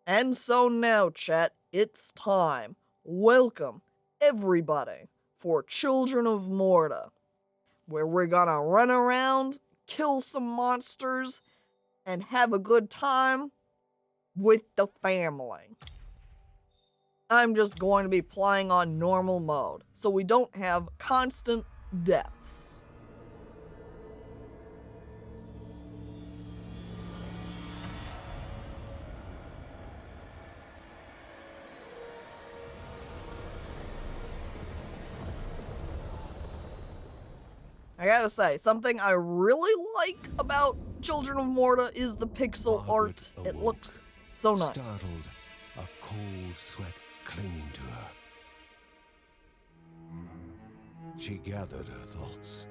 And so now, chat, it's time. Welcome, everybody, for Children of Morta, where we're gonna run around, kill some monsters, and have a good time with the family. I'm just going to be playing on normal mode, so we don't have constant deaths. I gotta say, something I really like about Children of Morta is the pixel art. It looks so nice. Startled, a cold sweat clinging to her. She gathered her thoughts.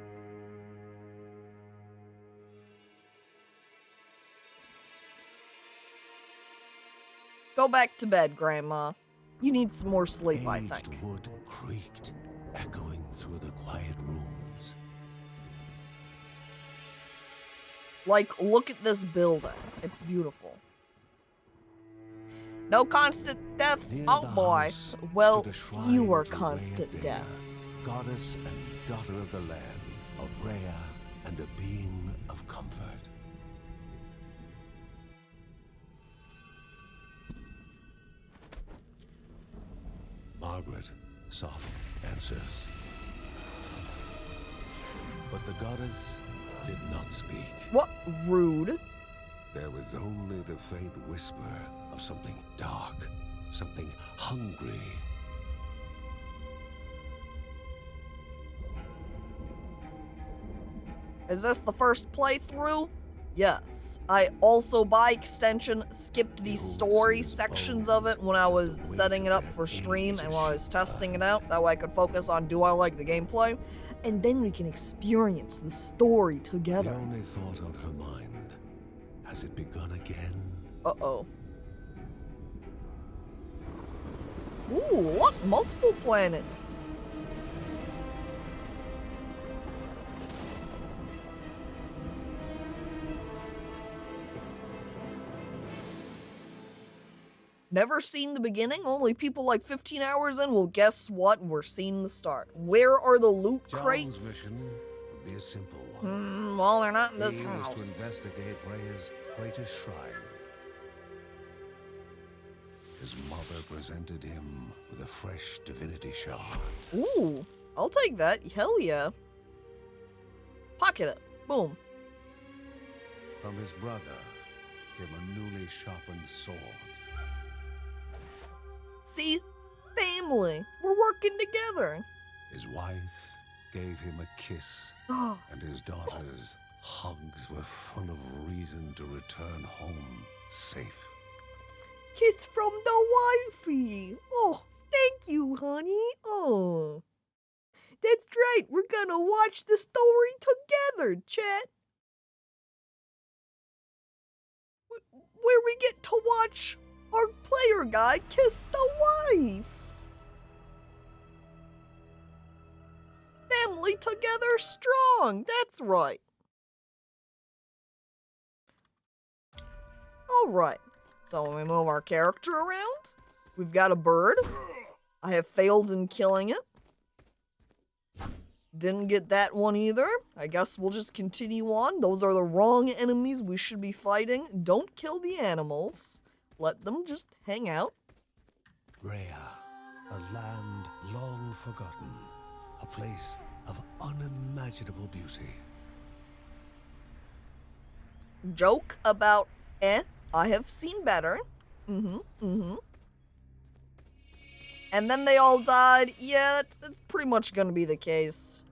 Go back to bed, Grandma. You need some more sleep, I think. Aged wood creaked, echoing through the quiet rooms. Like, look at this building. It's beautiful. No constant deaths? Near Oh the boy. house Well, stood a shrine you are to constant Rhea deaths. Goddess and daughter of the land, of Rhea and a being of comfort. Margaret sought answers. But the goddess did not speak. What? Rude. There was only the faint whisper of something dark, something hungry. Is this the first playthrough? Yes. I also, by extension, skipped the story sections of it when I was setting it up for stream and when I was testing it out. That way I could focus on, do I like the gameplay? And then we can experience the story The together. only thought on her mind, has it begun again? Uh-oh. Ooh, look, multiple planets. Never seen the beginning? Only people like 15 hours in? Well, guess what? We're seeing the start. Where are the loot John's crates? mission would be a simple one. Well, they're not in this Aim is house. to investigate Rhea's greatest shrine. His mother presented him with a fresh divinity shard. Ooh, I'll take that. Hell yeah. Pocket it. Boom. From his brother came a newly sharpened sword. See? Family. We're working together. His wife gave him a kiss, and his daughter's hugs were full of reason to return home safe. Kiss from the wifey. Oh, thank you, honey. Oh. That's right. We're gonna watch the story together, chat. Where we get to watch our player guy kiss the wife. Family together strong. That's right. All right. So when we move our character around, we've got a bird. I have failed in killing it. Didn't get that one either. I guess we'll just continue on. Those are the wrong enemies we should be fighting. Don't kill the animals. Let them just hang out. Rhea, a land long forgotten, a place of unimaginable beauty. Joke about, I have seen better. And then they all died. Yeah, that's pretty much gonna be the case.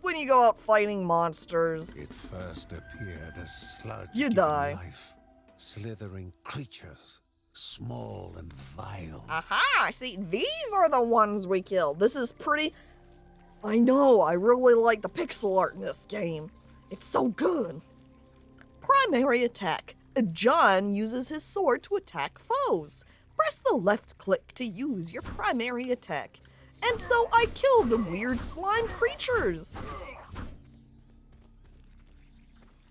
When you go out fighting monsters, It first appeared as sludge You giving die. life, slithering creatures, small and vile. aha, see, these are the ones we killed. This is pretty, I know, I really like the pixel art in this game. It's so good. Primary attack. John uses his sword to attack foes. Press the left click to use your primary attack. And so I killed the weird slime creatures.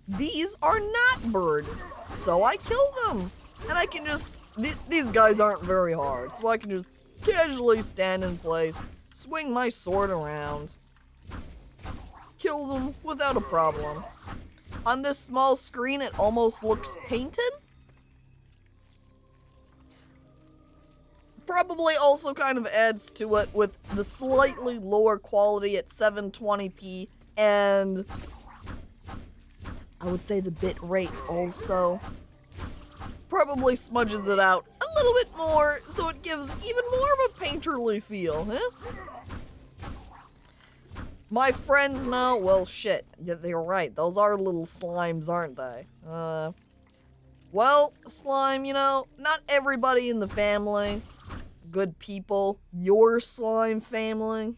These are not birds, so I kill them. And I can just these guys aren't very hard, so I can just casually stand in place, swing my sword around, kill them without a problem. On this small screen, it almost looks painted. Probably also kind of adds to it with the slightly lower quality at 720p, and I would say the bit rate also probably smudges it out a little bit more, so it gives even more of a painterly feel, eh? My friends know, well, shit, yeah, they're right, those are little slimes, aren't they? Well, slime, you know, not everybody in the family, good people, your slime family.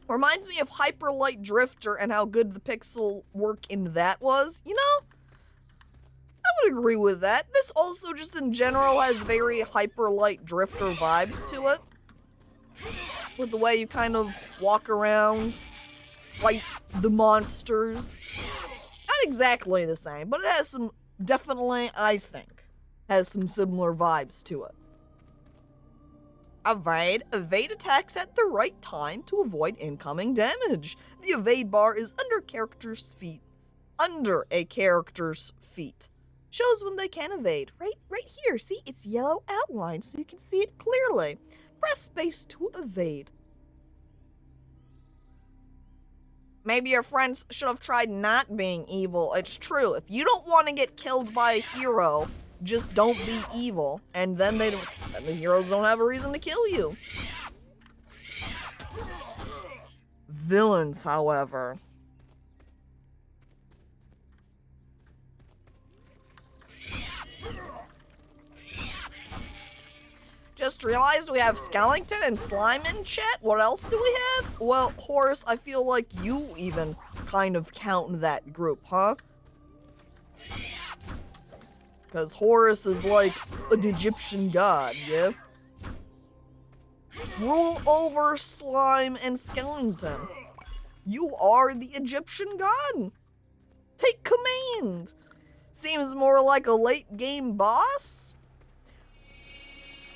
Reminds me of Hyper Light Drifter and how good the pixel work in that was. You know, I would agree with that. This also just in general has very Hyper Light Drifter vibes to it. With the way you kind of walk around, fight the monsters. Not exactly the same, but it has some, definitely, I think, has some similar vibes to it. Evade. Evade attacks at the right time to avoid incoming damage. The evade bar is under character's feet. Under a character's feet. Shows when they can evade. Right here. See, it's yellow outlined so you can see it clearly. Press space to evade. Maybe your friends should have tried not being evil. It's true. If you don't want to get killed by a hero, just don't be evil, and then the heroes don't have a reason to kill you. Villains, however. Just realized we have Skeleton and Slime in chat. What else do we have? Well, Horus, I feel like you even kind of count in that group, huh? Because Horus is like an Egyptian god, yeah? Rule over Slime and Skeleton. You are the Egyptian god. Take command. Seems more like a late game boss.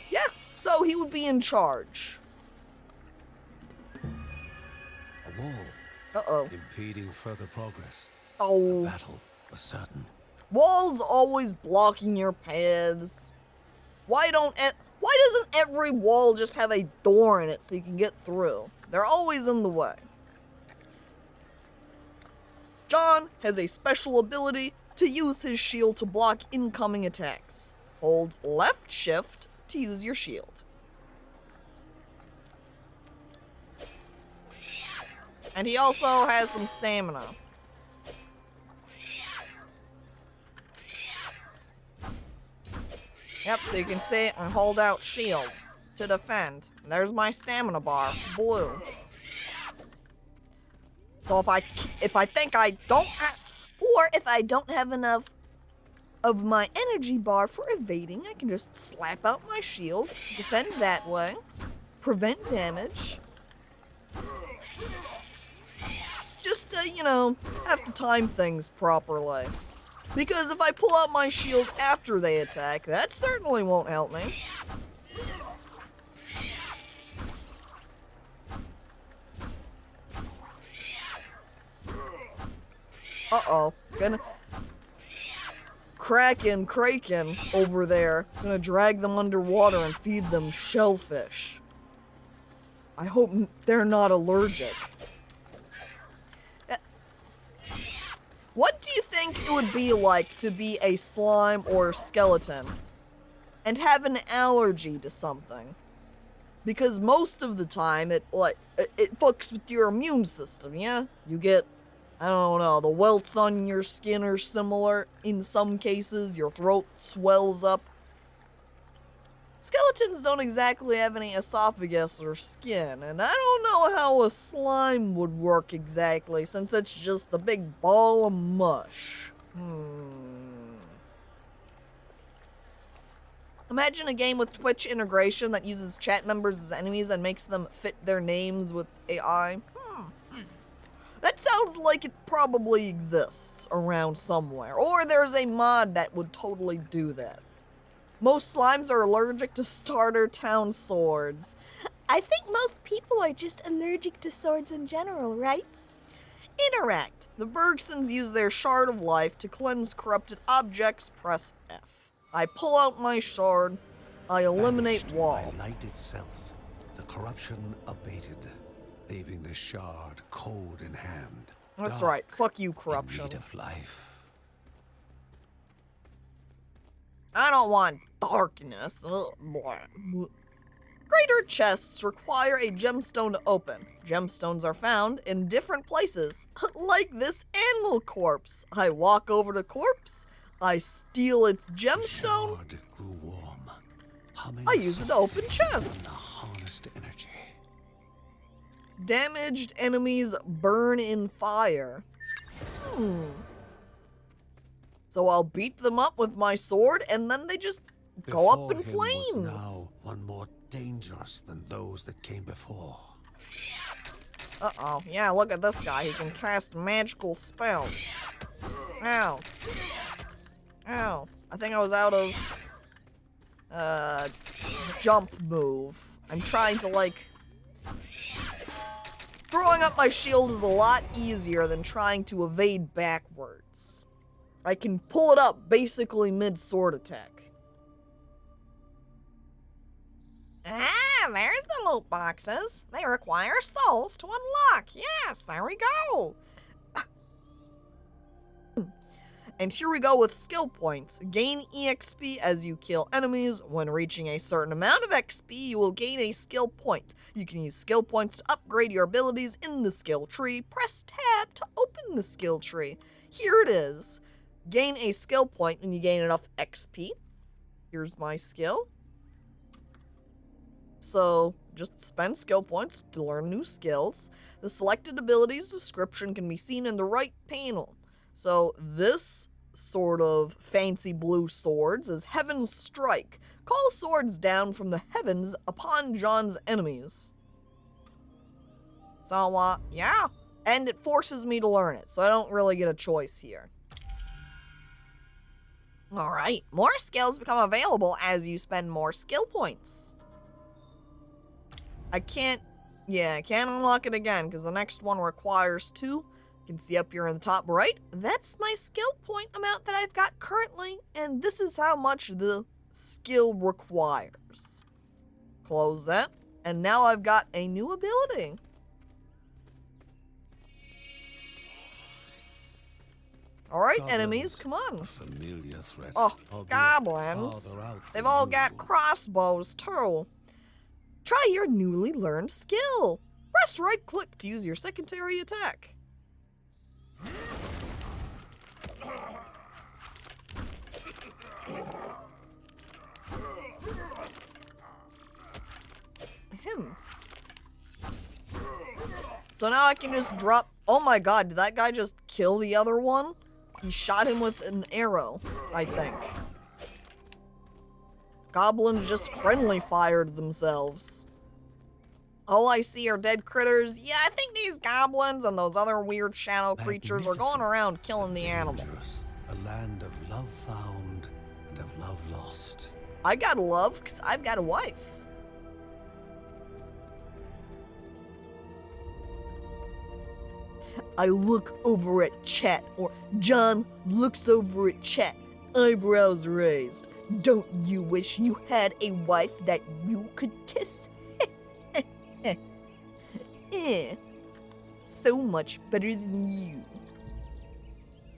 Yeah, so he would be in charge. A wall. Uh-oh. Impeding further progress. Oh. A battle was certain. Walls always blocking your paths. Why doesn't every wall just have a door in it so you can get through? They're always in the way. John has a special ability to use his shield to block incoming attacks. Hold left shift to use your shield. And he also has some stamina. Yep, so you can see and hold out shield to defend. There's my stamina bar, blue. So if I think I don't have, or if I don't have enough of my energy bar for evading, I can just slap out my shield, defend that way, prevent damage. Just you know, have to time things properly. Because if I pull out my shield after they attack, that certainly won't help me. Uh-oh. Kraken over there. Gonna drag them underwater and feed them shellfish. I hope they're not allergic. What do you think it would be like to be a slime or skeleton and have an allergy to something? Because most of the time it fucks with your immune system, yeah? You get, I don't know, the welts on your skin are similar in some cases, your throat swells up. Skeletons don't exactly have any esophagus or skin, and I don't know how a slime would work exactly, since it's just a big ball of mush. Imagine a game with Twitch integration that uses chat members as enemies and makes them fit their names with AI. That sounds like it probably exists around somewhere, or there's a mod that would totally do that. Most slimes are allergic to starter town swords. I think most people are just allergic to swords in general, right? Interact. The Bergsons use their shard of life to cleanse corrupted objects. Press F. I pull out my shard. I eliminate Banished wall. by light itself, the corruption abated, leaving the shard cold in hand. That's dark, right. Fuck you, in corruption. need of life. I don't want darkness. Ugh, blah, blah. Greater chests require a gemstone to open. Gemstones are found in different places, like this animal corpse. I walk over the corpse, I steal its The gemstone, shard grew warm, humming I use it to open softly chests. in the harnessed energy. Damaged enemies burn in fire. So I'll beat them up with my sword, and then they just go up in Before him was flames. now one more dangerous than those that came before. Uh-oh. Yeah, look at this guy. He can cast magical spells. Ow. Ow. I think I was out of jump move. I'm trying to, like... Throwing up my shield is a lot easier than trying to evade backwards. I can pull it up basically mid-sword attack. Ah, there's the loot boxes. They require souls to unlock. Yes, there we go. And here we go with skill points. Gain EXP as you kill enemies. When reaching a certain amount of XP, you will gain a skill point. You can use skill points to upgrade your abilities in the skill tree. Press tab to open the skill tree. Here it is. Gain a skill point when you gain enough XP. Here's my skill. So, just spend skill points to learn new skills. The selected abilities description can be seen in the right panel. So, this sort of fancy blue swords is Heaven's Strike. Call swords down from the heavens upon John's enemies. So, yeah. And it forces me to learn it, so I don't really get a choice here. Alright, more skills become available as you spend more skill points. I can't unlock it again because the next one requires 2. You can see up here in the top right, that's my skill point amount that I've got currently, and this is how much the skill requires. Close that, and now I've got a new ability. Alright, enemies, come on. A familiar threat. Oh, albeit goblins. farther out They've than all got usual. crossbows, too. Try your newly learned skill. Press right-click to use your secondary attack. So now I can just drop... Oh my god, did that guy just kill the other one? He shot him with an arrow, I think. Goblins just friendly fired themselves. All I see are dead critters. Yeah, I think these goblins and those other weird shadow creatures are going around killing the animals. Dangerous. A land of love found and of love lost. I got love because I've got a wife. I look over at chat, or John looks over at chat, eyebrows raised. Don't you wish you had a wife that you could kiss? So much better than you.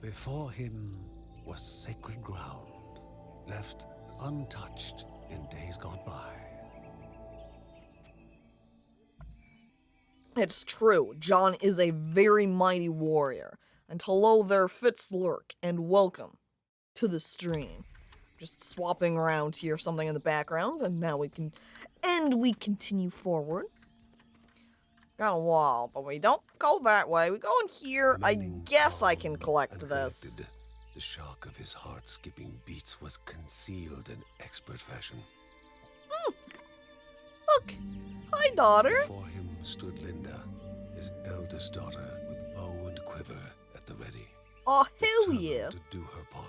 Before him was sacred ground, left untouched in days gone by. It's true, John is a very mighty warrior. And hello there, Fitzlurk, and welcome to the stream. Just swapping around here, something in the background, and now we continue forward. Got a wall, but we don't go that way. We go in here. I Remaining guess I calm can collect and this. collected, the shock of his heart-skipping beats was concealed in expert fashion. Look, hi, daughter. Before him stood Linda, his eldest daughter, with bow quiver at the ready. Oh, hell determined yeah. to do her part.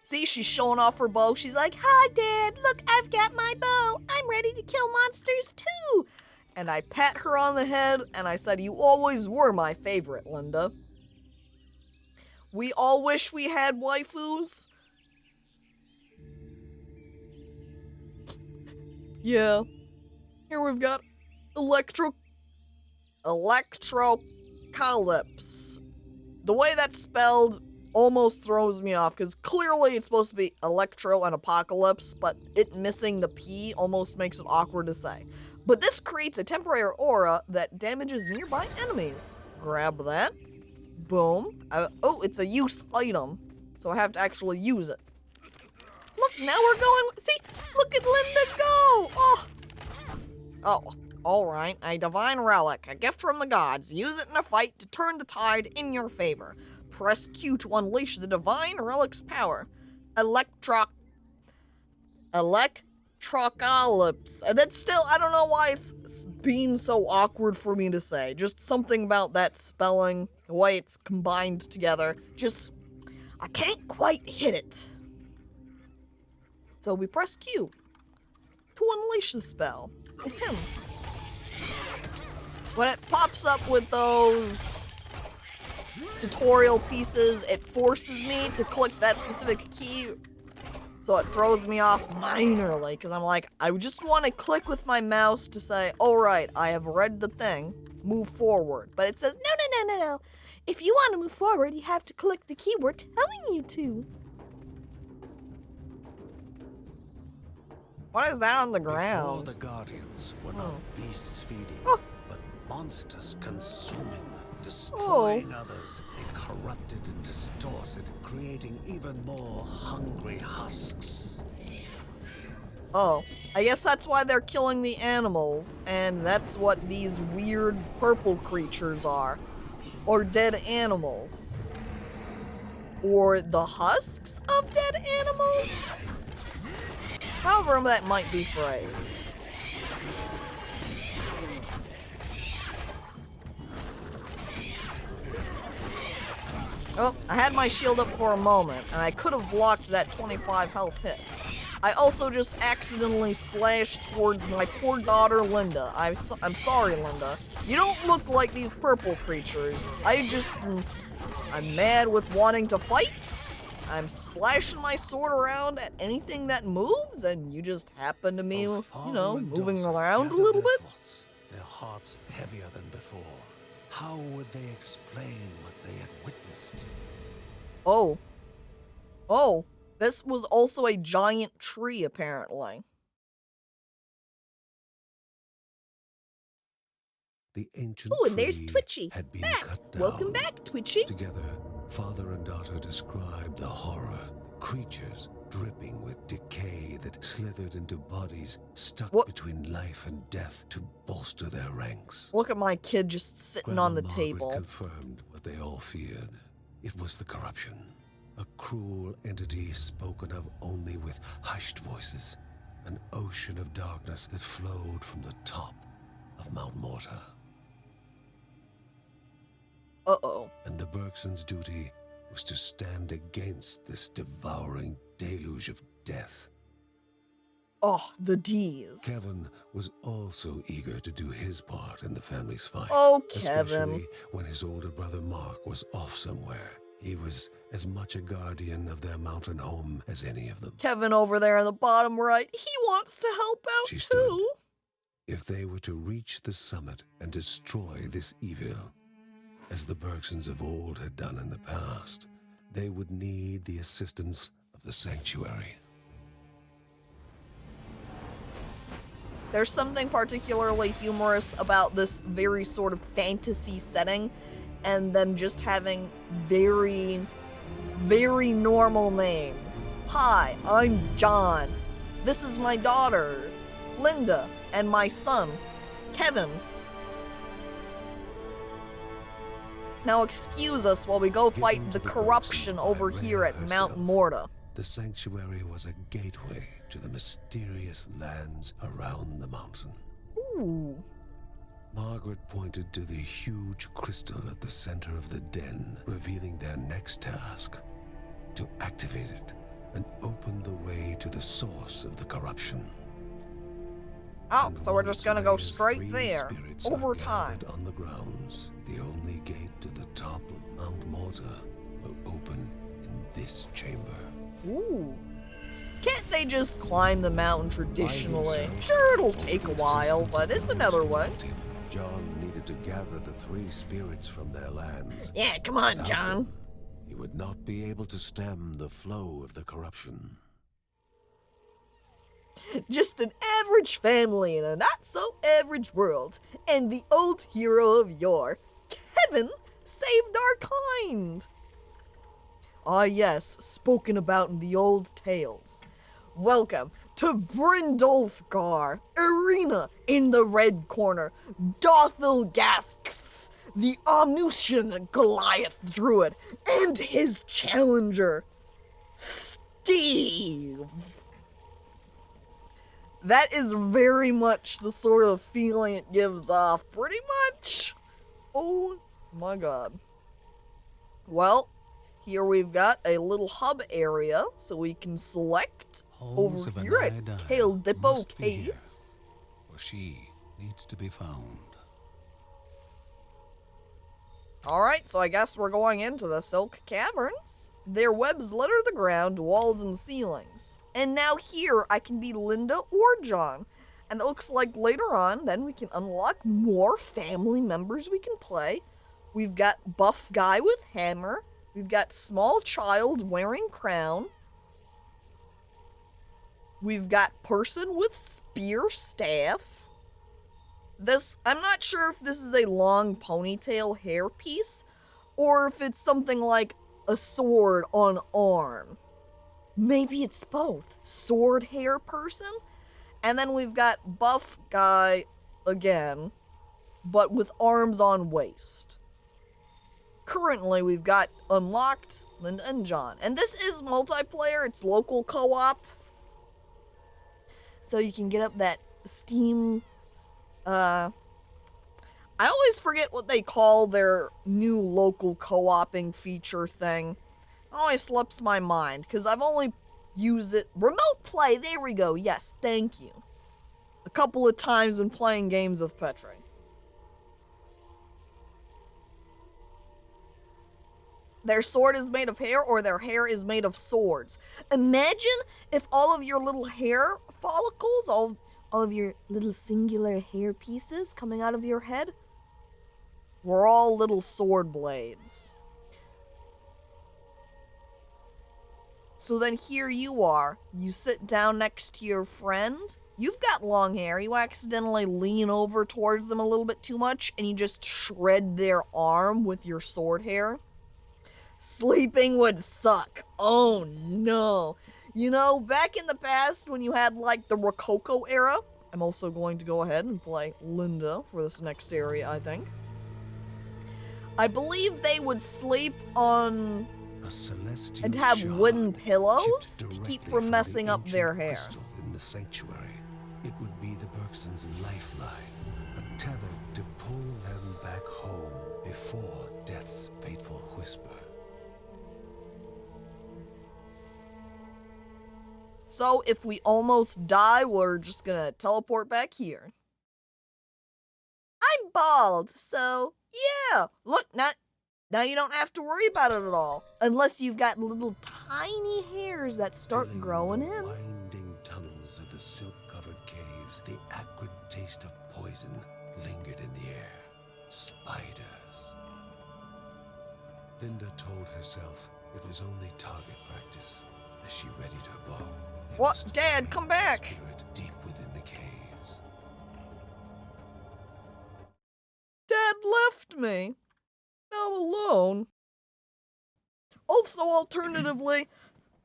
See, she's showing off her bow. She's like, "Hi, Dad. Look, I've got my bow. I'm ready to kill monsters, too." And I pat her on the head, and I said, "You always were my favorite, Linda." We all wish we had waifus. Yeah. Here we've got Electrocalypse. The way that's spelled almost throws me off, because clearly it's supposed to be electro and apocalypse, but it missing the P almost makes it awkward to say. But this creates a temporary aura that damages nearby enemies. Grab that. Boom. Oh, it's a use item, so I have to actually use it. Look, now we're going. See, look at Linda go. Oh, alright. A divine relic, a gift from the gods. Use it in a fight to turn the tide in your favor. Press Q to unleash the divine relic's power. Electrocalypse. And that's still, I don't know why it's being so awkward for me to say. Just something about that spelling, the way it's combined together. Just, I can't quite hit it. So we press Q to unleash the spell. Ahem. When it pops up with those tutorial pieces, it forces me to click that specific key, so it throws me off minorly, because I'm like, I just want to click with my mouse to say, alright, I have read the thing, move forward. But it says, no. If you want to move forward, you have to click the key we're telling you to. What is that on the ground? Before the guardians were not beasts feeding, but monsters consuming, destroying others. They corrupted and distorted, creating even more hungry husks. Oh, I guess that's why they're killing the animals, and that's what these weird purple creatures are. Or dead animals. Or the husks of dead animals? However that might be phrased. Oh, I had my shield up for a moment, and I could have blocked that 25 health hit. I also just accidentally slashed towards my poor daughter, Linda. I'm sorry, Linda. You don't look like these purple creatures. I'm mad with wanting to fight. I'm slashing my sword around at anything that moves, and you just happen to be, moving around a little bit. Their hearts heavier than before. How would they explain what they had witnessed? Oh, this was also a giant tree, apparently. The ancient and there's tree Twitchy. had been Back. cut down. Welcome back, Twitchy. Together, father and daughter described the horror, the creatures dripping with decay that slithered into bodies stuck between life and death to bolster their ranks. Look at my kid just sitting on the Grandma table. Margaret confirmed what they all feared. It was the corruption. A cruel entity spoken of only with hushed voices. An ocean of darkness that flowed from the top of Mount Morta. Uh-oh. And the Bergsons' duty was to stand against this devouring deluge of death. Oh, the D's. Kevin was also eager to do his part in the family's fight. Oh, Kevin. Especially when his older brother Mark was off somewhere. He was as much a guardian of their mountain home as any of them. Kevin over there in the bottom right, he wants to help out She too. stood. If they were to reach the summit and destroy this evil, as the Bergsons of old had done in the past, they would need the assistance of the sanctuary. There's something particularly humorous about this very sort of fantasy setting, and them just having very, very normal names. Hi, I'm John. This is my daughter, Linda, and my son, Kevin. Now excuse us while we go fight the corruption over here at Mount Morta. The sanctuary was a gateway to the mysterious lands around the mountain. Ooh. Margaret pointed to the huge crystal at the center of the den, revealing their next task: to activate it and open the way to the source of the corruption. Oh, And so we're just gonna go once straight Rhea's there, spirits over are time. gathered on the grounds, the only gate to the top of Mount Morta will open in this chamber. Ooh. Can't they just climb the mountain traditionally? Sure, it'll take a while, but it's another way. John needed to gather the 3 spirits from their lands. Yeah, come on, Without John. them, he would not be able to stem the flow of the corruption. Just an average family in a not-so-average world, and the old hero of yore, Kevin, saved our kind. Ah yes, spoken about in the old tales. Welcome to Brindolfgar, Arena in the red corner, Dothelgask, the Omniscient Goliath Druid, and his challenger, Steve. That is very much the sort of feeling it gives off, pretty much. Oh my god. Well, here we've got a little hub area, so we can select Halls over of here at Anida Kale Dippo must be here, Caves. for she needs to be found. Alright, so I guess we're going into the Silk Caverns. Their webs litter the ground, walls, and ceilings. And now here, I can be Linda or John. And it looks like later on, then we can unlock more family members we can play. We've got buff guy with hammer. We've got small child wearing crown. We've got person with spear staff. This, I'm not sure if this is a long ponytail hairpiece or if it's something like a sword on arm. Maybe it's both. Sword hair person. And then we've got buff guy again, but with arms on waist. Currently, we've got unlocked Linda and John. And this is multiplayer. It's local co-op. So you can get up that Steam... I always forget what they call their new local co-oping feature thing. It always slips my mind, because I've only used it... Remote play! There we go. Yes, thank you. A couple of times when playing games with Petri. Their sword is made of hair, or their hair is made of swords. Imagine if all of your little hair follicles, all of your little singular hair pieces coming out of your head, were all little sword blades. So then here you are. You sit down next to your friend. You've got long hair. You accidentally lean over towards them a little bit too much, and you just shred their arm with your sword hair. Sleeping would suck. Oh no. You know, back in the past when you had like the Rococo era, I'm also going to go ahead and play Linda for this next area, I think. I believe they would sleep on and have wooden pillows to keep from messing up their hair. In the sanctuary, it would be the Bergsons' lifeline, a tether to pull them back home before death's fateful whisper. So if we almost die, we're just gonna teleport back here. I'm bald, so yeah. Look, now you don't have to worry about it at all. Unless you've got little tiny hairs that start Filling growing the in. winding tunnels of the silk-covered caves, the acrid taste of poison lingered in the air. Spiders. Linda told herself it was only target practice as she readied her bow. They What? must Dad, find come the back. spirit deep within the caves. Dad left me. Now I'm alone. Also, alternatively,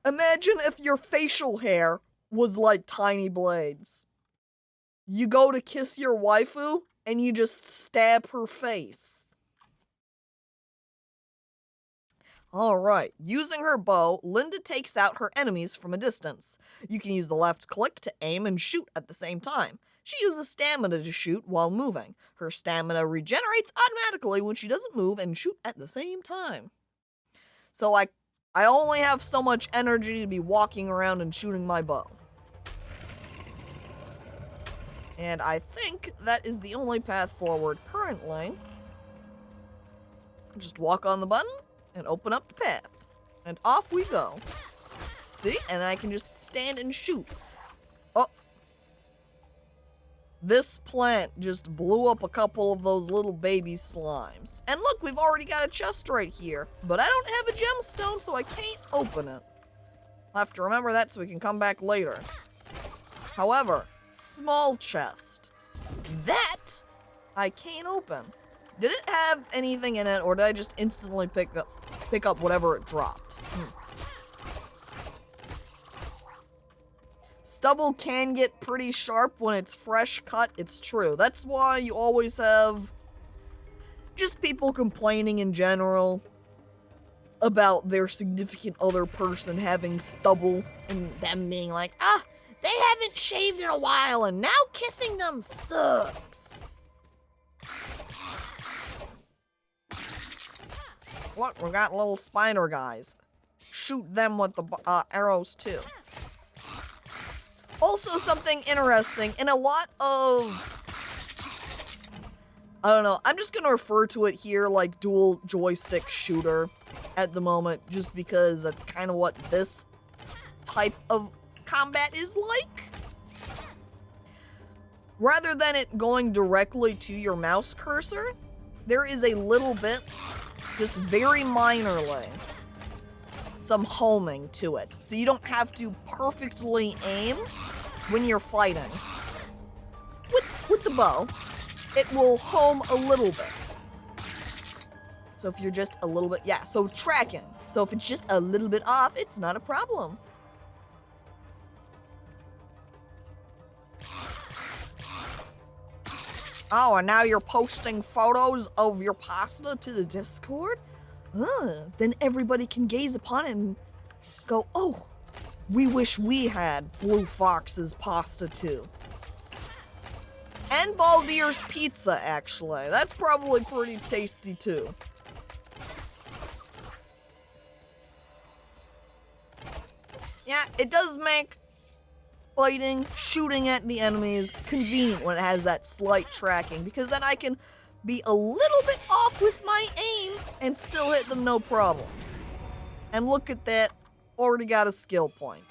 imagine if your facial hair was like tiny blades. You go to kiss your waifu, and you just stab her face. Alright, using her bow, Linda takes out her enemies from a distance. You can use the left click to aim and shoot at the same time. She uses stamina to shoot while moving. Her stamina regenerates automatically when she doesn't move and shoot at the same time. So I only have so much energy to be walking around and shooting my bow. And I think that is the only path forward currently. Just walk on the button and open up the path. And off we go. See? And I can just stand and shoot. Oh. This plant just blew up a couple of those little baby slimes. And look, we've already got a chest right here. But I don't have a gemstone, so I can't open it. I'll have to remember that so we can come back later. However, small chest. That I can't open. Did it have anything in it, or did I just instantly pick up whatever it dropped? Stubble can get pretty sharp when it's fresh cut, it's true. That's why you always have just people complaining in general about their significant other person having stubble and them being like, they haven't shaved in a while and now kissing them sucks. Look, we got little spider guys. Shoot them with the arrows too. Also, something interesting, in a lot of, I don't know, I'm just gonna refer to it here like dual joystick shooter at the moment, just because that's kind of what this type of combat is like. Rather than it going directly to your mouse cursor, there is a little bit, just very minorly, some homing to it. So you don't have to perfectly aim when you're fighting. With the bow, it will home a little bit. So if you're just a little bit, yeah, so tracking. So if it's just a little bit off, it's not a problem. Oh, and now you're posting photos of your pasta to the Discord? Then everybody can gaze upon it and just go, oh, we wish we had Blue Fox's pasta too. And Baldier's pizza, actually. That's probably pretty tasty too. Yeah, it does make fighting, shooting at the enemies convenient when it has that slight tracking, because then I can be a little bit off with my aim and still hit them no problem. And look at that, already got a skill point.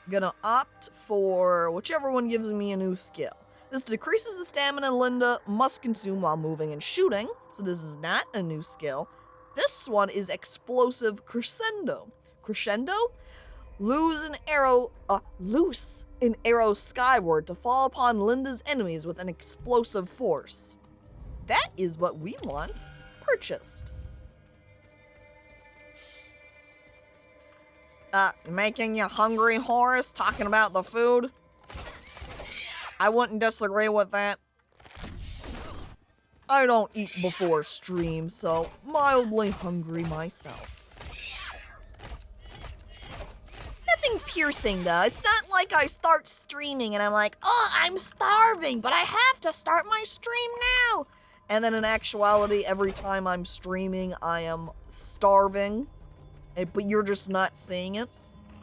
Gonna opt for whichever one gives me a new skill. This decreases the stamina Linda must consume while moving and shooting, so this is not a new skill. This one is Explosive Crescendo. Crescendo? Loose an arrow skyward to fall upon Linda's enemies with an explosive force. That is what we want. Purchased. Making you hungry, Horace, talking about the food? I wouldn't disagree with that. I don't eat before stream, so mildly hungry myself. Nothing piercing though. It's not like I start streaming and I'm like, oh, I'm starving, but I have to start my stream now. And then in actuality, every time I'm streaming, I am starving. But you're just not seeing it.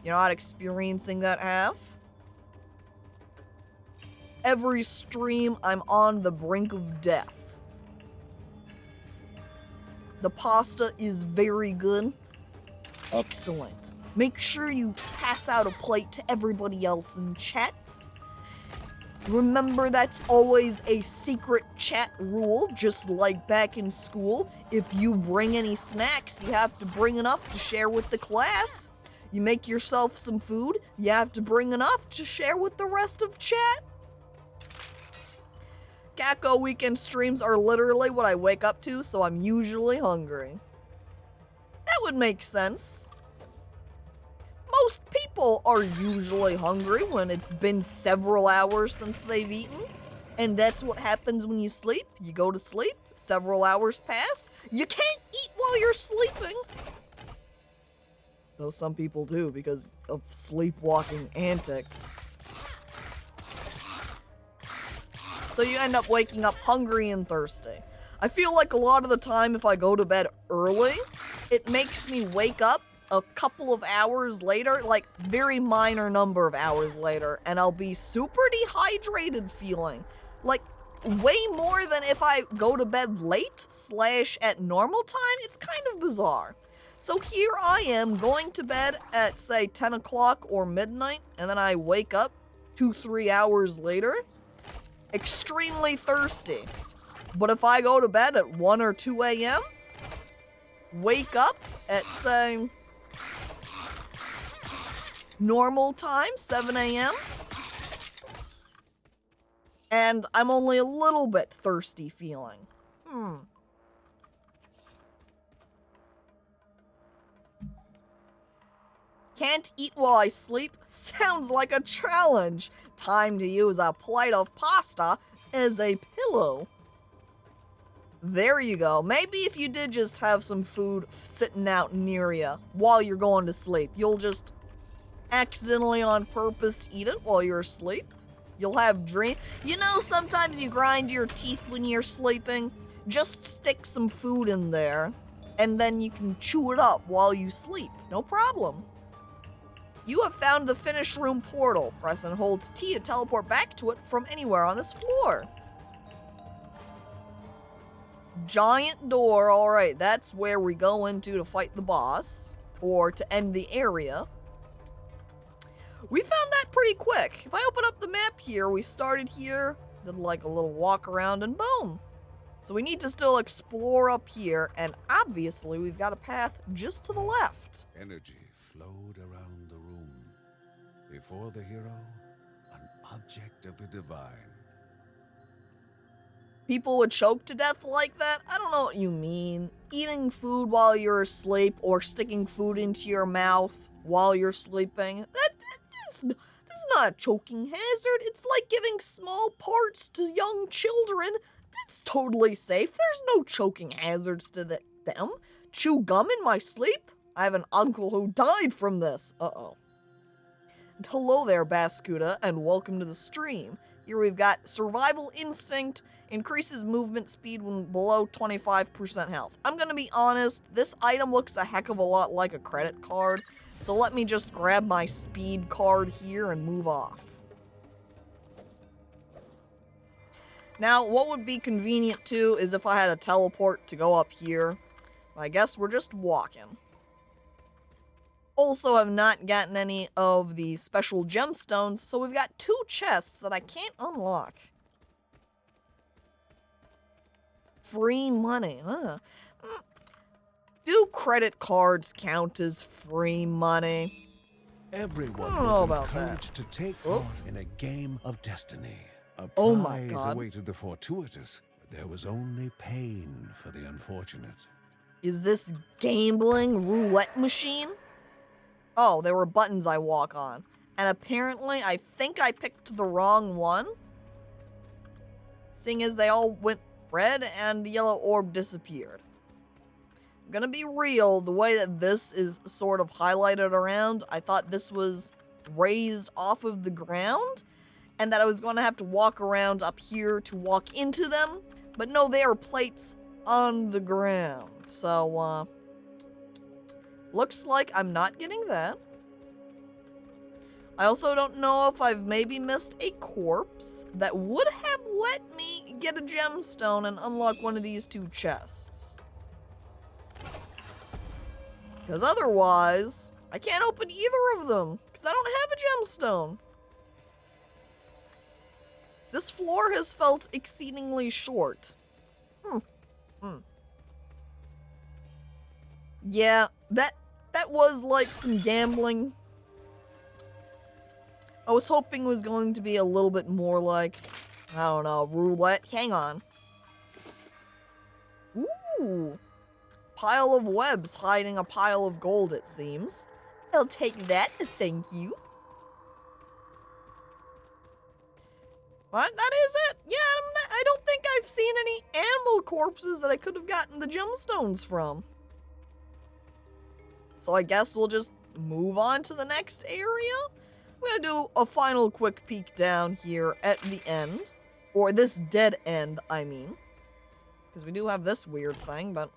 You're not experiencing that half. Every stream, I'm on the brink of death. The pasta is very good. Excellent. Make sure you pass out a plate to everybody else in chat. Remember, that's always a secret chat rule, just like back in school. If you bring any snacks, you have to bring enough to share with the class. You make yourself some food, you have to bring enough to share with the rest of chat. Caco weekend streams are literally what I wake up to, so I'm usually hungry. That would make sense. Most people are usually hungry when it's been several hours since they've eaten. And that's what happens when you sleep. You go to sleep, several hours pass. You can't eat while you're sleeping. Though some people do because of sleepwalking antics. So you end up waking up hungry and thirsty. I feel like a lot of the time if I go to bed early, it makes me wake up a couple of hours later, like very minor number of hours later, and I'll be super dehydrated feeling. Like way more than if I go to bed late / at normal time. It's kind of bizarre. So here I am going to bed at, say, 10 o'clock or midnight, and then I wake up 2-3 hours later, extremely thirsty. But if I go to bed at 1 or 2 a.m., wake up at, say, normal time, 7 a.m., and I'm only a little bit thirsty feeling. Can't eat while I sleep? Sounds like a challenge. Time to use a plate of pasta as a pillow. There you go. Maybe if you did just have some food sitting out near you while you're going to sleep, you'll just accidentally on purpose eat it while you're asleep. You'll have dream. You know, sometimes you grind your teeth when you're sleeping. Just stick some food in there, and then you can chew it up while you sleep. No problem. You have found the finish room portal. Press and hold T to teleport back to it from anywhere on this floor. Giant door. Alright, that's where we go into to fight the boss, or to end the area. We found that pretty quick. If I open up the map here, we started here, did like a little walk around, and boom. So we need to still explore up here, and obviously we've got a path just to the left. Energy flowed around the room. Before the hero, an object of the divine. People would choke to death like that? I don't know what you mean. Eating food while you're asleep, or sticking food into your mouth while you're sleeping, this is not a choking hazard. It's like giving small parts to young children. That's totally safe. There's no choking hazards to them. Chew gum in my sleep? I have an uncle who died from this. Uh-oh. And hello there, Bascuda, and welcome to the stream. Here we've got Survival Instinct, increases movement speed when below 25% health. I'm gonna be honest, this item looks a heck of a lot like a credit card, so let me just grab my speed card here and move off. Now, what would be convenient too is if I had a teleport to go up here. I guess we're just walking. Also have not gotten any of the special gemstones, so we've got 2 chests that I can't unlock. Free money, huh? Do credit cards count as free money? Everyone I don't know was about encouraged to take part in a game of destiny. A Oh my prize God. awaited the fortuitous, but there was only pain for the unfortunate. Is this gambling roulette machine? Oh, there were buttons I walk on. And apparently, I think I picked the wrong one. Seeing as they all went red and the yellow orb disappeared. I'm gonna be real, the way that this is sort of highlighted around, I thought this was raised off of the ground, and that I was gonna have to walk around up here to walk into them, but no, they are plates on the ground. So, looks like I'm not getting that. I also don't know if I've maybe missed a corpse that would have let me get a gemstone and unlock one of these 2 chests. Because otherwise, I can't open either of them, because I don't have a gemstone. This floor has felt exceedingly short. Yeah, that was like some gambling. I was hoping it was going to be a little bit more like, I don't know, roulette. Hang on. Ooh. Pile of webs hiding a pile of gold, it seems. I'll take that, thank you. What? That is it? Yeah, I don't think I've seen any animal corpses that I could have gotten the gemstones from. So I guess we'll just move on to the next area. I'm gonna do a final quick peek down here at the end. Or this dead end, I mean. Because we do have this weird thing, but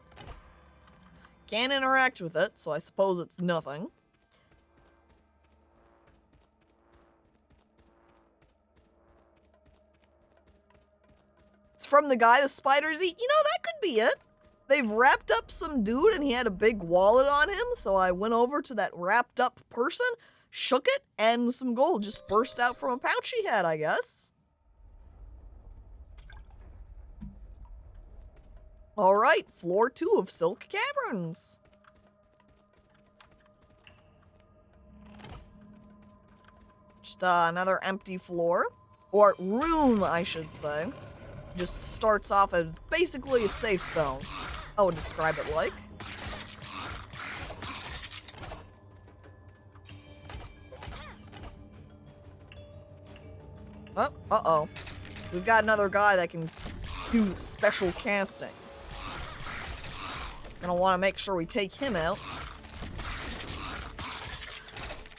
can't interact with it, so I suppose it's nothing. It's from the guy the spiders eat. You know, that could be it. They've wrapped up some dude and he had a big wallet on him, so I went over to that wrapped up person, shook it, and some gold just burst out from a pouch he had, I guess. Alright, floor 2 of Silk Caverns. Just another empty floor. Or room, I should say. Just starts off as basically a safe zone, I would describe it like. Oh, uh-oh. We've got another guy that can do special castings. Gonna want to make sure we take him out.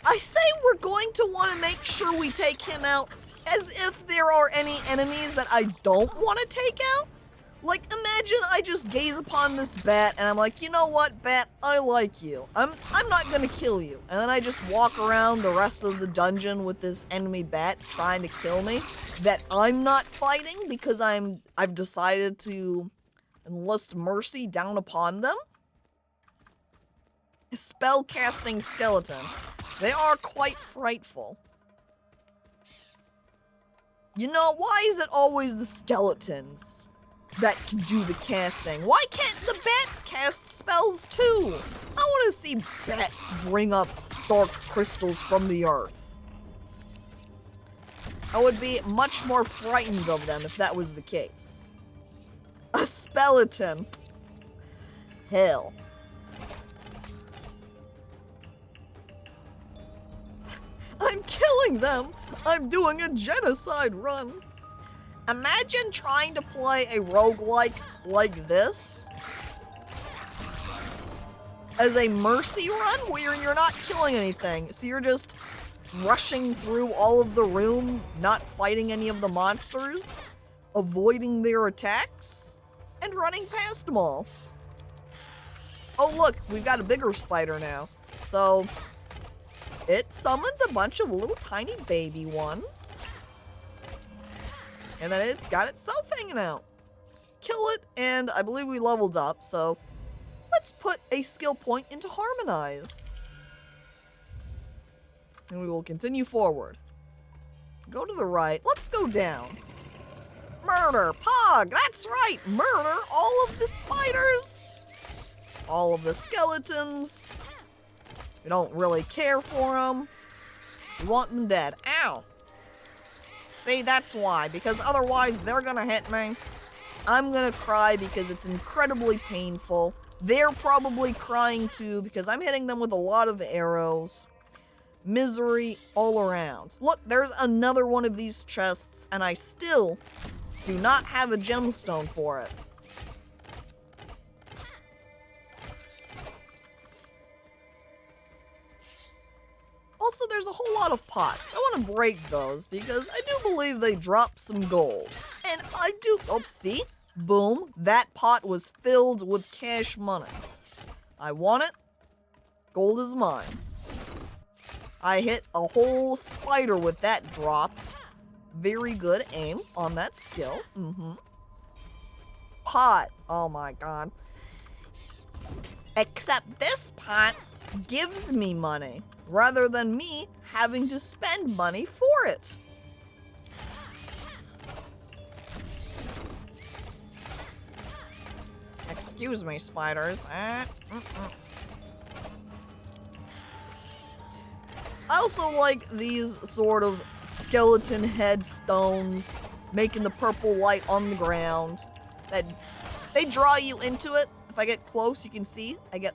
I say we're going to want to make sure we take him out as if there are any enemies that I don't want to take out. Like, imagine I just gaze upon this bat and I'm like, you know what, bat, I like you. I'm not gonna kill you. And then I just walk around the rest of the dungeon with this enemy bat trying to kill me that I'm not fighting because I've decided to enlist mercy down upon them. A spell-casting skeleton. They are quite frightful. You know, why is it always the skeletons that can do the casting? Why can't the bats cast spells too? I want to see bats bring up dark crystals from the earth. I would be much more frightened of them if that was the case. A skeleton. Hell. I'm killing them! I'm doing a genocide run! Imagine trying to play a roguelike like this as a mercy run where you're not killing anything. So you're just rushing through all of the rooms, not fighting any of the monsters, avoiding their attacks, and running past them all. Oh look, we've got a bigger spider now. So it summons a bunch of little tiny baby ones. And then it's got itself hanging out. Kill it, and I believe we leveled up, so let's put a skill point into Harmonize. And we will continue forward. Go to the right. Let's go down. Murder. Pog. That's right. Murder all of the spiders. All of the skeletons. We don't really care for them. We want them dead. Ow. See, that's why. Because otherwise, they're gonna hit me. I'm gonna cry because it's incredibly painful. They're probably crying too because I'm hitting them with a lot of arrows. Misery all around. Look, there's another one of these chests, and I still do not have a gemstone for it. Also, there's a whole lot of pots. I want to break those because I do believe they drop some gold. And I do... Oh, see? Boom. That pot was filled with cash money. I want it. Gold is mine. I hit a whole spider with that drop. Very good aim on that skill. Pot. Oh my god. Except this pot gives me money, rather than me having to spend money for it. Excuse me, spiders. I also like these sort of skeleton head stones, making the purple light on the ground. That they draw you into it. If I get close, you can see I get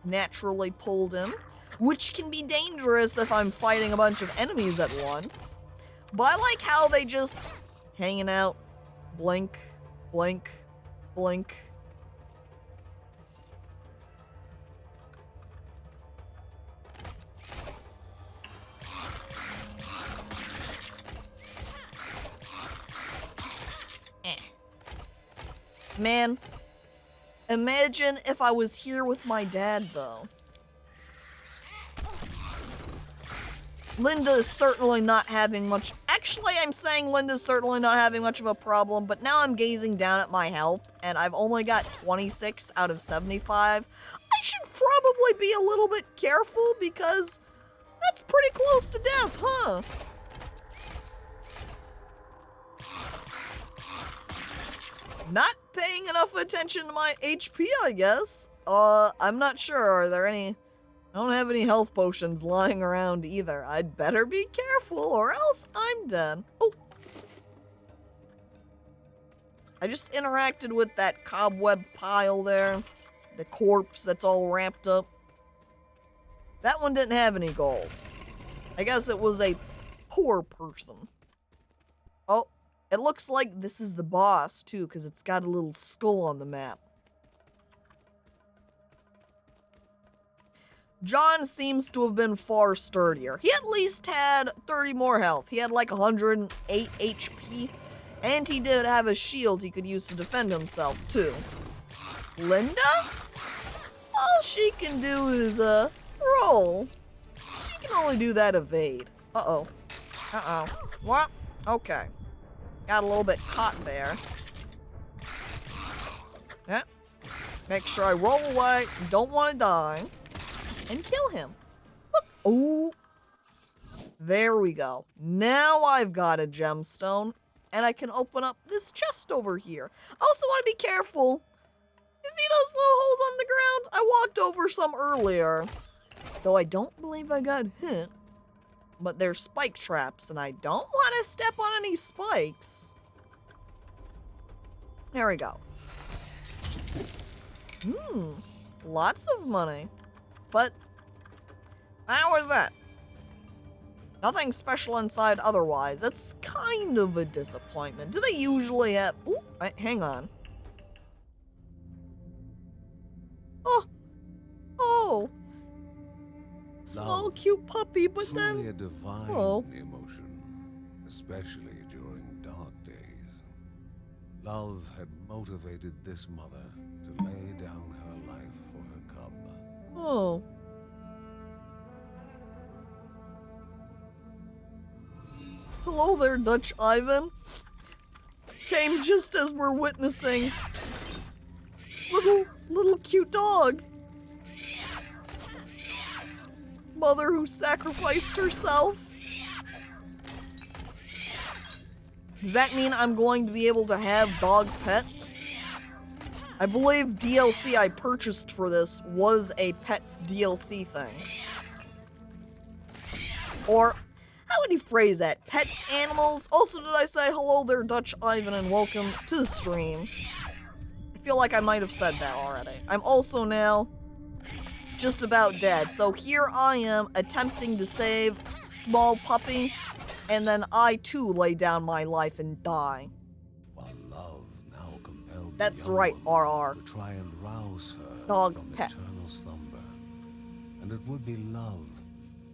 naturally pulled in, which can be dangerous if I'm fighting a bunch of enemies at once. But I like how they just hanging out, blink, blink, blink. Man, imagine if I was here with my dad, though. Linda is certainly not having much... Actually, I'm saying Linda's certainly not having much of a problem, but now I'm gazing down at my health, and I've only got 26 out of 75. I should probably be a little bit careful, because that's pretty close to death, huh? Not paying enough attention to my HP, I guess. I'm not sure. Are there any... I don't have any health potions lying around either. I'd better be careful or else I'm dead. Oh. I just interacted with that cobweb pile there. The corpse that's all wrapped up. That one didn't have any gold. I guess it was a poor person. Oh, it looks like this is the boss too, because it's got a little skull on the map. John seems to have been far sturdier. He at least had 30 more health. He had like 108 HP. And he did have a shield he could use to defend himself, too. Linda? All she can do is, roll. She can only do that evade. Uh-oh. Uh-oh. What? Okay. Got a little bit caught there. Yeah. Make sure I roll away. Don't want to die. And kill him. Look. Oh. There we go. Now I've got a gemstone. And I can open up this chest over here. I also want to be careful. You see those little holes on the ground? I walked over some earlier. Though I don't believe I got hit. But they're spike traps. And I don't want to step on any spikes. There we go. Lots of money. But, how was that? Nothing special inside otherwise. That's kind of a disappointment. Do they usually have... Ooh, hang on. Oh. Oh. Small, Love, cute puppy, but truly then... a divine Oh. emotion, especially during dark days. Love had motivated this mother to lay down her life for her cub. Oh. Hello there, Dutch Ivan. Came just as we're witnessing little cute dog. Mother who sacrificed herself. Does that mean I'm going to be able to have dog pet? I believe DLC I purchased for this was a pets DLC thing. Or, how would you phrase that? Pets, animals? Also, did I say hello there, Dutch Ivan, and welcome to the stream? I feel like I might have said that already. I'm also now just about dead. So here I am attempting to save small puppy, and then I too lay down my life and die. While love now compelled That's the young right, one RR. to try and rouse her Dog from pet. eternal slumber. And it would be love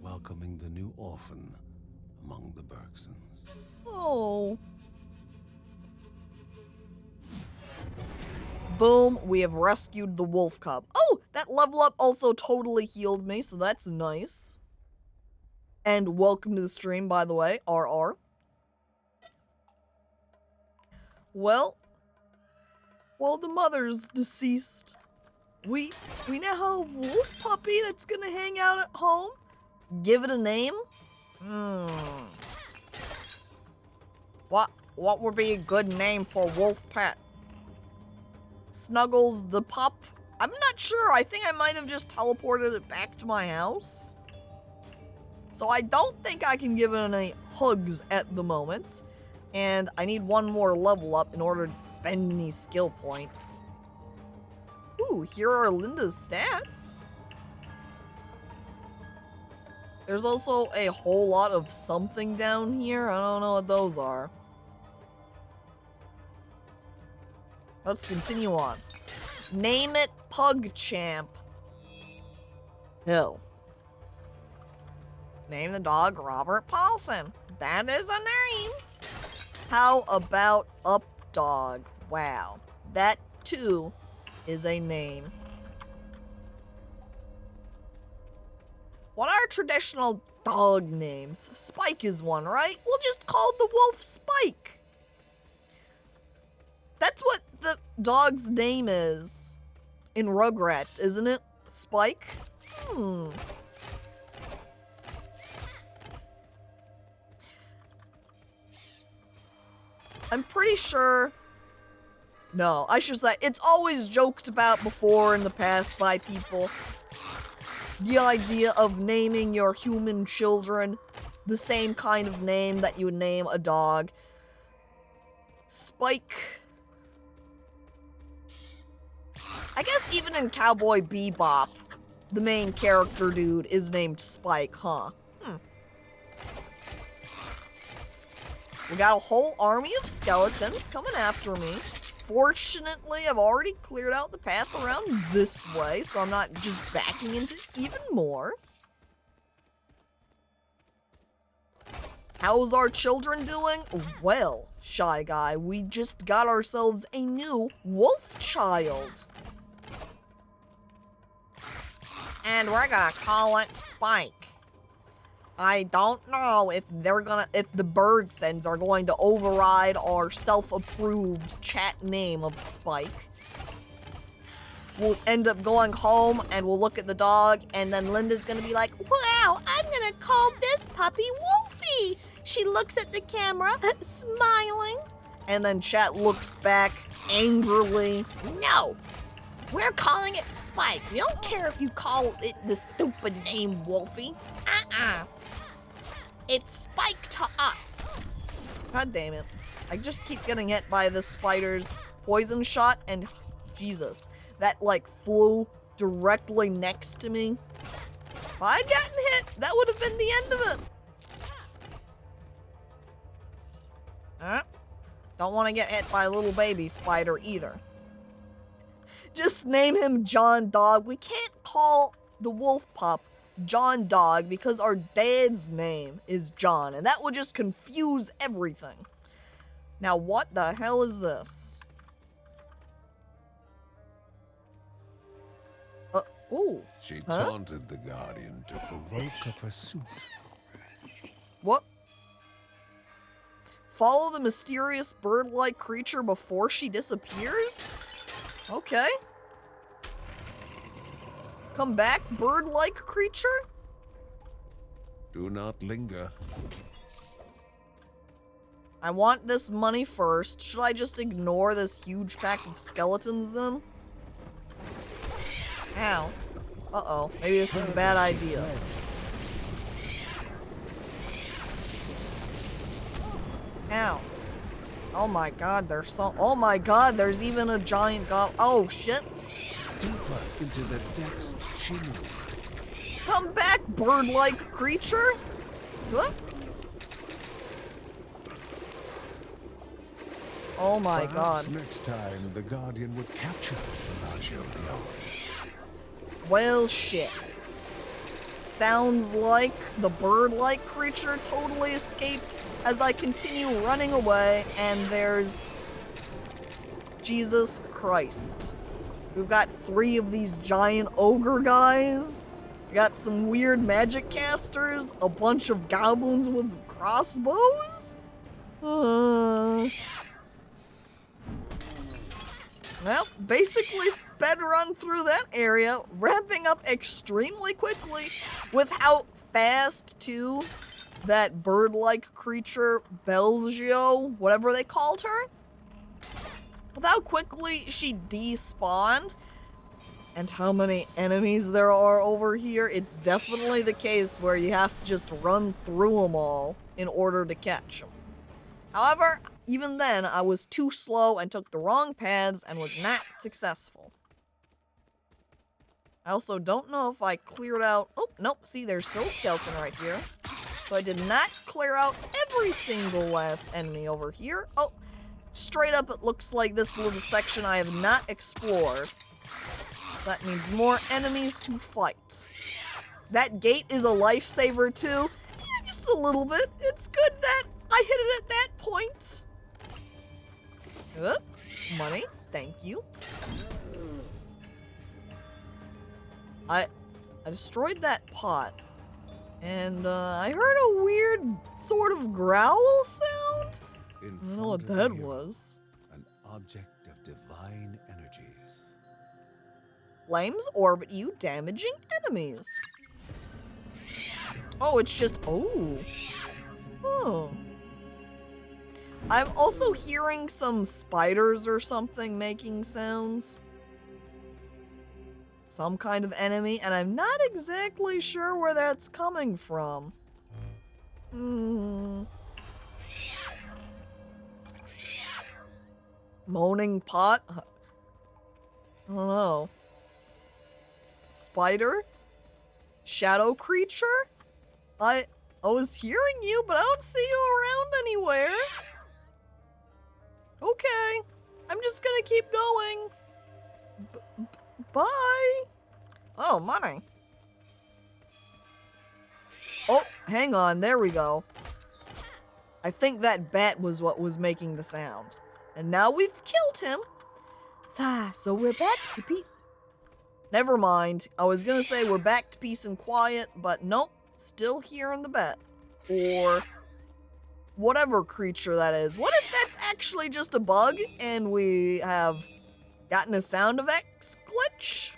welcoming the new orphan among the Bergsons. Oh. Boom, we have rescued the wolf cub. Oh, that level up also totally healed me, so that's nice. And welcome to the stream, by the way, RR. Well, the mother's deceased. We now have a wolf puppy that's gonna hang out at home. Give it a name? What would be a good name for wolf pet? Snuggles the pup? I'm not sure. I think I might have just teleported it back to my house. So I don't think I can give it any hugs at the moment. And I need one more level up in order to spend any skill points. Ooh, here are Linda's stats. There's also a whole lot of something down here. I don't know what those are. Let's continue on. Name it PugChamp. Hill. Name the dog Robert Paulson. That is a name. How about Updog? Wow. That 2 is a name. What are traditional dog names? Spike is one, right? We'll just call the wolf Spike. That's what the dog's name is in Rugrats, isn't it? Spike? I'm pretty sure... No, I should say, it's always joked about before in the past by people. The idea of naming your human children the same kind of name that you would name a dog. Spike. I guess even in Cowboy Bebop, the main character dude is named Spike, huh? We got a whole army of skeletons coming after me. Fortunately, I've already cleared out the path around this way, so I'm not just backing into even more. How's our children doing? Well, Shy Guy, we just got ourselves a new wolf child. And we're gonna call it Spike. I don't know if the bird sends are going to override our self-approved chat name of Spike. We'll end up going home and we'll look at the dog, and then Linda's gonna be like, "Wow, I'm gonna call this puppy Wolfie." She looks at the camera, smiling, and then chat looks back angrily. "No, we're calling it Spike. We don't care if you call it the stupid name Wolfie. It's Spike to us." God damn it. I just keep getting hit by the spider's poison shot, and Jesus, that like flew directly next to me. If I'd gotten hit, that would have been the end of it. Don't want to get hit by a little baby spider either. Just name him John Dog. We can't call the wolf pup John Dog because our dad's name is John, and that would just confuse everything. Now, what the hell is this? Ooh. She taunted the Guardian to provoke a pursuit. What? Follow the mysterious bird-like creature before she disappears? Okay. Come back, bird-like creature? Do not linger. I want this money first. Should I just ignore this huge pack of skeletons then? Ow. Uh-oh. Maybe this is a bad idea. Ow. Oh my god, there's so- Oh my god, there's even a giant oh shit. Deeper into the depths she moved. Come back, bird-like creature! What? Oh my god. Next time, the Guardian would capture Pelagia the Owl. Well, shit. Sounds like the bird-like creature totally escaped as I continue running away, and there's... Jesus Christ. We've got 3 of these giant ogre guys. We got some weird magic casters, a bunch of goblins with crossbows. Well, basically sped run through that area, wrapping up extremely quickly with how fast, too, that bird-like creature, Belgio, whatever they called her, with how quickly she despawned, and how many enemies there are over here. It's definitely the case where you have to just run through them all in order to catch them. However, even then, I was too slow and took the wrong paths and was not successful. I also don't know if I cleared out... Oh, nope, see, there's still a skeleton right here. So I did not clear out every single last enemy over here. Oh, straight up, it looks like this little section I have not explored. That means more enemies to fight. That gate is a lifesaver, too. Yeah, just a little bit. It's good that I hit it at that point. Money. thank you. I destroyed that pot. And I heard a weird sort of growl sound. I don't know what that was. An object of divine energies. Flames orbit you, damaging enemies. Oh, it's just, oh. Oh. I'm also hearing some spiders or something making sounds. Some kind of enemy, and I'm not exactly sure where that's coming from. Moaning pot? I don't know. Spider? Shadow creature? I was hearing you, but I don't see you around anywhere. Okay. I'm just gonna keep going. Bye. Oh, money. Oh, hang on. There we go. I think that bat was what was making the sound. And now we've killed him. So we're back to peace. Never mind. I was gonna say we're back to peace and quiet, but nope. Still hearing the bat. Or whatever creature that is. What if that's actually just a bug and we have gotten a sound effects glitch?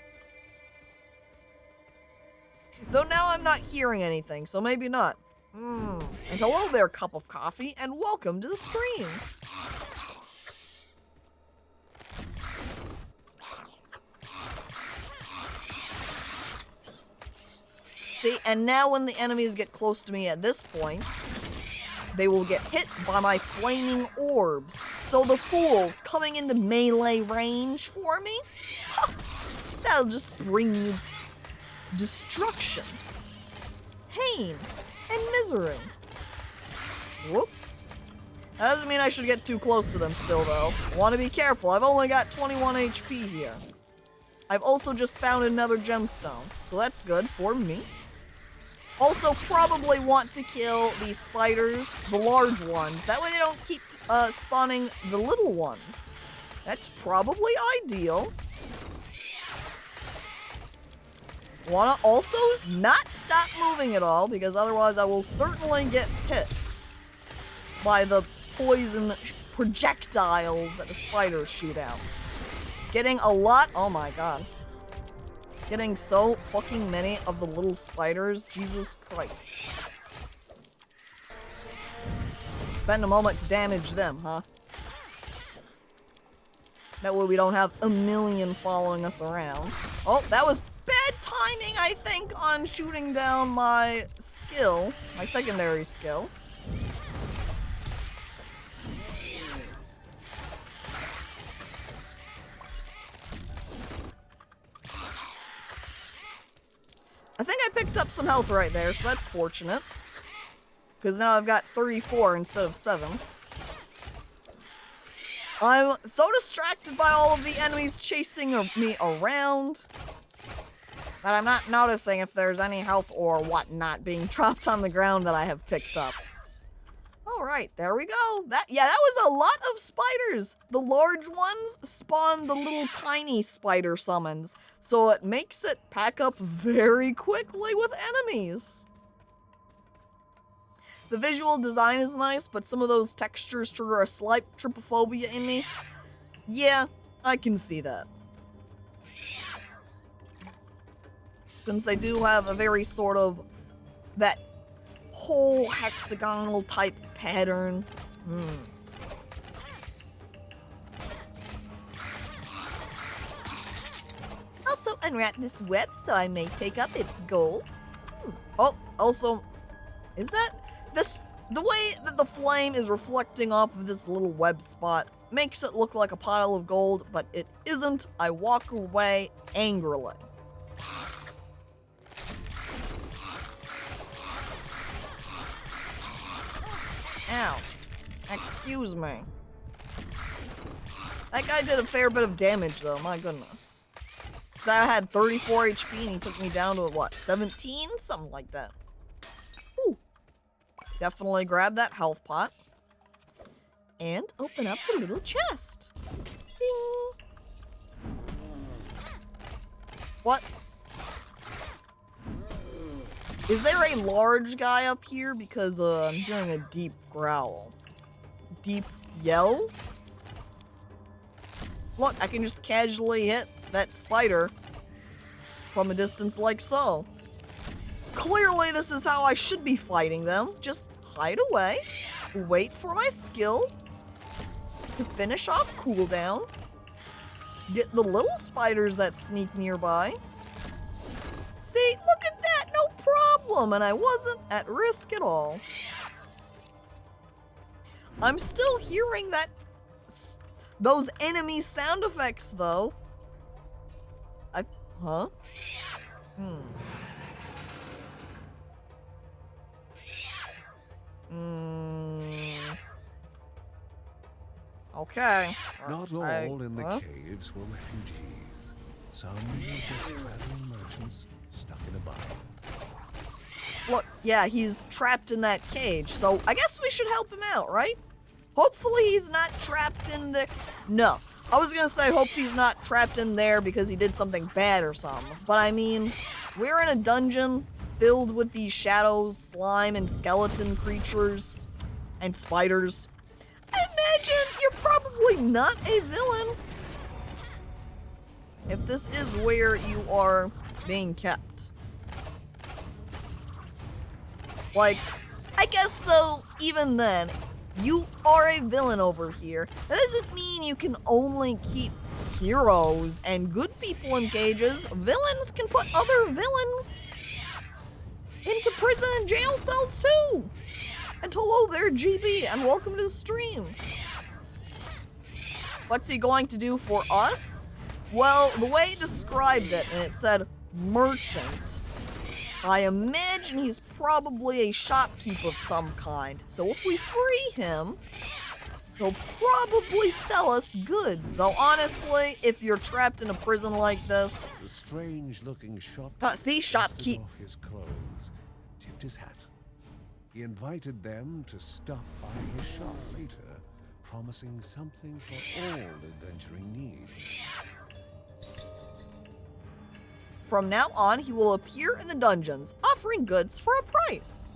Though now I'm not hearing anything, so maybe not. And hello there, cup of coffee, and welcome to the stream. See, and now when the enemies get close to me at this point, they will get hit by my flaming orbs. So the fools coming into melee range for me, that'll just bring you destruction, pain, and misery. Whoop. That doesn't mean I should get too close to them still, though. I want to be careful. I've only got 21 HP here. I've also just found another gemstone, so that's good for me. Also, probably want to kill these spiders, the large ones. That way they don't keep spawning the little ones. That's probably ideal. Wanna also not stop moving at all, because otherwise I will certainly get hit by the poison projectiles that the spiders shoot out. Getting a lot, oh my god. Getting so fucking many of the little spiders, Jesus Christ. Spend a moment to damage them, huh? That way we don't have a million following us around. Oh, that was bad timing, I think, on shooting down my skill, my secondary skill. I think I picked up some health right there, so that's fortunate. Because now I've got 34 instead of 7. I'm so distracted by all of the enemies chasing me around that I'm not noticing if there's any health or whatnot being dropped on the ground that I have picked up. Alright, there we go. That was a lot of spiders. The large ones spawn the little tiny spider summons, so it makes it pack up very quickly with enemies. The visual design is nice, but some of those textures trigger a slight trypophobia in me. Yeah, I can see that. Since they do have a very sort of that whole hexagonal type pattern. Also unwrap this web so I may take up its gold. Oh, also, is that the way that the flame is reflecting off of this little web spot makes it look like a pile of gold, but it isn't. I walk away angrily. Ow. Excuse me. That guy did a fair bit of damage, though. My goodness. So I had 34 HP and he took me down to, what, 17? Something like that. Ooh. Definitely grab that health pot. And open up the little chest. Ding. What? Is there a large guy up here? Because I'm hearing a deep growl. Deep yell? Look, I can just casually hit that spider from a distance like so. Clearly, this is how I should be fighting them. Just hide away, wait for my skill to finish off cooldown, get the little spiders that sneak nearby. See, look at that, no problem, and I wasn't at risk at all. I'm still hearing those enemy sound effects, though. Huh? Okay. Not all in the caves were refugees. Some were just traveling merchants stuck in a bind. Look, yeah, he's trapped in that cage, so I guess we should help him out, right? Hopefully he's not trapped in the... No. I was gonna say hope he's not trapped in there because he did something bad or something. But I mean, we're in a dungeon filled with these shadows, slime, and skeleton creatures, and spiders. I imagine you're probably not a villain if this is where you are being kept. Like, I guess though, even then, you are a villain over here. That doesn't mean you can only keep heroes and good people in cages. Villains can put other villains into prison and jail cells too. And hello there, GB, and welcome to the stream. What's he going to do for us? Well, the way it described it, and it said merchant, I imagine he's probably a shopkeep of some kind. So if we free him, he'll probably sell us goods. Though honestly, if you're trapped in a prison like this... The strange-looking shopkeeper shopkeep off his clothes, tipped his hat. He invited them to stop by his shop later, promising something for all adventuring needs. From now on, he will appear in the dungeons, offering goods for a price.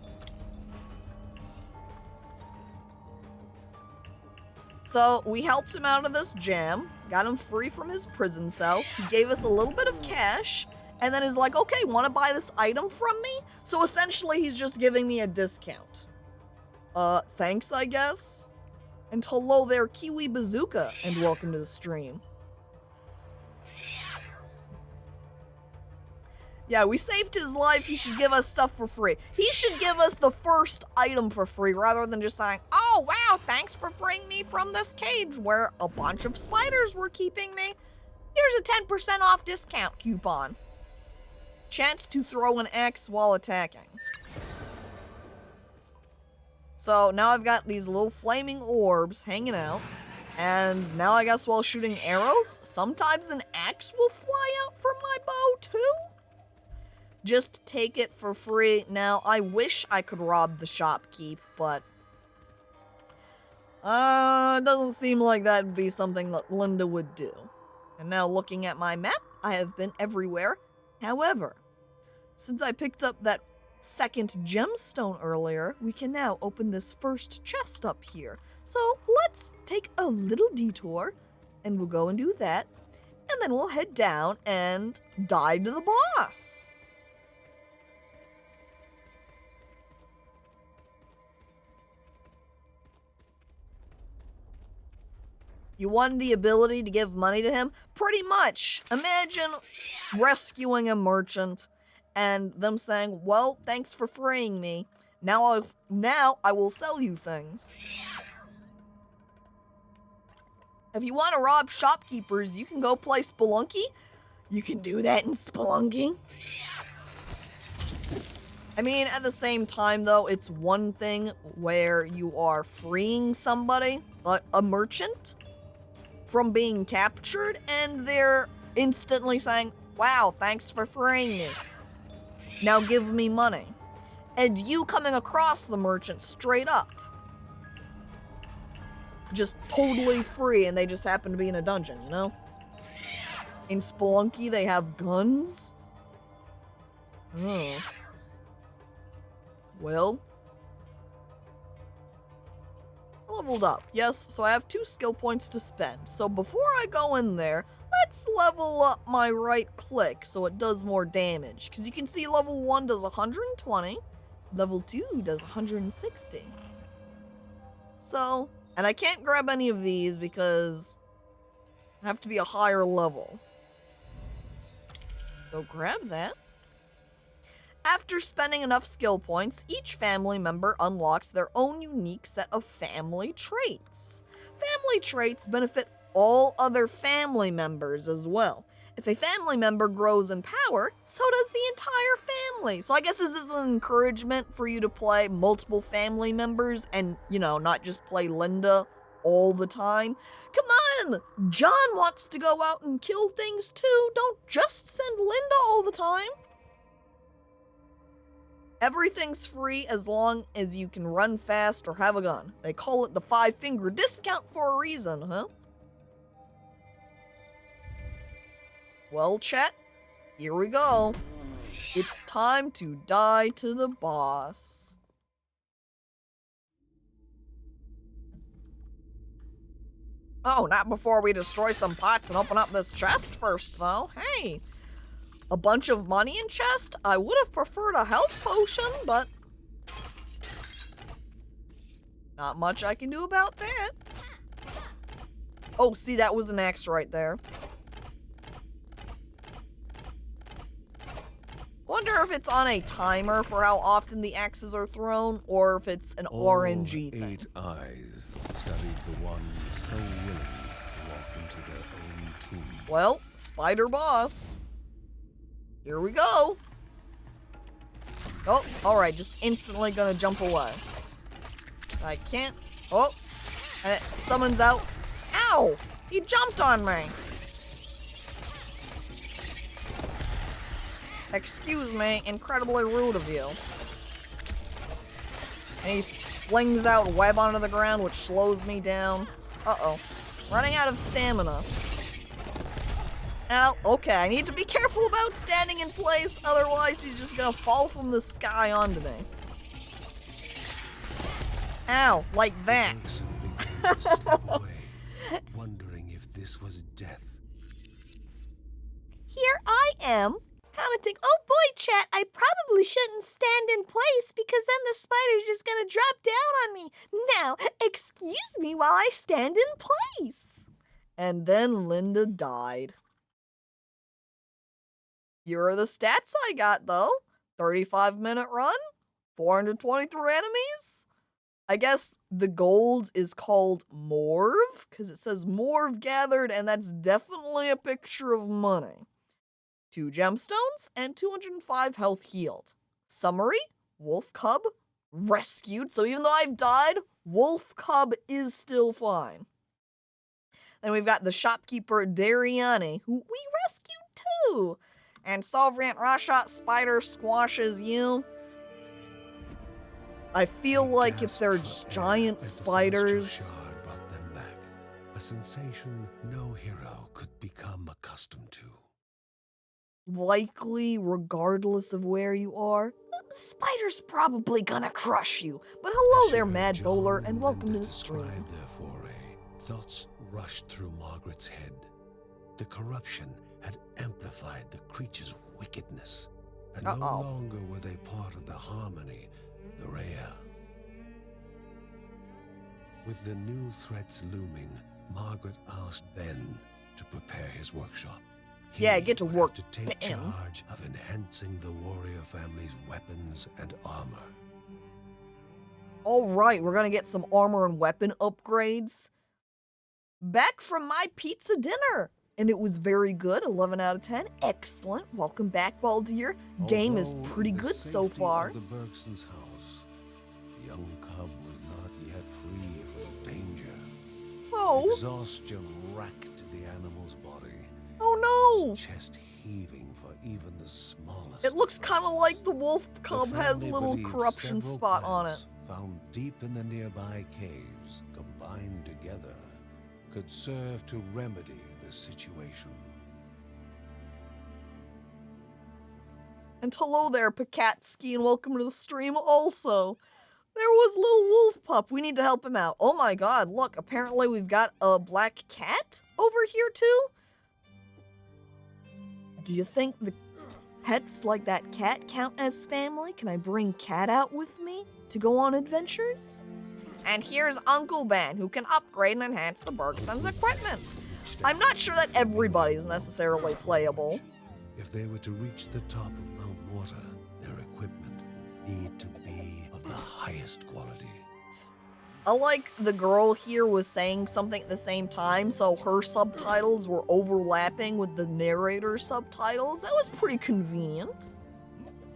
So, we helped him out of this jam, got him free from his prison cell, he gave us a little bit of cash, and then is like, okay, want to buy this item from me? So essentially, he's just giving me a discount. Thanks, I guess? And hello there, Kiwi Bazooka, and welcome to the stream. Yeah, we saved his life, he should give us stuff for free. He should give us the first item for free, rather than just saying, oh wow, thanks for freeing me from this cage where a bunch of spiders were keeping me. Here's a 10% off discount coupon. Chance to throw an axe while attacking. So now I've got these little flaming orbs hanging out. And now I guess while shooting arrows, sometimes an axe will fly out from my bow too? Just take it for free. Now, I wish I could rob the shopkeep, but... it doesn't seem like that would be something that Linda would do. And now looking at my map, I have been everywhere. However, since I picked up that second gemstone earlier, we can now open this first chest up here. So let's take a little detour, and we'll go and do that. And then we'll head down and dive to the boss. You won the ability to give money to him? Pretty much. Imagine rescuing a merchant and them saying, well, thanks for freeing me. Now I will sell you things. If you want to rob shopkeepers, you can go play Spelunky. You can do that in Spelunky. I mean, at the same time, though, it's one thing where you are freeing somebody, a merchant, from being captured, and they're instantly saying, wow, thanks for freeing me. Now give me money. And you coming across the merchant straight up. Just totally free, and they just happen to be in a dungeon, you know? In Spelunky, they have guns? Oh. Well. Leveled up. Yes, so I have 2 skill points to spend. So before I go in there, let's level up my right click so it does more damage. Because you can see level 1 does 120. Level 2 does 160. So, and I can't grab any of these because I have to be a higher level. So grab that. After spending enough skill points, each family member unlocks their own unique set of family traits. Family traits benefit all other family members as well. If a family member grows in power, so does the entire family. So I guess this is an encouragement for you to play multiple family members and, you know, not just play Linda all the time. Come on! John wants to go out and kill things too. Don't just send Linda all the time. Everything's free as long as you can run fast or have a gun. They call it the 5-finger discount for a reason, huh? Well, chat, here we go. It's time to die to the boss. Oh, not before we destroy some pots and open up this chest first, though. Hey. A bunch of money in chest? I would have preferred a health potion, but not much I can do about that. Oh, see, that was an axe right there. Wonder if it's on a timer for how often the axes are thrown, or if it's an RNG thing. 8 eyes studied the one so willing to walk into their own tomb. Well, spider boss. Here we go. Oh, alright, just instantly gonna jump away. I can't. Oh, and it summons out. Ow! He jumped on me. Excuse me, incredibly rude of you. And he flings out web onto the ground, which slows me down. Uh-oh. Running out of stamina. Ow, okay, I need to be careful about standing in place, otherwise he's just gonna fall from the sky onto me. Ow, like that. Wondering if this was death. Here I am, commenting, oh boy, chat, I probably shouldn't stand in place because then the spider's just gonna drop down on me. Now, excuse me while I stand in place. And then Linda died. Here are the stats I got, though. 35-minute run, 423 enemies. I guess the gold is called Morv, because it says Morv gathered, and that's definitely a picture of money. 2 gemstones, and 205 health healed. Summary, Wolf Cub rescued, so even though I've died, Wolf Cub is still fine. Then we've got the shopkeeper Dariani, who we rescued too. And Sovereign Rashot Spider squashes you. I feel like if there's giant spiders, brought them back. A sensation no hero could become accustomed to. Likely, regardless of where you are, the spider's probably gonna crush you. But hello there, Mad Bowler, and welcome to the stream. Their foray. Thoughts rushed through Margaret's head. The corruption had amplified the creature's wickedness, and no longer were they part of the harmony of the Rhea. With the new threats looming, Margaret asked Ben to prepare his workshop. Yeah, get to work, To take Ben. charge of enhancing the warrior family's weapons and armor. Alright, we're gonna get some armor and weapon upgrades. Back from my pizza dinner. And it was very good, 11 out of 10. Excellent. Welcome back, Baldir. Game is Although pretty in the good so safety far. of the Bergsons' house, the young cub was not yet free from danger. Oh, Exhaustion racked the animal's body, oh no. its chest heaving for even the smallest. It looks kind of like the wolf The cub has a family little believed corruption several spot on it. plants found deep in the nearby caves, combined together, could serve to remedy the situation. And hello there, Pikatsky, and welcome to the stream also. There was little wolf pup. We need to help him out. Oh my god, look, apparently we've got a black cat over here too. Do you think the pets like that cat count as family? Can I bring Cat out with me to go on adventures? And here's Uncle Ben, who can upgrade and enhance the Bergson's equipment. I'm not sure that everybody is necessarily playable. If they were to reach the top of Mount Morta, their equipment would need to be of the highest quality. I like the girl here was saying something at the same time, so her subtitles were overlapping with the narrator's subtitles. That was pretty convenient.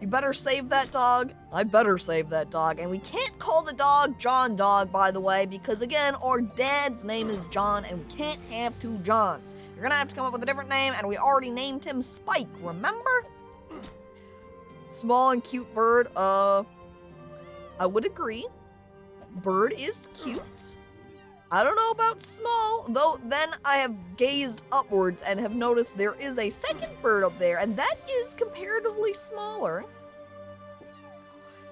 You better save that dog. I better save that dog. And we can't call the dog John Dog, by the way, because again, our dad's name is John, and we can't have two Johns. You're gonna have to come up with a different name, and we already named him Spike, remember? Small and cute bird, I would agree. Bird is cute. I don't know about small, though then I have gazed upwards and have noticed there is a second bird up there, and that is comparatively smaller.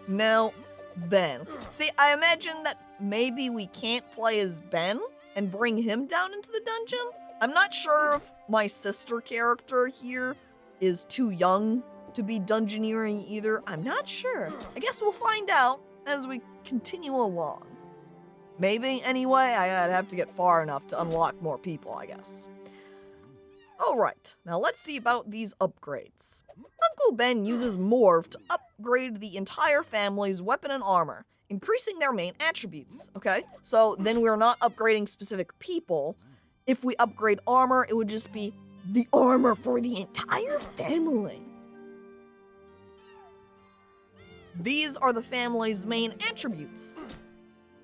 Now, Ben. See, I imagine that maybe we can't play as Ben and bring him down into the dungeon. I'm not sure if my sister character here is too young to be dungeoneering either. I'm not sure. I guess we'll find out as we continue along. Maybe, anyway, I'd have to get far enough to unlock more people, I guess. Alright, now let's see about these upgrades. Uncle Ben uses Morph to upgrade the entire family's weapon and armor, increasing their main attributes, okay? So then we're not upgrading specific people. If we upgrade armor, it would just be the armor for the entire family. These are the family's main attributes.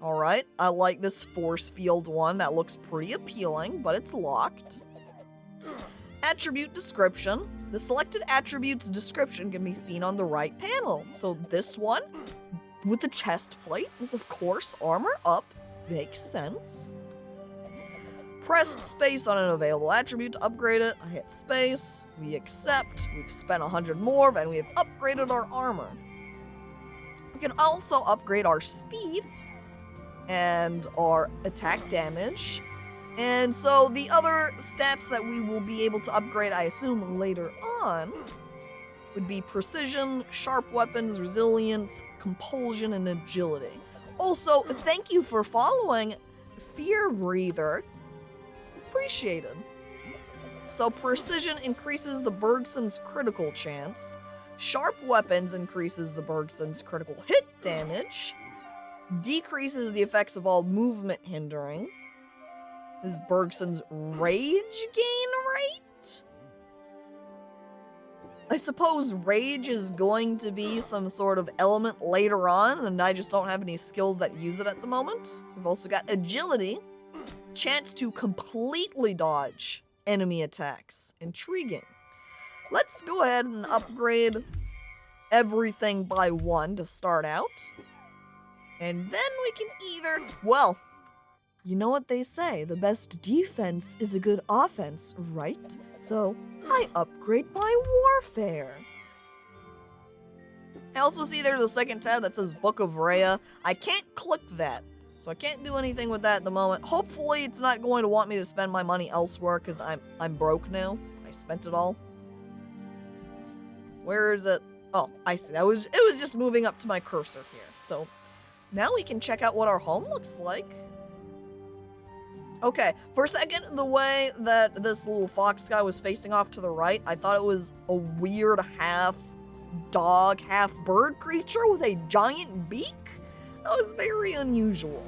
Alright, I like this force field one. That looks pretty appealing, but it's locked. Attribute description. The selected attribute's description can be seen on the right panel. So this one, with the chest plate, is of course armor up. Makes sense. Pressed space on an available attribute to upgrade it. I hit space. We accept. We've spent 100 more, and we have upgraded our armor. We can also upgrade our speed and our attack damage. And so the other stats that we will be able to upgrade, I assume later on, would be precision, sharp weapons, resilience, compulsion, and agility. Also, thank you for following Fear Breather. Appreciated. So precision increases the Bergson's critical chance. Sharp weapons increases the Bergson's critical hit damage. Decreases the effects of all movement hindering. This is Bergson's rage gain rate? I suppose rage is going to be some sort of element later on, and I just don't have any skills that use it at the moment. We've also got agility. Chance to completely dodge enemy attacks. Intriguing. Let's go ahead and upgrade everything by one to start out. And then we can either, well, you know what they say, the best defense is a good offense, right? So I upgrade my warfare. I also see there's a second tab that says Book of Rhea. I can't click that, so I can't do anything with that at the moment. Hopefully it's not going to want me to spend my money elsewhere because I'm broke now. I spent it all. Where is it? Oh, I see. It was just moving up to my cursor here. So now we can check out what our home looks like. Okay, for a second, the way that this little fox guy was facing off to the right, I thought it was a weird half dog, half bird creature with a giant beak. That was very unusual.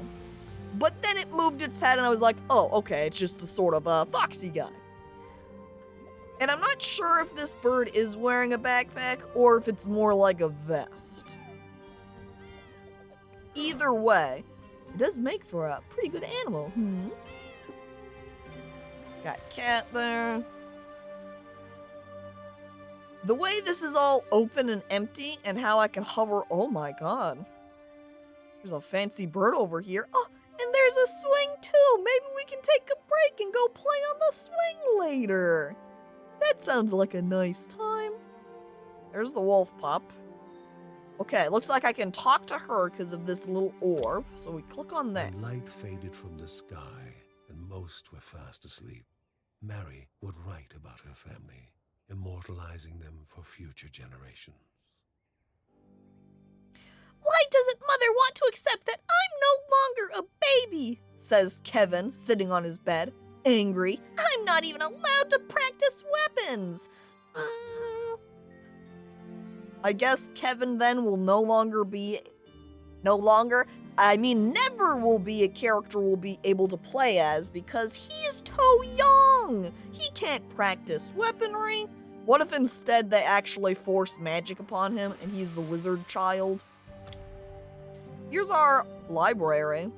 But then it moved its head and I was like, oh, okay, it's just a sort of a foxy guy. And I'm not sure if this bird is wearing a backpack or if it's more like a vest. Either way, it does make for a pretty good animal. Got cat there. The way this is all open and empty and how I can hover, oh my god. There's a fancy bird over here. Oh, and there's a swing too. Maybe we can take a break and go play on the swing later. That sounds like a nice time. There's the wolf pup. Okay, looks like I can talk to her because of this little orb. So we click on that. The light faded from the sky, and most were fast asleep. Mary would write about her family, immortalizing them for future generations. Why doesn't Mother want to accept that I'm no longer a baby? Says Kevin, sitting on his bed, angry. I'm not even allowed to practice weapons. I guess Kevin then will never will be a character we'll be able to play as because he is too young. He can't practice weaponry. What if instead they actually force magic upon him and he's the wizard child? Here's our library.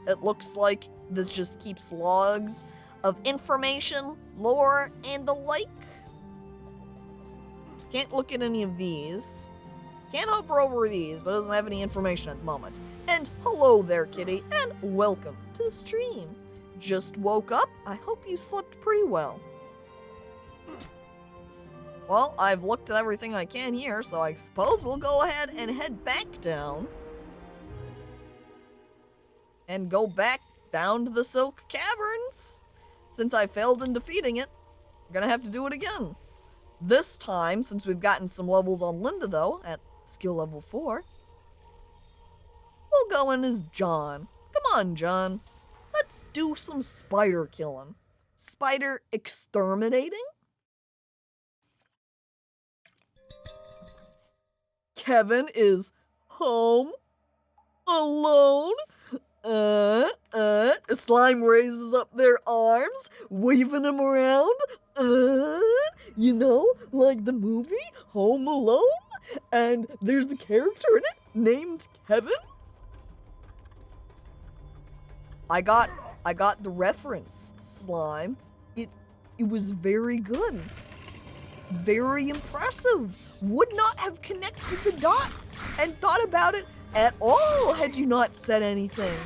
It looks like this just keeps logs of information, lore, and the like. Can't look at any of these. Can't hover over these, but doesn't have any information at the moment. And hello there, kitty, and welcome to the stream. Just woke up. I hope you slept pretty well. Well, I've looked at everything I can here, so I suppose we'll go ahead and head back down. And go back down to the Silk Caverns. Since I failed in defeating it, I'm gonna have to do it again. This time, since we've gotten some levels on Linda, though, at skill level 4, we'll go in as John. Come on, John. Let's do some spider killing. Spider exterminating? Kevin is home alone. Slime raises up their arms, waving them around. You know, like the movie Home Alone? And there's a character in it named Kevin. I got the reference, Slime. It was very good. Very impressive. Would not have connected the dots and thought about it at all had you not said anything.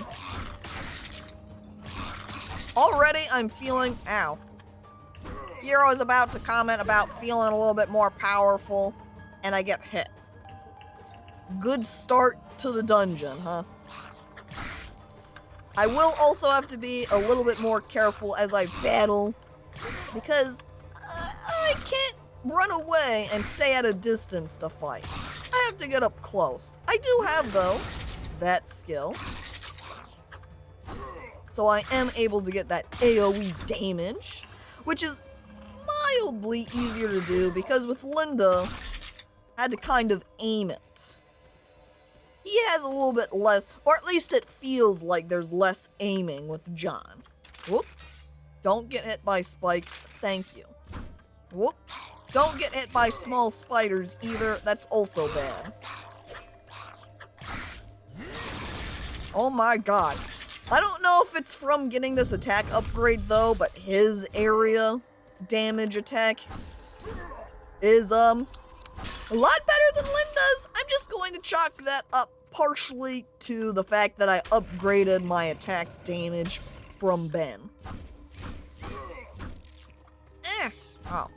Already I'm feeling, ow. Hero is about to comment about feeling a little bit more powerful, and I get hit. Good start to the dungeon, huh? I will also have to be a little bit more careful as I battle, because I can't run away and stay at a distance to fight. I have to get up close. I do have, though, that skill. So I am able to get that AoE damage, which is mildly easier to do because with Linda, I had to kind of aim it. He has a little bit less, or at least it feels like there's less aiming with John. Whoop. Don't get hit by spikes. Thank you. Whoop. Don't get hit by small spiders either. That's also bad. Oh my god. I don't know if it's from getting this attack upgrade though, but his area damage attack is a lot better than Linda's. I'm just going to chalk that up partially to the fact that I upgraded my attack damage from Ben. Oh.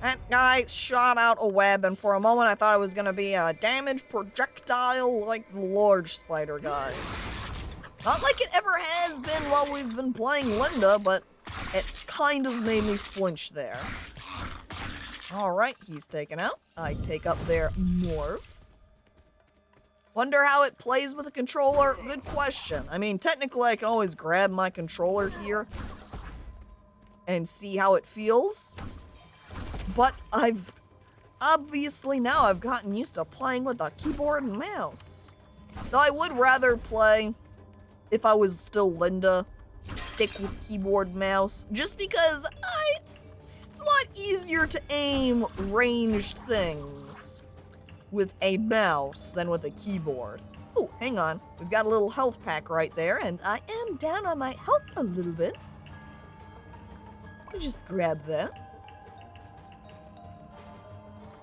That guy shot out a web, and for a moment I thought it was gonna be a damage projectile like the large spider guys. Not like it ever has been while we've been playing Linda, but it kind of made me flinch there. Alright, he's taken out. I take up their morph. Wonder how it plays with a controller? Good question. I mean, technically I can always grab my controller here and see how it feels. But obviously now I've gotten used to playing with a keyboard and mouse. Though I would rather play, if I was still Linda, stick with keyboard mouse, just because it's a lot easier to aim ranged things with a mouse than with a keyboard. Oh, hang on. We've got a little health pack right there, and I am down on my health a little bit. I'll just grab that.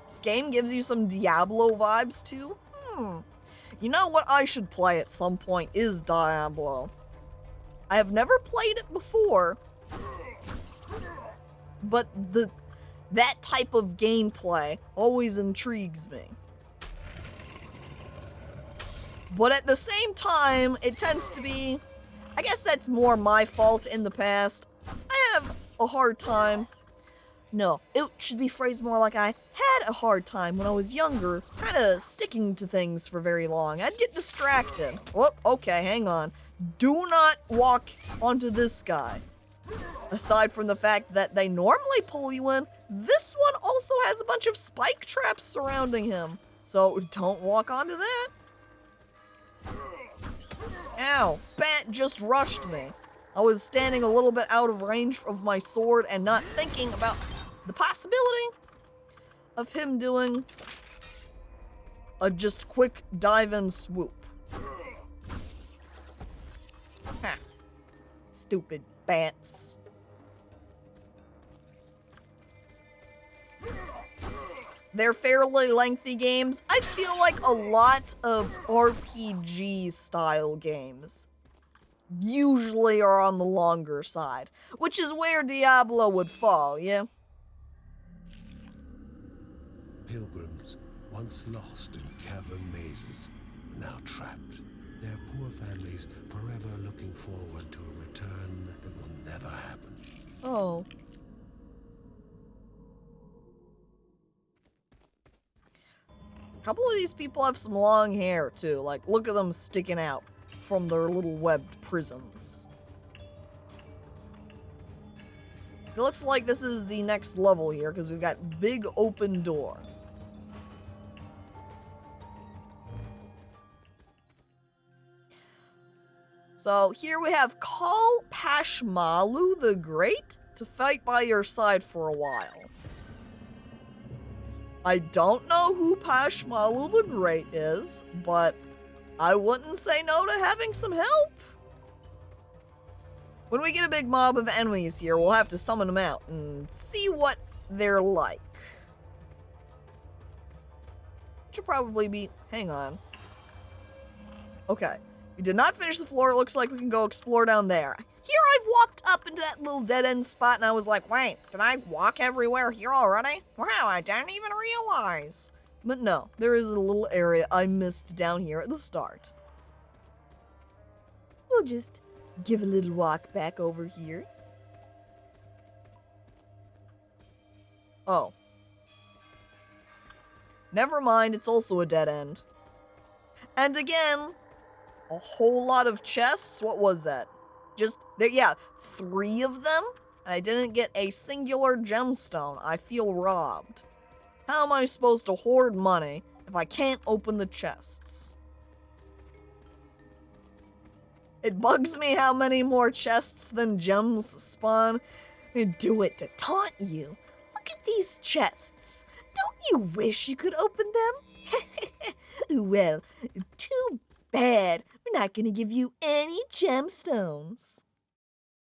This game gives you some Diablo vibes too. You know what I should play at some point is Diablo. I have never played it before, but the that type of gameplay always intrigues me. But at the same time, it tends to be, I guess that's more my fault in the past. I have a hard time. No, it should be phrased more like I had a hard time when I was younger, kind of sticking to things for very long. I'd get distracted. Oh, okay, hang on. Do not walk onto this guy. Aside from the fact that they normally pull you in, this one also has a bunch of spike traps surrounding him. So don't walk onto that. Ow, bat just rushed me. I was standing a little bit out of range of my sword and not thinking about the possibility of him doing a just quick dive and swoop. Ha. Stupid bats. They're fairly lengthy games. I feel like a lot of RPG style games usually are on the longer side, which is where Diablo would fall, yeah? Pilgrims, once lost in cavern mazes, are now trapped. Their poor families forever looking forward to a return that will never happen. Oh. A couple of these people have some long hair, too. Like, look at them sticking out from their little webbed prisons. It looks like this is the next level here, because we've got big open door. So here we have call Pashmalu the Great to fight by your side for a while. I don't know who Pashmalu the Great is, but I wouldn't say no to having some help. When we get a big mob of enemies here, we'll have to summon them out and see what they're like. Should probably be... hang on. Okay. We did not finish the floor. It looks like we can go explore down there. Here I've walked up into that little dead-end spot and I was like, wait, did I walk everywhere here already? Wow, I didn't even realize. But no, there is a little area I missed down here at the start. We'll just give a little walk back over here. Oh. Never mind, it's also a dead end. And again, a whole lot of chests. What was that? Just, there, yeah, 3 of them? And I didn't get a singular gemstone. I feel robbed. How am I supposed to hoard money if I can't open the chests? It bugs me how many more chests than gems spawn. And do it to taunt you. Look at these chests. Don't you wish you could open them? Well, too bad. We're not going to give you any gemstones.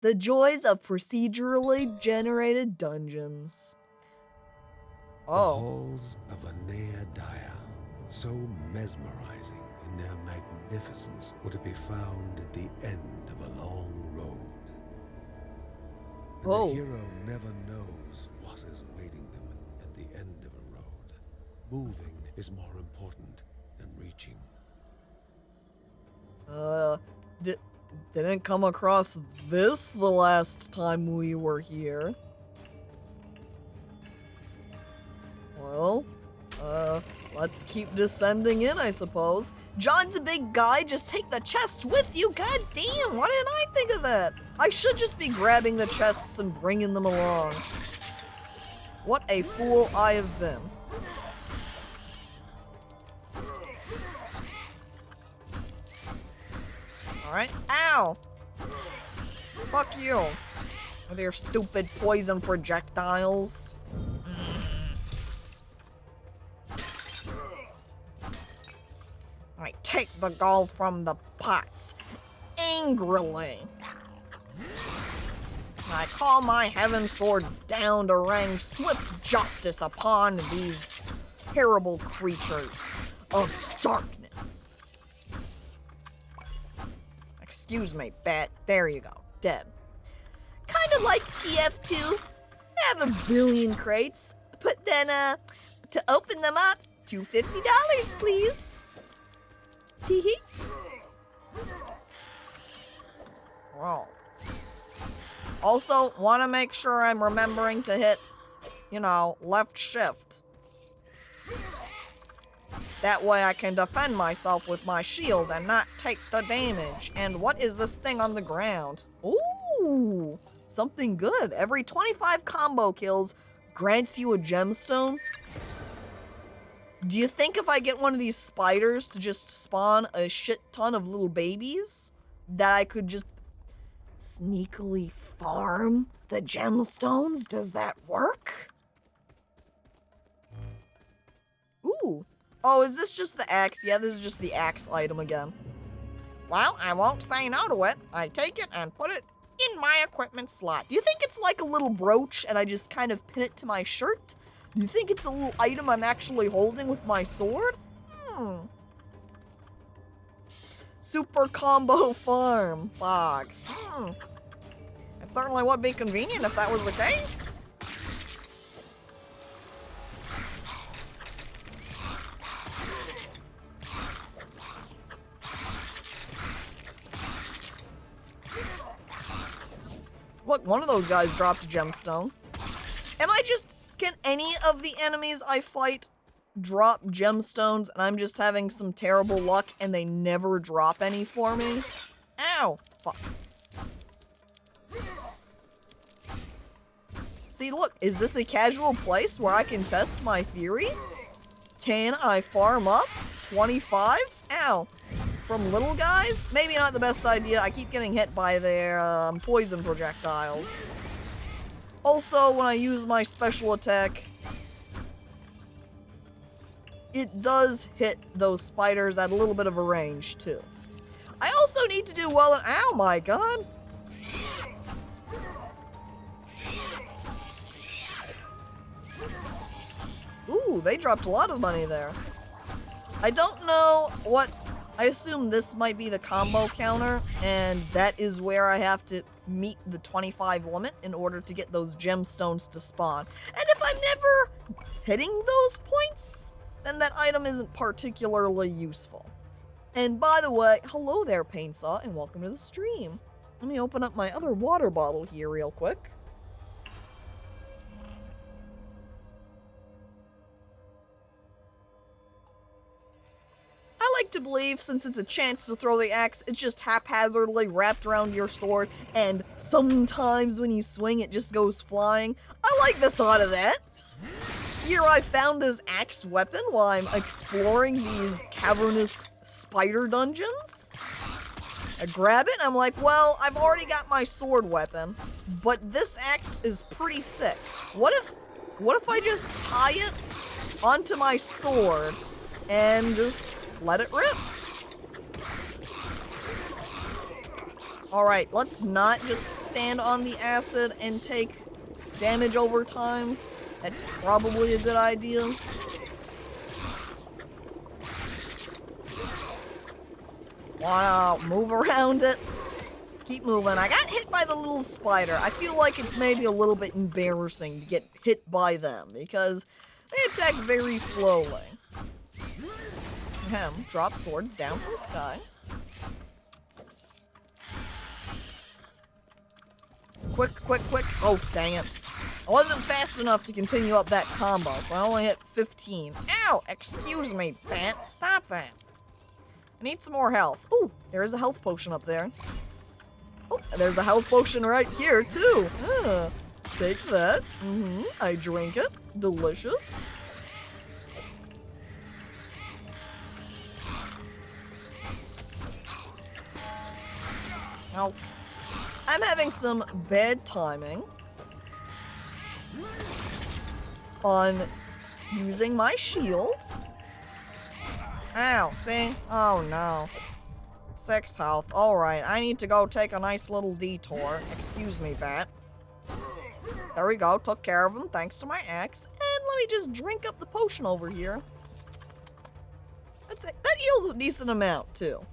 The joys of procedurally generated dungeons. The Oh. halls of Anea Daya, so mesmerizing in their magnificence, were to be found at the end of a long road. And Oh. the hero never knows what is awaiting them at the end of a road. Moving is more important than reaching. Didn't come across this the last time we were here. Well, let's keep descending in, I suppose. John's a big guy, just take the chests with you. God damn, why didn't I think of that? I should just be grabbing the chests and bringing them along. What a fool I have been. Alright, ow! Fuck you. With your stupid poison projectiles. I take the gall from the pots, angrily. I call my heaven swords down to wring swift justice upon these terrible creatures of darkness. Excuse me, bat. There you go. Dead. Kinda like TF2. I have a billion crates, but then, to open them up, $250, please. Tee-hee. Wow. Also, want to make sure I'm remembering to hit, you know, left shift. That way I can defend myself with my shield and not take the damage. And what is this thing on the ground? Ooh, something good. Every 25 combo kills grants you a gemstone. Do you think if I get one of these spiders to just spawn a shit ton of little babies, that I could just sneakily farm the gemstones? Does that work? Ooh. Oh, is this just the axe? Yeah, this is just the axe item again. Well, I won't say no to it. I take it and put it in my equipment slot. Do you think it's like a little brooch and I just kind of pin it to my shirt? Do you think it's a little item I'm actually holding with my sword? Super combo farm fog. It certainly would be convenient if that was the case. Look, one of those guys dropped a gemstone. Can any of the enemies I fight drop gemstones and I'm just having some terrible luck and they never drop any for me? Ow! Fuck. See, look, is this a casual place where I can test my theory? Can I farm up 25? Ow. From little guys? Maybe not the best idea. I keep getting hit by their poison projectiles. Also, when I use my special attack, it does hit those spiders at a little bit of a range, too. I also need to do well in— ow, my god! Ooh, they dropped a lot of money there. I don't know what— I assume this might be the combo counter, and that is where I have to meet the 25 limit in order to get those gemstones to spawn. And if I'm never hitting those points, then that item isn't particularly useful. And by the way, hello there, Paintsaw, and welcome to the stream. Let me open up my other water bottle here real quick. I like to believe, since it's a chance to throw the axe, it's just haphazardly wrapped around your sword, and sometimes when you swing, it just goes flying. I like the thought of that. Here I found this axe weapon while I'm exploring these cavernous spider dungeons. I grab it, and I'm like, well, I've already got my sword weapon, but this axe is pretty sick. What if I just tie it onto my sword and just let it rip? Alright, let's not just stand on the acid and take damage over time. That's probably a good idea. Wanna move around it? Keep moving. I got hit by the little spider. I feel like it's maybe a little bit embarrassing to get hit by them because they attack very slowly. Drop swords down from sky. Quick, quick, quick. Oh, dang it. I wasn't fast enough to continue up that combo, so I only hit 15. Ow! Excuse me, Pat. Stop that. I need some more health. Ooh, there is a health potion up there. Oh, there's a health potion right here, too. Take that. I drink it. Delicious. Now, I'm having some bad timing on using my shield. Ow, see? Oh no. 6 health. Alright, I need to go take a nice little detour. Excuse me, Bat. There we go, took care of him thanks to my axe. And let me just drink up the potion over here. That heals a decent amount, too.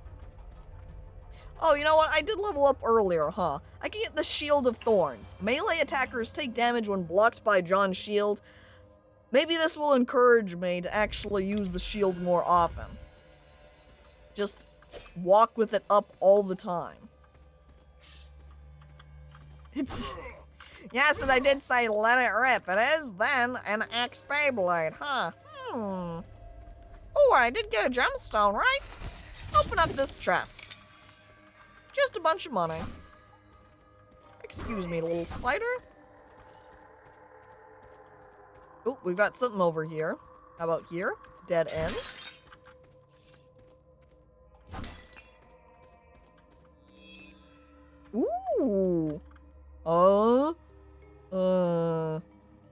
Oh, you know what? I did level up earlier, huh? I can get the Shield of Thorns. Melee attackers take damage when blocked by John's shield. Maybe this will encourage me to actually use the shield more often. Just walk with it up all the time. It's... Yes, and I did say let it rip. It is then an X Beyblade, huh? Oh, I did get a gemstone, right? Open up this chest. Just a bunch of money. Excuse me, little spider. Oh, we've got something over here. How about here? Dead end. Ooh.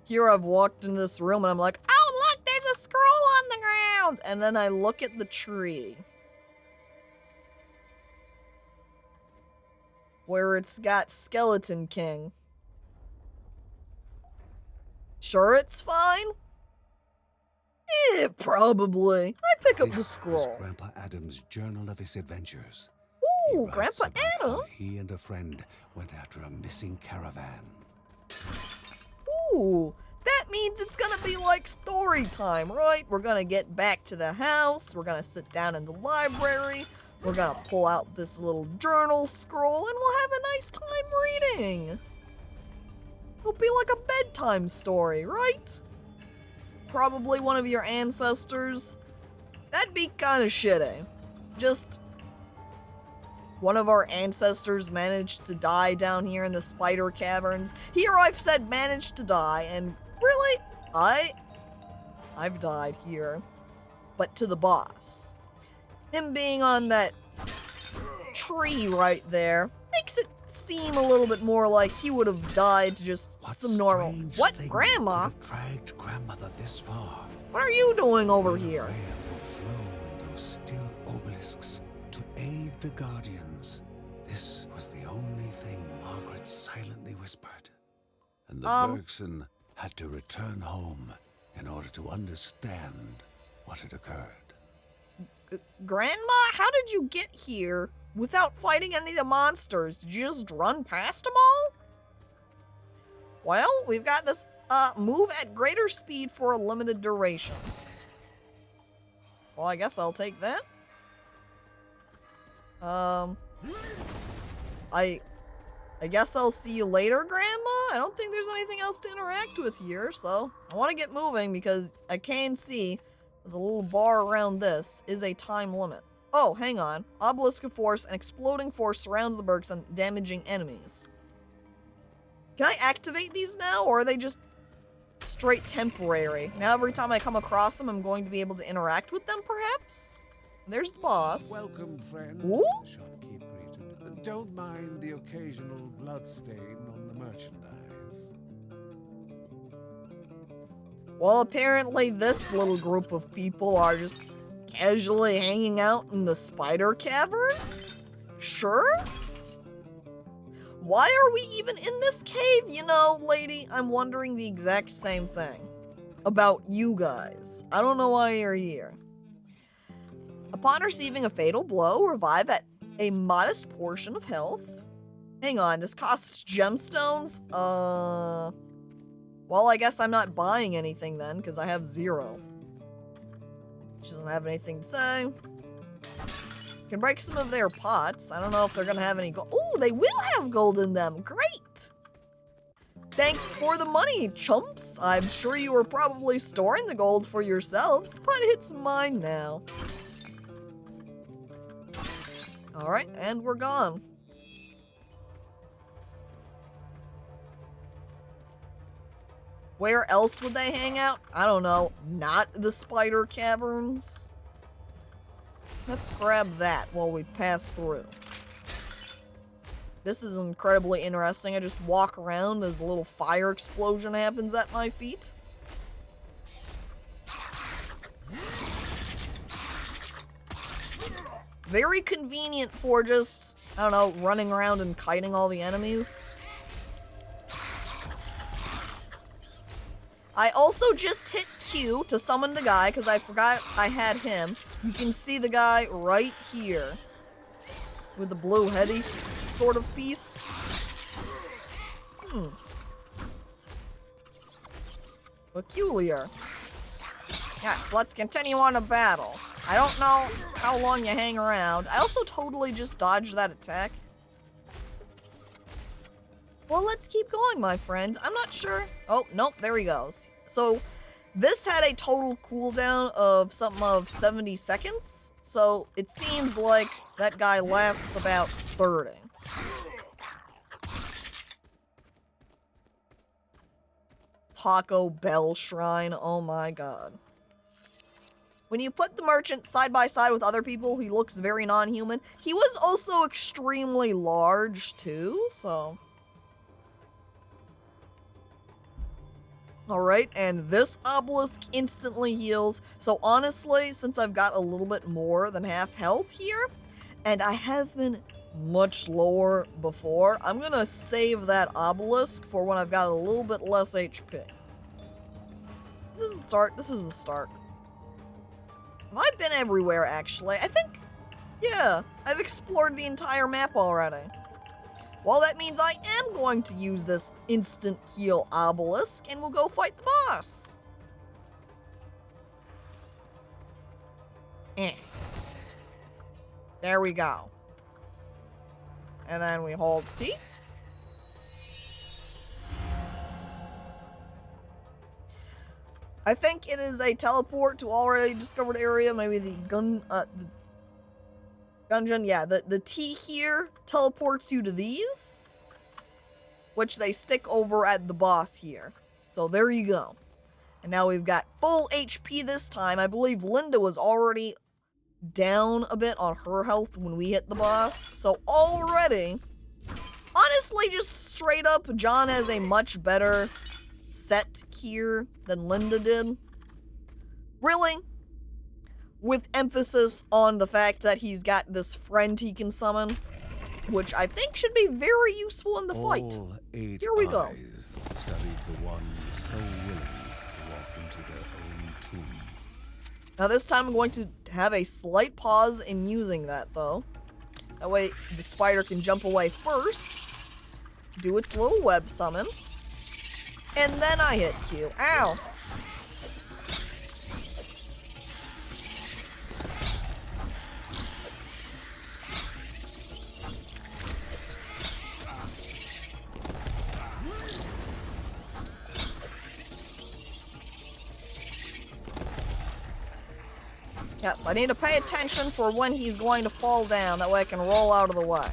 Here I've walked in this room and I'm like, oh look, there's a scroll on the ground! And then I look at the tree. Where it's got Skeleton King. Sure it's fine? Probably. I pick up the scroll. Was Grandpa Adam's journal of his adventures. Ooh, He writes Grandpa about Adam. how he and a friend went after a missing caravan. Ooh, that means it's gonna be like story time, right? We're gonna get back to the house, we're gonna sit down in the library, we're gonna pull out this little journal scroll, and we'll have a nice time reading. It'll be like a bedtime story, right? Probably one of your ancestors. That'd be kinda shitty. Just... one of our ancestors managed to die down here in the spider caverns. Here I've said managed to die, and really, I've died here. But to the boss. Him being on that tree right there makes it seem a little bit more like he would have died to just some normal... What, Grandma? Could have dragged grandmother this far. What are you doing over When a here? ray will flow in those still obelisks to aid the Guardians. This was the only thing Margaret silently whispered. And the Bergson had to return home in order to understand what had occurred. Grandma, how did you get here without fighting any of the monsters? Did you just run past them all? Well, we've got this move at greater speed for a limited duration. Well, I guess I'll take that. I guess I'll see you later, Grandma. I don't think there's anything else to interact with here, so I want to get moving because I can see the little bar around this is a time limit. Oh, hang on. Obelisk of Force and Exploding Force surrounds the Bergson, damaging enemies. Can I activate these now, or are they just straight temporary? Now every time I come across them, I'm going to be able to interact with them, perhaps? There's the boss. Welcome, friend. Ooh. The shopkeep greeted. Don't mind the occasional bloodstain on the merchandise. Well, apparently this little group of people are just casually hanging out in the spider caverns? Sure? Why are we even in this cave? You know, lady, I'm wondering the exact same thing about you guys. I don't know why you're here. Upon receiving a fatal blow, revive at a modest portion of health. Hang on, this costs gemstones? Well, I guess I'm not buying anything then, because I have 0. She doesn't have anything to say. Can break some of their pots. I don't know if they're gonna have any gold. Oh, they will have gold in them. Great! Thanks for the money, chumps. I'm sure you were probably storing the gold for yourselves, but it's mine now. Alright, and we're gone. Where else would they hang out? I don't know. Not the spider caverns? Let's grab that while we pass through. This is incredibly interesting. I just walk around as a little fire explosion happens at my feet. Very convenient for just, I don't know, running around and kiting all the enemies. I also just hit Q to summon the guy because I forgot I had him. You can see the guy right here. with the blue heady sort of piece. Peculiar. Yes, let's continue on to battle. I don't know how long you hang around. I also totally just dodged that attack. Well, let's keep going, my friend. I'm not sure. Oh, nope, there he goes. So, this had a total cooldown of something of 70 seconds. So, it seems like that guy lasts about 30. Taco Bell Shrine, oh my god. When you put the merchant side by side with other people, he looks very non-human. He was also extremely large, too, so... Alright, and this obelisk instantly heals. So honestly, since I've got a little bit more than half health here, and I have been much lower before, I'm gonna save that obelisk for when I've got a little bit less HP. This is the start. This is the start. Have I been everywhere, actually? I think, yeah, I've explored the entire map already. Well, that means I am going to use this instant heal obelisk, and we'll go fight the boss. There we go. And then we hold T. I think it is a teleport to already discovered area, maybe the dungeon, yeah, the T here teleports you to these, which they stick over at the boss here. So there you go. And now we've got full HP this time. I believe Linda was already down a bit on her health when we hit the boss. So already, honestly, just straight up, John has a much better set here than Linda did. Really? With emphasis on the fact that he's got this friend he can summon, which I think should be very useful in the fight. All 8 Here we go. eyes studied the one so willing to walk into their own tomb. Now this time I'm going to have a slight pause in using that though. That way the spider can jump away first, do its little web summon, and then I hit Q. Ow! Yes, I need to pay attention for when he's going to fall down. That way I can roll out of the way.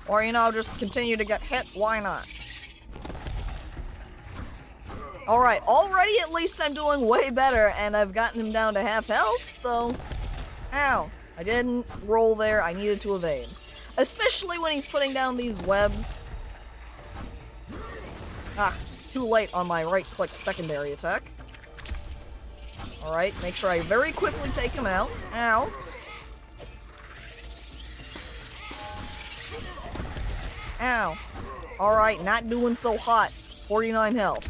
Or, you know, just continue to get hit. Why not? Alright, already at least I'm doing way better, and I've gotten him down to half health, so... Ow. I didn't roll there. I needed to evade. Especially when he's putting down these webs. Ah. Too late on my right-click secondary attack. Alright, make sure I very quickly take him out. Ow. Ow. Alright, not doing so hot. 49 health.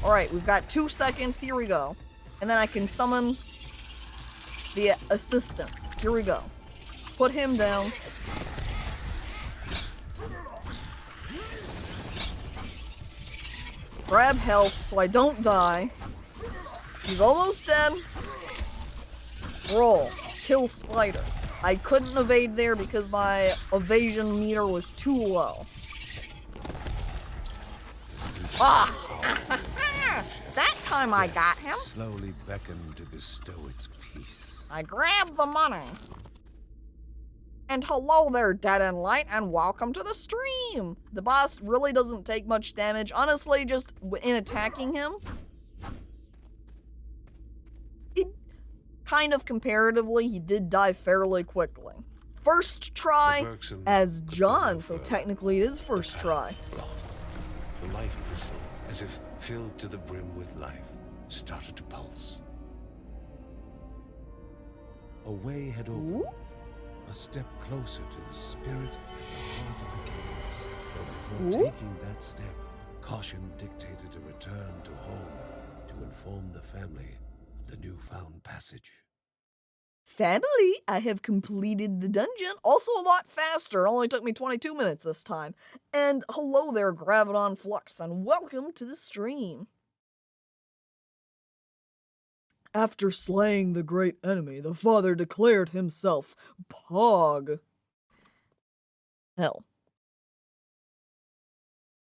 Alright, we've got 2 seconds. Here we go. And then I can summon the assistant. Here we go. Put him down. Grab health so I don't die. He's almost dead. Roll. Kill spider. I couldn't evade there because my evasion meter was too low. Ah! That time I got him. Slowly beckoned to bestow its peace. I grabbed the money. And hello there, Dead and Light, and welcome to the stream! The boss really doesn't take much damage. Honestly, just in attacking him, he kind of comparatively, he did die fairly quickly. First try as John, so technically it is first try. The life crystal, as if filled to the brim with life, started to pulse. A way had opened. Ooh. A step closer to the spirit at the heart of the caves. But Before Ooh. taking that step, caution dictated a return to home to inform the family of the newfound passage. Family, I have completed the dungeon. Also a lot faster. It only took me 22 minutes this time. And hello there, Graviton Flux, and welcome to the stream. After slaying the great enemy, the father declared himself Pog. Hell.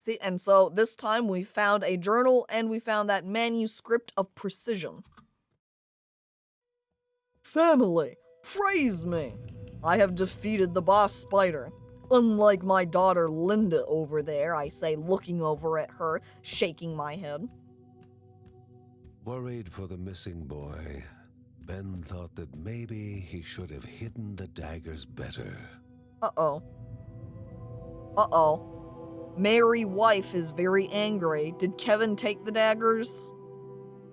See, and so this time we found a journal and we found that manuscript of precision. Family, praise me! I have defeated the boss spider. Unlike my daughter Linda over there, I say, looking over at her, shaking my head. Worried for the missing boy, Ben thought that maybe he should have hidden the daggers better. Uh-oh. Uh-oh. Mary wife is very angry. Did Kevin take the daggers?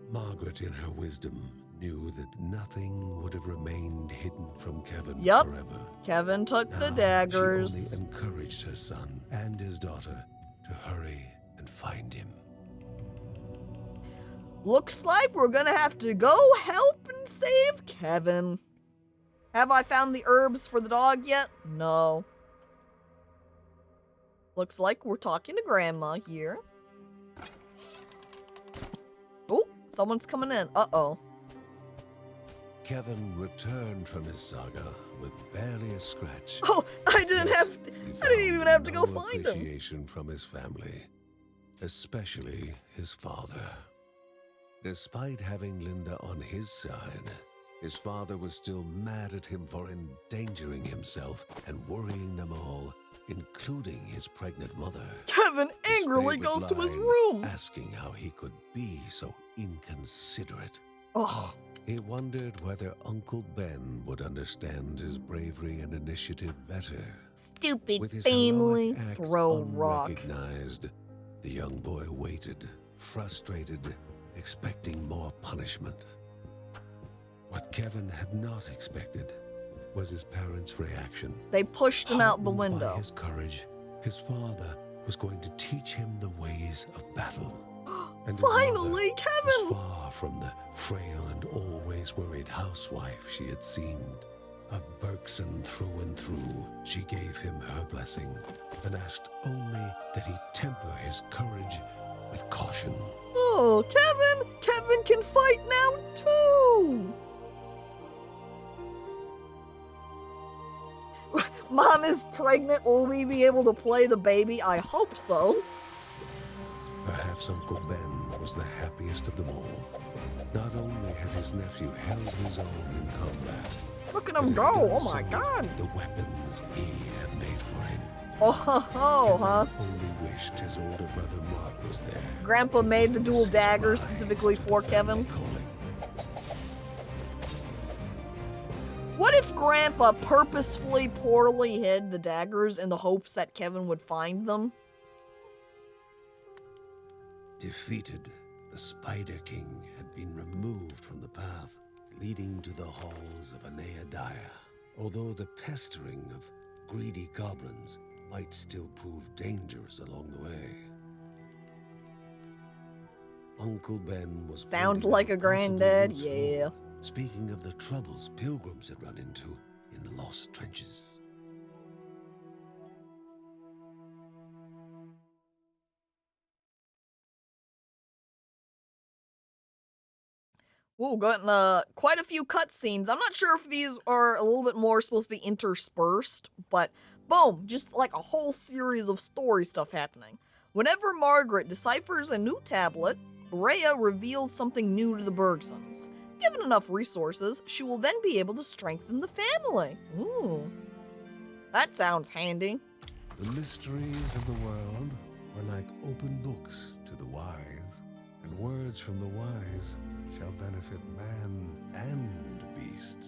Margaret, in her wisdom, knew that nothing would have remained hidden from Kevin Yup. forever. Kevin took the Now, daggers. She only encouraged her son and his daughter to hurry and find him. Looks like we're gonna have to go help and save Kevin. Have I found the herbs for the dog yet? No. Looks like we're talking to Grandma here. Oh, someone's coming in. Uh-oh. Kevin returned from his saga with barely a scratch. Oh, I didn't even have to go no find him. appreciation from his family, especially his father. Despite having Linda on his side, his father was still mad at him for endangering himself and worrying them all, including his pregnant mother. Kevin His angrily favorite goes to his line, room. asking how he could be so inconsiderate. Ugh. He wondered whether Uncle Ben would understand his bravery and initiative better. Stupid With his family, heroic act throw rock. unrecognized, the young boy waited, frustrated, expecting more punishment. What Kevin had not expected was his parents' reaction. They pushed him out the Heartened by window. his courage, his father was going to teach him the ways of battle. And his Finally, mother was Kevin! far from the frail and always worried housewife she had seemed. A Bergson through and through, she gave him her blessing and asked only that he temper his courage with caution. Oh, Kevin! Kevin can fight now, too! Mom is pregnant. Will we be able to play the baby? I hope so. Perhaps Uncle Ben was the happiest of them all. Not only had his nephew held his own in combat, Look at but him had go. done Oh my so god. with the weapons he had made for him. Oh, huh? Kevin only wished his older brother Mark was there. Grandpa made the dual Witness his daggers rise specifically to for the family Kevin. calling. What if Grandpa purposefully poorly hid the daggers in the hopes that Kevin would find them? Defeated, the Spider King had been removed from the path leading to the halls of Aneadiah, although the pestering of greedy goblins might still prove dangerous along the way. Uncle Ben was Sounds pointing like out a granddad, possible routes yeah. home, speaking of the troubles pilgrims had run into in the lost trenches. Whoa, gotten quite a few cutscenes. I'm not sure if these are a little bit more supposed to be interspersed, but boom, just like a whole series of story stuff happening. Whenever Margaret deciphers a new tablet, Rhea reveals something new to the Bergsons. Given enough resources, she will then be able to strengthen the family. Ooh, that sounds handy. The mysteries of the world were like open books to the wise, and words from the wise shall benefit man and beast.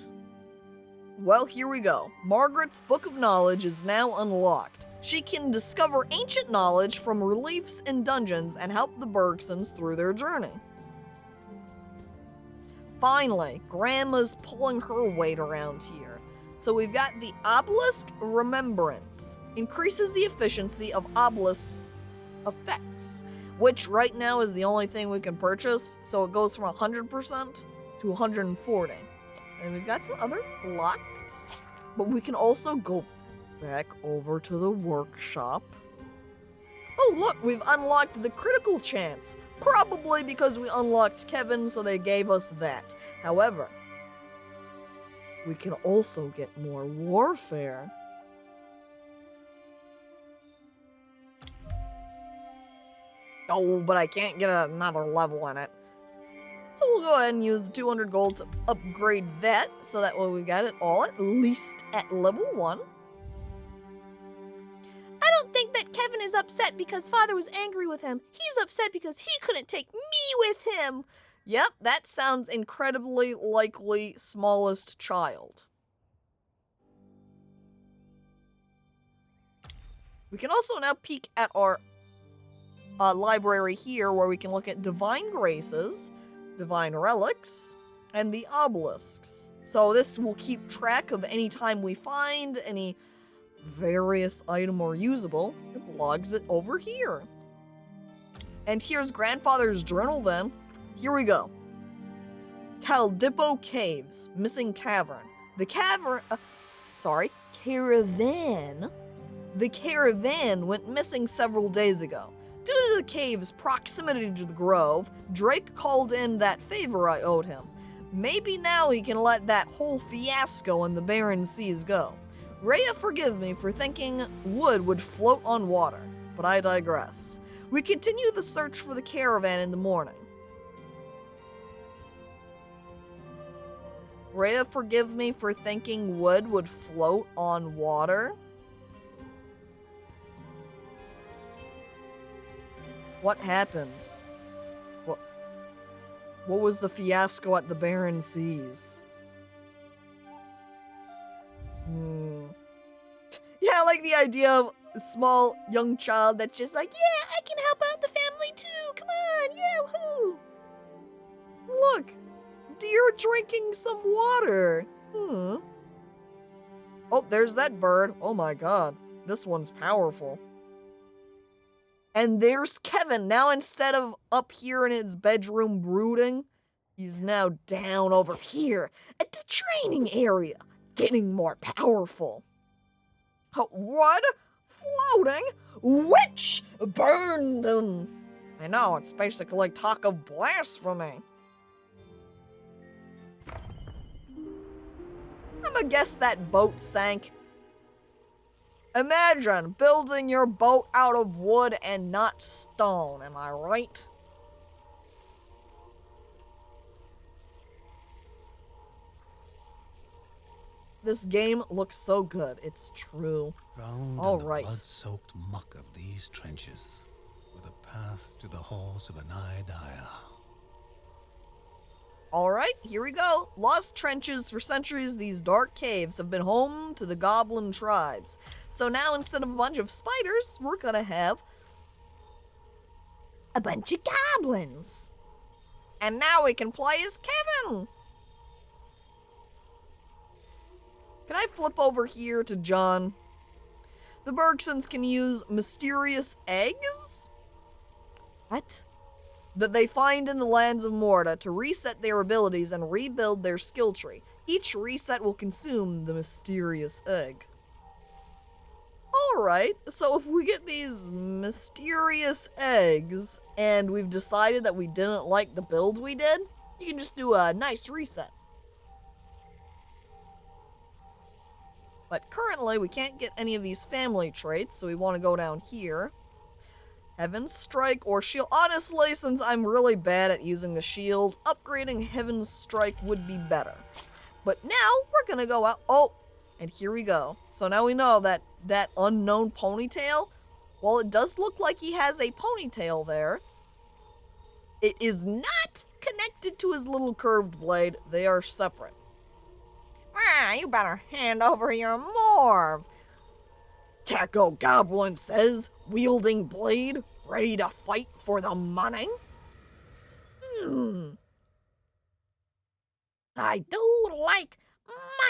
Well, here we go. Margaret's Book of Knowledge is now unlocked. She can discover ancient knowledge from reliefs in dungeons and help the Bergsons through their journey. Finally, Grandma's pulling her weight around here. So we've got the Obelisk Remembrance. increases the efficiency of obelisk effects, which right now is the only thing we can purchase. So it goes from 100% to 140. And we've got some other locks, but we can also go back over to the workshop. Oh look, we've unlocked the critical chance. Probably because we unlocked Kevin, so they gave us that. However, we can also get more warfare. Oh, but I can't get another level in it. So we'll go ahead and use the 200 gold to upgrade that, so that way we got it all at least at level 1. I don't think that Kevin is upset because Father was angry with him. He's upset because he couldn't take me with him. Yep, that sounds incredibly likely smallest child. We can also now peek at our library here, where we can look at divine graces, divine relics, and the obelisks. So this will keep track of any time we find any various item or usable. It logs it over here. And here's grandfather's journal then. Here we go. Caldipo Caves, missing cavern. The caravan. The caravan went missing several days ago. Due to the cave's proximity to the grove, Drake called in that favor I owed him. Maybe now he can let that whole fiasco in the barren seas go. Rhea, forgive me for thinking wood would float on water, but I digress. We continue the search for the caravan in the morning. Rhea, forgive me for thinking wood would float on water. What happened? What was the fiasco at the barren seas? Yeah, I like the idea of a small young child that's just like, yeah, I can help out the family too. Come on, yeah, woohoo. Look, deer drinking some water. Oh, there's that bird. Oh my god, this one's powerful. And there's Kevin. Now instead of up here in his bedroom brooding, he's now down over here at the training area, getting more powerful. What? Floating? Witch! Burn them! I know, it's basically like talk of blasphemy. I'm gonna guess that boat sank. Imagine building your boat out of wood and not stone, am I right? This game looks so good, it's true. Drowned All in the right. blood-soaked muck of these trenches, with a path to the halls of Anaidia. Alright, here we go. Lost trenches for centuries, these dark caves have been home to the goblin tribes. So now instead of a bunch of spiders, we're gonna have a bunch of goblins. And now we can play as Kevin. Can I flip over here to John? The Bergsons can use mysterious eggs? What? That they find in the lands of Morta to reset their abilities and rebuild their skill tree. Each reset will consume the mysterious egg. Alright, so if we get these mysterious eggs and we've decided that we didn't like the build we did, you can just do a nice reset. But currently we can't get any of these family traits, so we want to go down here. Heaven's Strike or Shield. Honestly, since I'm really bad at using the shield, upgrading Heaven's Strike would be better. But now, we're gonna go out. Oh, and here we go. So now we know that that unknown ponytail, while it does look like he has a ponytail there, it is not connected to his little curved blade. They are separate. Ah, you better hand over your morph. Caco Goblin says, wielding blade, ready to fight for the money? I do like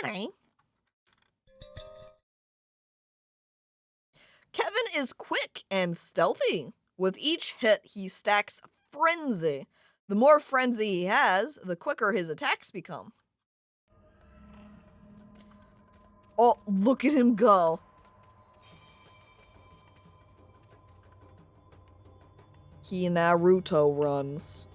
money. is quick and stealthy. With each hit, he stacks Frenzy. The more Frenzy he has, the quicker his attacks become. Oh, look at him go. He Naruto runs.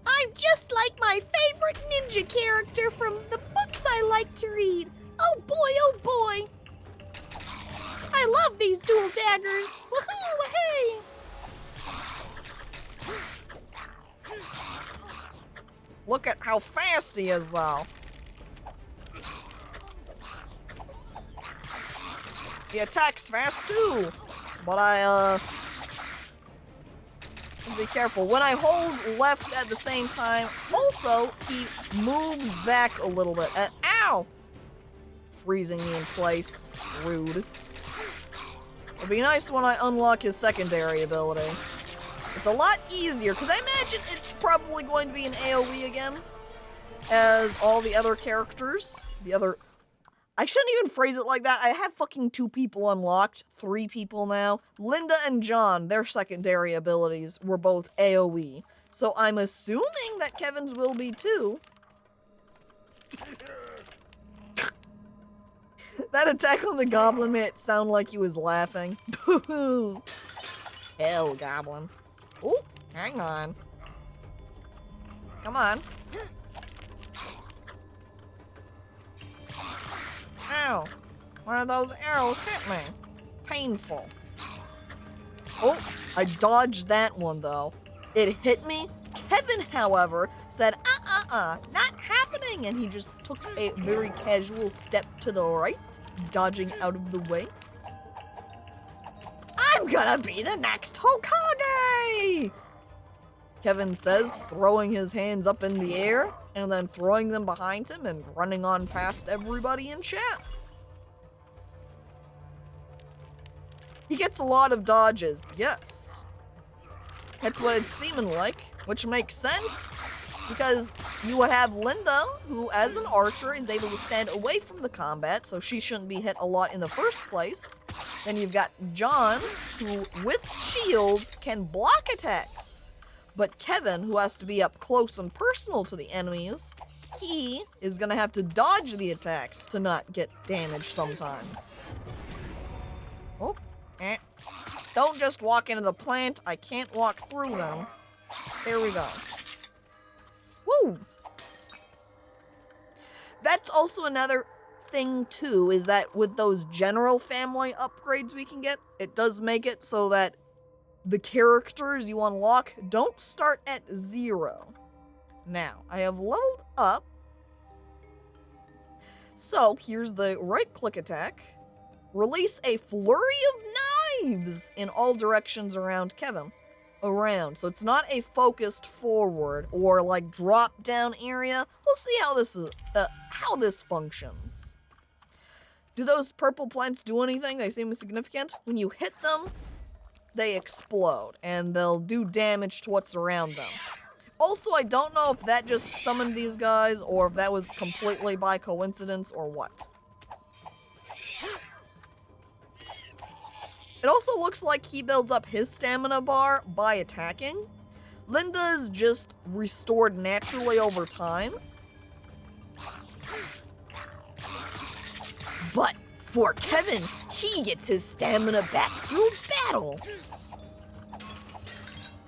I'm just like my favorite ninja character from the books I like to read. Oh boy, I love these dual daggers. Woohoo, hey! Look at how fast he is, though. He attacks fast, too. But be careful. When I hold left at the same time, also, he moves back a little bit. Ow! Freezing me in place. Rude. It'd be nice when I unlock his secondary ability. It's a lot easier, because I imagine it's probably going to be an AoE again, as all the other characters. I shouldn't even phrase it like that. I have fucking 2 people unlocked, 3 people now. Linda and John, their secondary abilities were both AoE. So I'm assuming that Kevin's will be too. That attack on the goblin made it sound like he was laughing. Hell, goblin. Oh, hang on. Come on. Ow. One of those arrows hit me. Painful. Oh, I dodged that one, though. It hit me. Kevin, however, said, not happening. And he just took a very casual step to the right, dodging out of the way. I'm gonna be the next Hokage! Kevin says, throwing his hands up in the air, and then throwing them behind him and running on past everybody in chat. He gets a lot of dodges, yes. That's what it's seeming like, which makes sense, because you would have Linda, who as an archer is able to stand away from the combat, so she shouldn't be hit a lot in the first place. Then you've got John, who with shields can block attacks. But Kevin, who has to be up close and personal to the enemies, he is gonna have to dodge the attacks to not get damaged sometimes. Oh, Don't just walk into the plant. I can't walk through them. There we go. Woo! That's also another thing, too, is that with those general family upgrades we can get, it does make it so that the characters you unlock don't start at 0. Now, I have leveled up. So, here's the right-click attack. Release a flurry of knives in all directions around Kevin. So it's not a focused forward or like drop-down area. We'll see how this functions. Do those purple plants do anything? They seem significant. When you hit them, they explode, and they'll do damage to what's around them. Also, I don't know if that just summoned these guys, or if that was completely by coincidence, or what. It also looks like he builds up his stamina bar by attacking. Linda's just restored naturally over time. But for Kevin, he gets his stamina back through battle.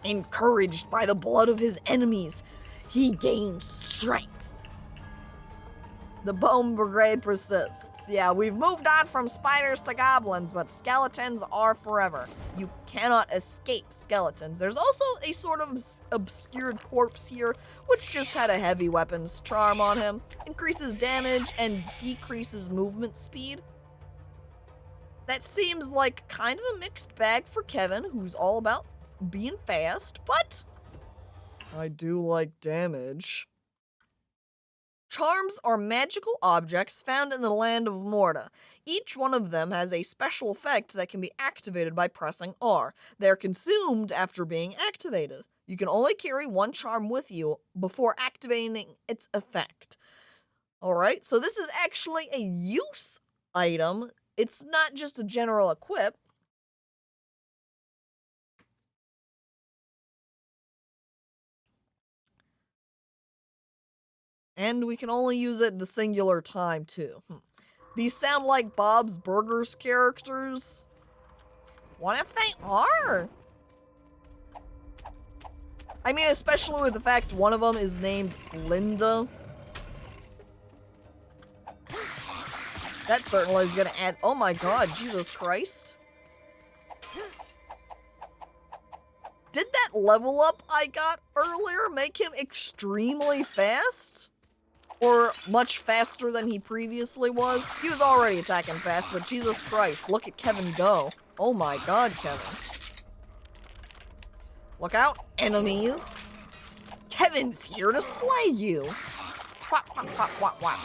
Encouraged by the blood of his enemies, he gains strength. The Bone Brigade persists. Yeah, we've moved on from spiders to goblins, but skeletons are forever. You cannot escape skeletons. There's also a sort of obscured corpse here, which just had a heavy weapons charm on him. Increases damage and decreases movement speed. That seems like kind of a mixed bag for Kevin, who's all about being fast, but I do like damage. Charms are magical objects found in the land of Morta. Each one of them has a special effect that can be activated by pressing R. They are consumed after being activated. You can only carry one charm with you before activating its effect. Alright, so this is actually a use item. It's not just a general equip. And we can only use it the singular time, too. These sound like Bob's Burgers characters. What if they are? I mean, especially with the fact one of them is named Linda. That certainly is gonna add— oh my god, Jesus Christ. Did that level up I got earlier make him extremely fast? Or much faster than he previously was? He was already attacking fast, but Jesus Christ, look at Kevin go. Oh my god, Kevin. Look out, enemies. Kevin's here to slay you. Whap, whap, whap, whap, whap.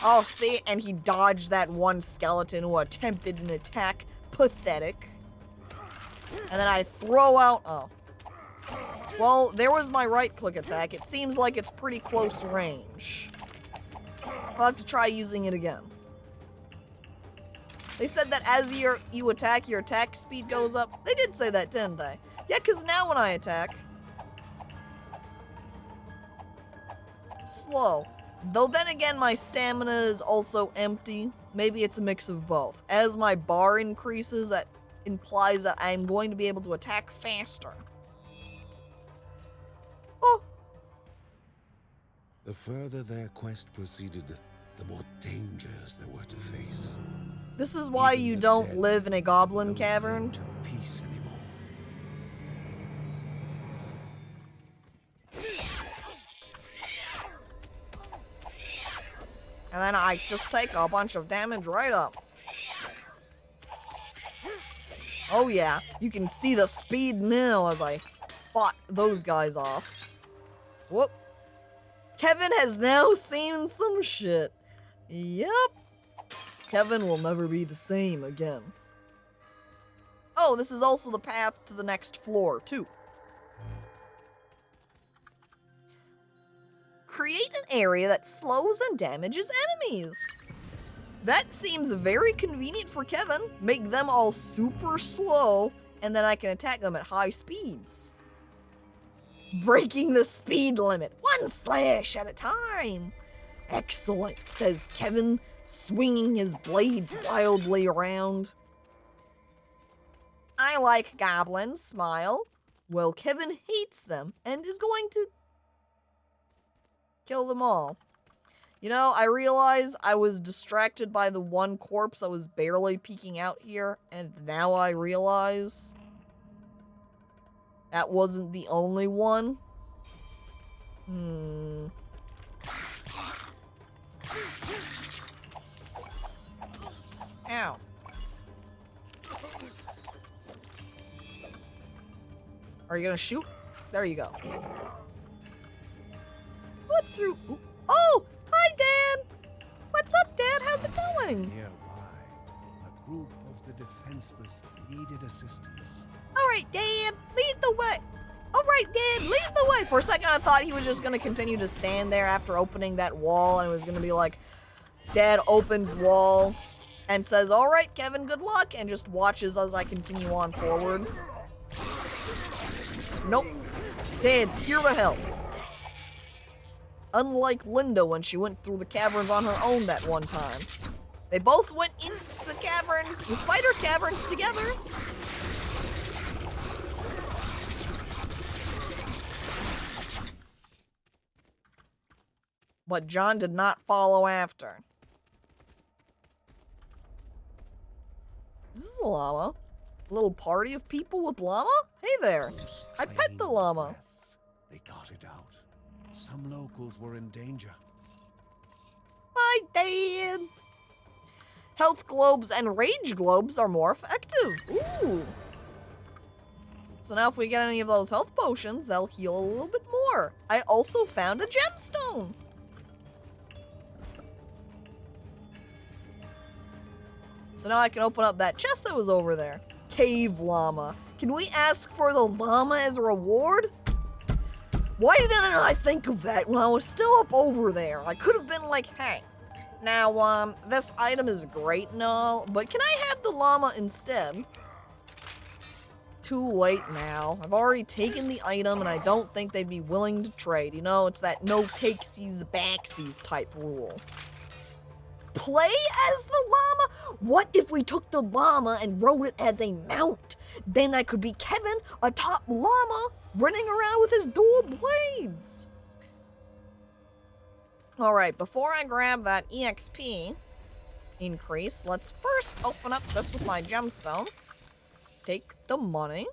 Oh, see, and he dodged that one skeleton who attempted an attack. Pathetic. And then I throw out— oh. Well, there was my right-click attack. It seems like it's pretty close range. I'll have to try using it again. They said that as you attack, your attack speed goes up. They did say that, didn't they? Yeah, because now when I attack— slow. Though then again, my stamina is also empty. Maybe it's a mix of both. As my bar increases, that implies that I'm going to be able to attack faster. Oh! The further their quest proceeded, the more dangers there were to face. This is why Even you the don't dead live in a goblin no cavern. claim to peace anymore. And then I just take a bunch of damage right up. Oh yeah, you can see the speed now as I fought those guys off. Whoop. Kevin has now seen some shit. Yep. Kevin will never be the same again. Oh, this is also the path to the next floor, too. Create an area that slows and damages enemies. That seems very convenient for Kevin. Make them all super slow, and then I can attack them at high speeds. Breaking the speed limit, one slash at a time. Excellent, says Kevin, swinging his blades wildly around. I like goblins, smile. Well, Kevin hates them and is going to kill them all. You know, I realize I was distracted by the one corpse that was barely peeking out here, and now I realize that wasn't the only one. Ow. Are you gonna shoot? There you go. What's through? Ooh. Oh! Hi, Dan! What's up, Dad? How's it going? Nearby, a group of the defenseless needed assistance. Alright, Dad, lead the way. Alright, Dad, lead the way. For a second, I thought he was just gonna continue to stand there after opening that wall, and it was gonna be like, Dad opens wall and says, alright, Kevin, good luck, and just watches as I continue on forward. Nope. Dad's here to help. Unlike Linda when she went through the caverns on her own that one time. They both went into the caverns, the spider caverns, together. But John did not follow after. This is a llama. A little party of people with llama? Hey there. Those I pet the claimed llama. breaths, they got it out. Some locals were in danger. Hi, Dad. Health globes and rage globes are more effective. Ooh. So now if we get any of those health potions, they'll heal a little bit more. I also found a gemstone. So now I can open up that chest that was over there. Cave llama. Can we ask for the llama as a reward? Why didn't I think of that when I was still up over there? I could have been like, hey, now, this item is great and all, but can I have the llama instead? Too late now. I've already taken the item and I don't think they'd be willing to trade. You know, it's that no takesies backsies type rule. Play as the llama? What if we took the llama and rode it as a mount? Then I could be Kevin, a top llama, running around with his dual blades. Alright, before I grab that EXP increase, let's first open up this with my gemstone. Take the money.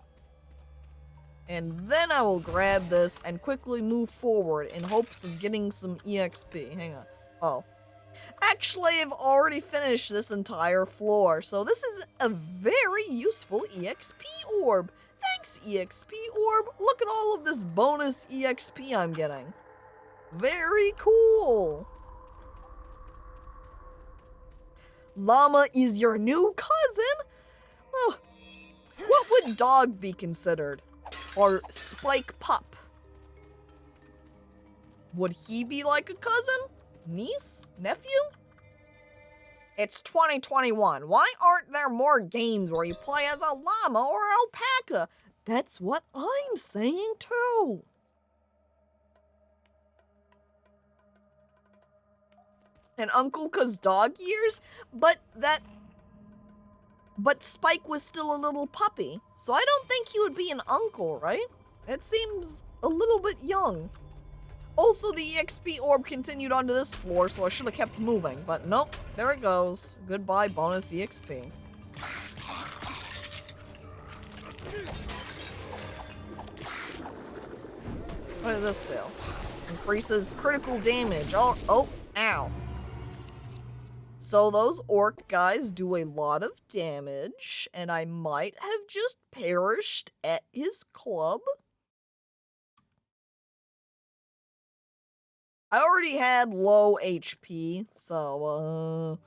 And then I will grab this and quickly move forward in hopes of getting some EXP. Hang on. Oh. Actually, I've already finished this entire floor, so this is a very useful EXP orb. Thanks, EXP orb. Look at all of this bonus EXP I'm getting. Very cool. Llama is your new cousin? Oh, what would dog be considered? Or Spike Pup? Would he be like a cousin? Niece? Nephew? It's 2021. Why aren't there more games where you play as a llama or alpaca? That's what I'm saying too. An uncle 'cause dog years? But Spike was still a little puppy, so I don't think he would be an uncle, right? It seems a little bit young. Also, the EXP orb continued onto this floor, so I should have kept moving, but nope, there it goes. Goodbye, bonus EXP. What does this do? Increases critical damage. Oh, ow. So those orc guys do a lot of damage, and I might have just perished at his club. I already had low HP, so,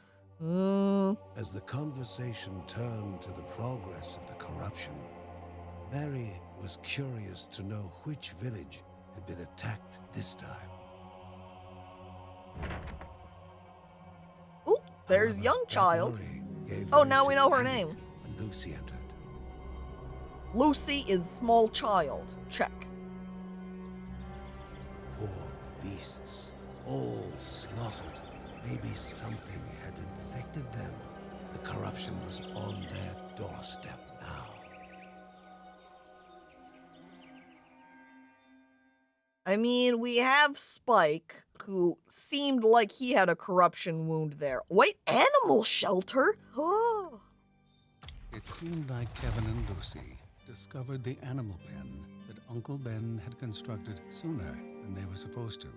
As the conversation turned to the progress of the corruption, Mary was curious to know which village had been attacked this time. Ooh, there's However, young that child. worry gave Oh, way now to we know her panic name. When Lucy entered. Lucy is small child. Check. Poor beasts, all slaughtered. Maybe something had infected them. The corruption was on their doorstep now. I mean, we have Spike, who seemed like he had a corruption wound there. Wait, animal shelter? Oh. It seemed like Kevin and Lucy discovered the animal pen that Uncle Ben had constructed sooner than they were supposed to.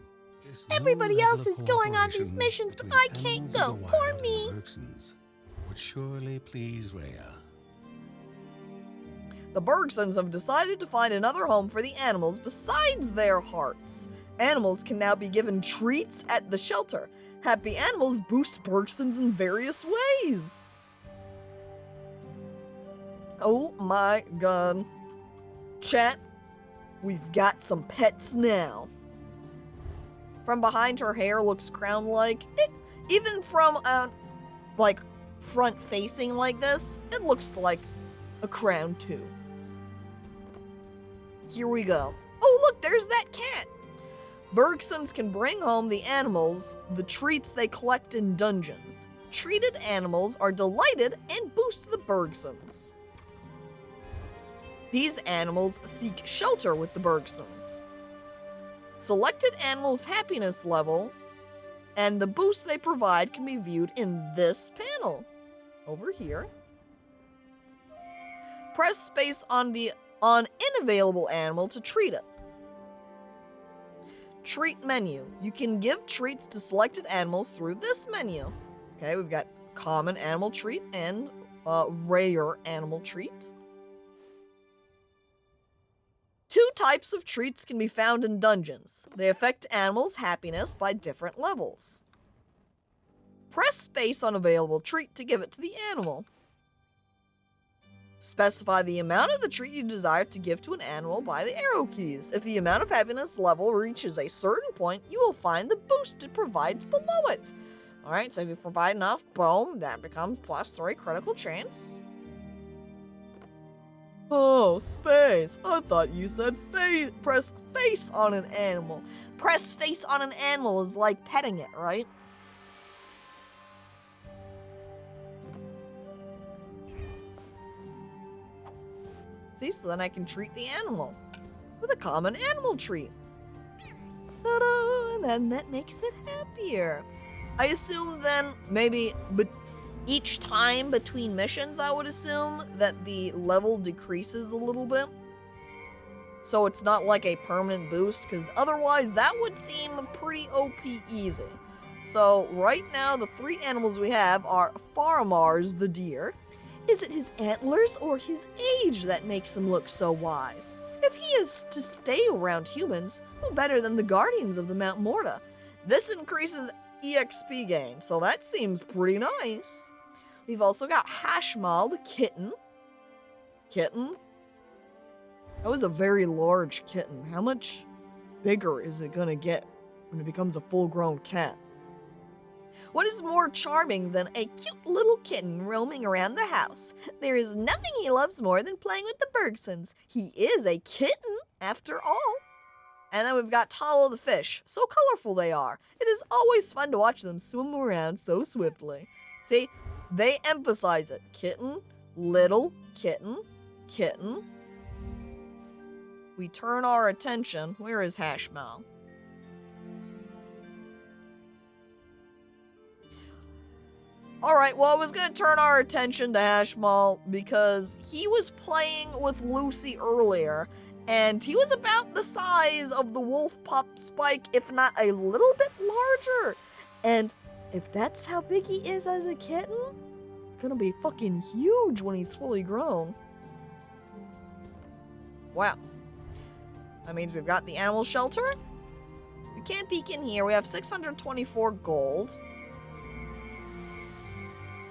This new Everybody level else of is going on these cooperation missions, but between I can't animals of go. the wild Poor and the me. Bergsons would surely please Rhea. The Bergsons have decided to find another home for the animals besides their hearts. Animals can now be given treats at the shelter. Happy animals boost Bergsons in various ways. Oh my god. Chat, we've got some pets now. From behind, her hair looks crown-like. Even from, front-facing like this, it looks like a crown too. Here we go. Oh, look, there's that cat. Bergsons can bring home the animals, the treats they collect in dungeons. Treated animals are delighted and boost the Bergsons. These animals seek shelter with the Bergsons. Selected animals' happiness level and the boost they provide can be viewed in this panel. Over here. Press space on unavailable animal to treat it. Treat menu. You can give treats to selected animals through this menu. Okay, we've got common animal treat and rare animal treat. 2 types of treats can be found in dungeons. They affect animals' happiness by different levels. Press space on available treat to give it to the animal. Specify the amount of the treat you desire to give to an animal by the arrow keys. If the amount of happiness level reaches a certain point, you will find the boost it provides below it. Alright, so if you provide enough, boom, that becomes +3 critical chance. Oh, space. I thought you said press face on an animal. Press face on an animal is like petting it, right? See, so then I can treat the animal with a common animal treat. Ta-da! And then that makes it happier. I assume then maybe each time between missions, I would assume that the level decreases a little bit. So it's not like a permanent boost, because otherwise that would seem pretty OP easy. So right now the 3 animals we have are Faramars the deer. Is it his antlers or his age that makes him look so wise? If he is to stay around humans, who better than the guardians of the Mount Morta? This increases EXP gain, so that seems pretty nice. We've also got Hashmal the kitten. Kitten? That was a very large kitten. How much bigger is it gonna get when it becomes a full-grown cat? What is more charming than a cute little kitten roaming around the house? There is nothing he loves more than playing with the Bergsons. He is a kitten, after all. And then we've got Talo the fish. So colorful they are. It is always fun to watch them swim around so swiftly. See, they emphasize it. Kitten, little, kitten, kitten. We turn our attention. Where is Hashmal? Alright, well, I was going to turn our attention to Hashmal because he was playing with Lucy earlier, and he was about the size of the wolf pup Spike, if not a little bit larger. And if that's how big he is as a kitten, it's going to be fucking huge when he's fully grown. Wow. That means we've got the animal shelter. We can't peek in here. We have 624 gold.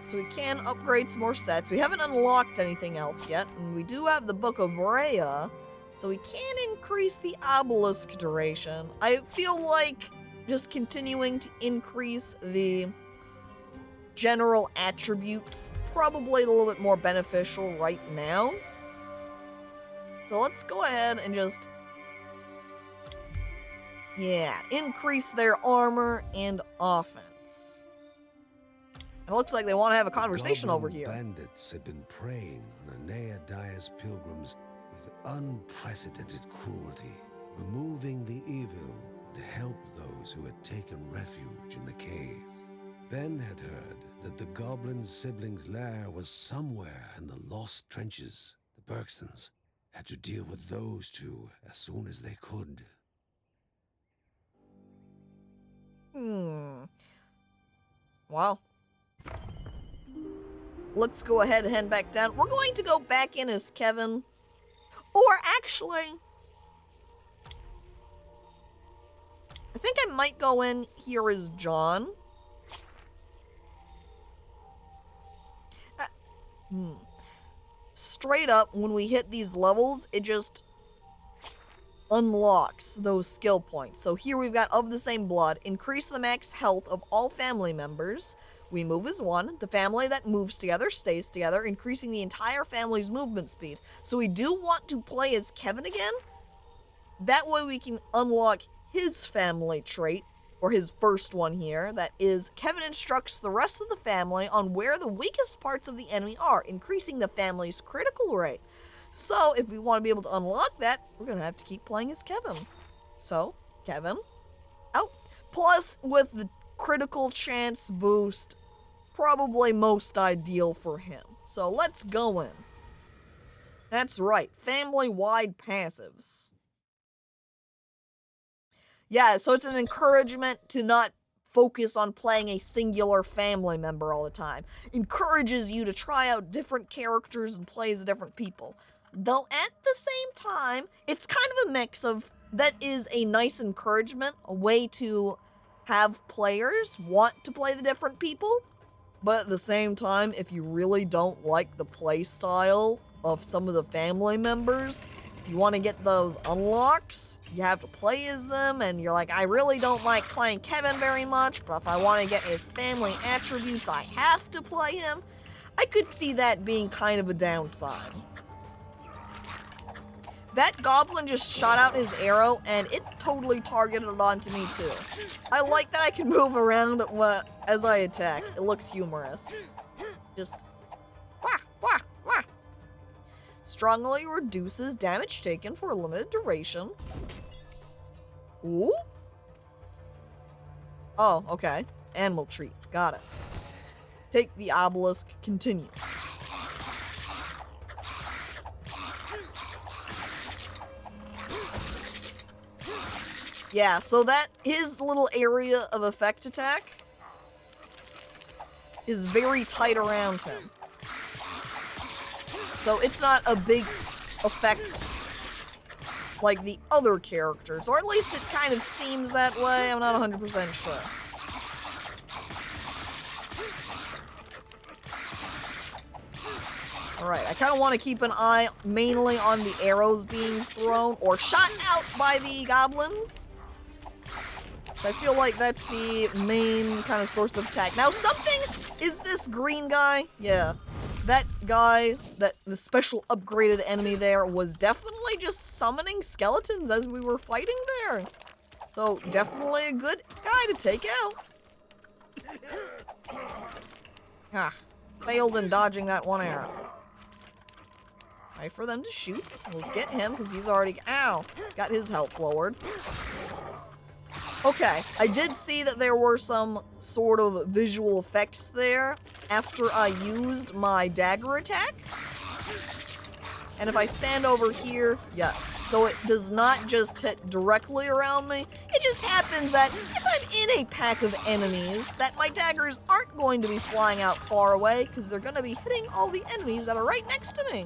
So we can upgrade some more sets. We haven't unlocked anything else yet. And we do have the Book of Rhea. So we can increase the obelisk duration. I feel like just continuing to increase the general attributes probably a little bit more beneficial right now. So let's go ahead and just... yeah, increase their armor and offense. It looks like they want to have a conversation over here. Bandits had been preying on Anea Dia's pilgrims with unprecedented cruelty. Removing the evil would help those who had taken refuge in the caves. Ben had heard that the goblin's siblings' lair was somewhere in the lost trenches. The Bergsons had to deal with those two as soon as they could. Well, let's go ahead and head back down. We're going to go back in as Kevin. Or actually, I think I might go in here as John. Straight up, when we hit these levels, it just unlocks those skill points. So here we've got Of the Same Blood. Increase the max health of all family members. We move as one. The family that moves together stays together, increasing the entire family's movement speed. So we do want to play as Kevin again. That way we can unlock his family trait, or his first one here. That is, Kevin instructs the rest of the family on where the weakest parts of the enemy are, increasing the family's critical rate. So if we want to be able to unlock that, we're going to have to keep playing as Kevin. So, Kevin, out. Plus, with the critical chance boost, probably most ideal for him. So let's go in. That's right, family-wide passives. Yeah, so it's an encouragement to not focus on playing a singular family member all the time. Encourages you to try out different characters and play as different people. Though at the same time, it's kind of a mix of, that is a nice encouragement, a way to have players want to play the different people. But at the same time, if you really don't like the play style, of some of the family members. If you want to get those unlocks, you have to play as them, and you're like, I really don't like playing Kevin very much, but if I want to get his family attributes, I have to play him. I could see that being kind of a downside. That goblin just shot out his arrow, and it totally targeted onto me too. I like that I can move around as I attack. It looks humorous. Just wah, wah, wah. Strongly reduces damage taken for a limited duration. Ooh. Oh, okay. Animal treat. Got it. Take the obelisk. Continue. Yeah, so that his little area of effect attack is very tight around him. So it's not a big effect like the other characters, or at least it kind of seems that way. I'm not 100% sure. Alright, I kind of want to keep an eye mainly on the arrows being thrown or shot out by the goblins. I feel like that's the main kind of source of attack. Now something, is this green guy? Yeah. That guy, the special upgraded enemy there was definitely just summoning skeletons as we were fighting there. So definitely a good guy to take out. Ah, failed in dodging that one arrow. Wait for them to shoot. We'll get him because he's already, ow, got his health lowered. Okay, I did see that there were some sort of visual effects there after I used my dagger attack. And if I stand over here, yes. So it does not just hit directly around me. It just happens that if I'm in a pack of enemies, that my daggers aren't going to be flying out far away because they're going to be hitting all the enemies that are right next to me.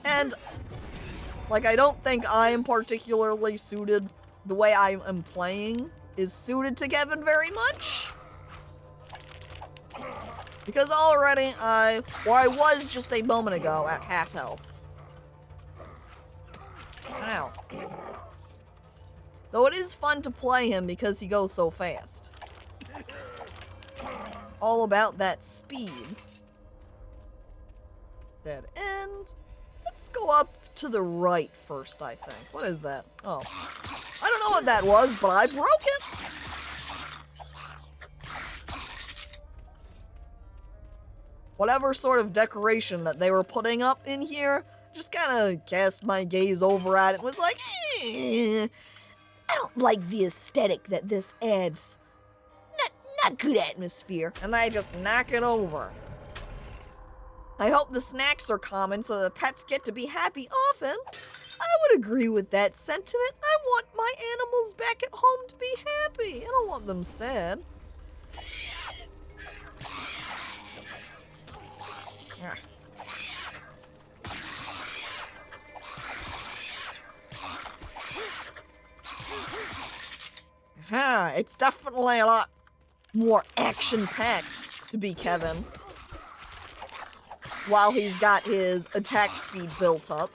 And, like, I don't think I am particularly suited. The way I am playing is suited to Kevin very much. Because already I was just a moment ago at half health. Ow. Though it is fun to play him because he goes so fast. All about that speed. Dead end. Let's go up to the right first, I think. What is that? Oh. I don't know what that was, but I broke it. Whatever sort of decoration that they were putting up in here, just kind of cast my gaze over at it and was like, I don't like the aesthetic that this adds. Not good atmosphere. And I just knock it over. I hope the snacks are common so the pets get to be happy often. I would agree with that sentiment. I want my animals back at home to be happy. I don't want them sad. It's definitely a lot more action-packed to be Kevin. While he's got his attack speed built up.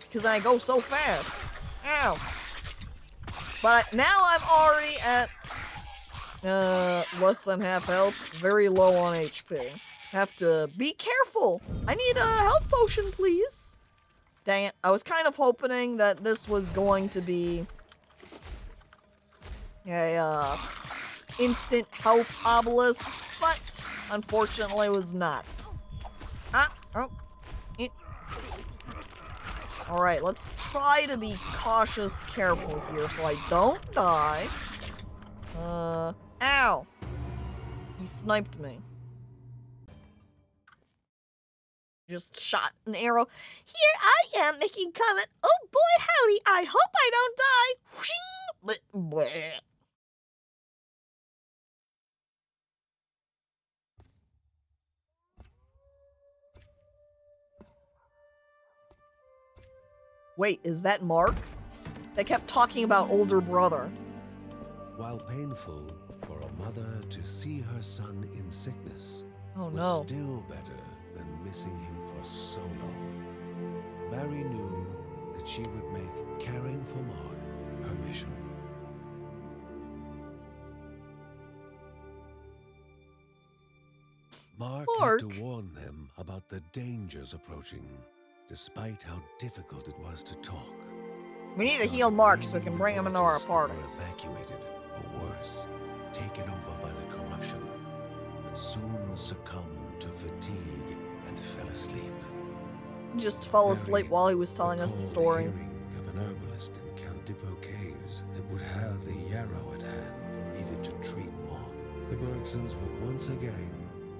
Because I go so fast. Ow. But now I'm already at less than half health. Very low on HP. Have to be careful. I need a health potion, please. Dang it. I was kind of hoping that this was going to be a instant health obelisk, but unfortunately it was not. Alright, let's try to be cautious, careful here so I don't die. Ow! He sniped me. Just shot an arrow. Here I am making comment. Oh boy howdy, I hope I don't die. Bleh. Wait, is that Mark? They kept talking about older brother. While painful for a mother to see her son in sickness, Oh was no. still better than missing him for so long. Mary knew that she would make caring for Mark her mission. Mark had to warn them about the dangers approaching, despite how difficult it was to talk. We need to heal Mark so we can bring him into our party. Were evacuated, or worse, taken over by the corruption, but soon succumbed to fatigue and fell asleep. Just fell asleep while he was telling us the story. Hearing of an herbalist in Count Dippo Caves that would have the yarrow at hand, needed to treat Mark. The Bergsons would once again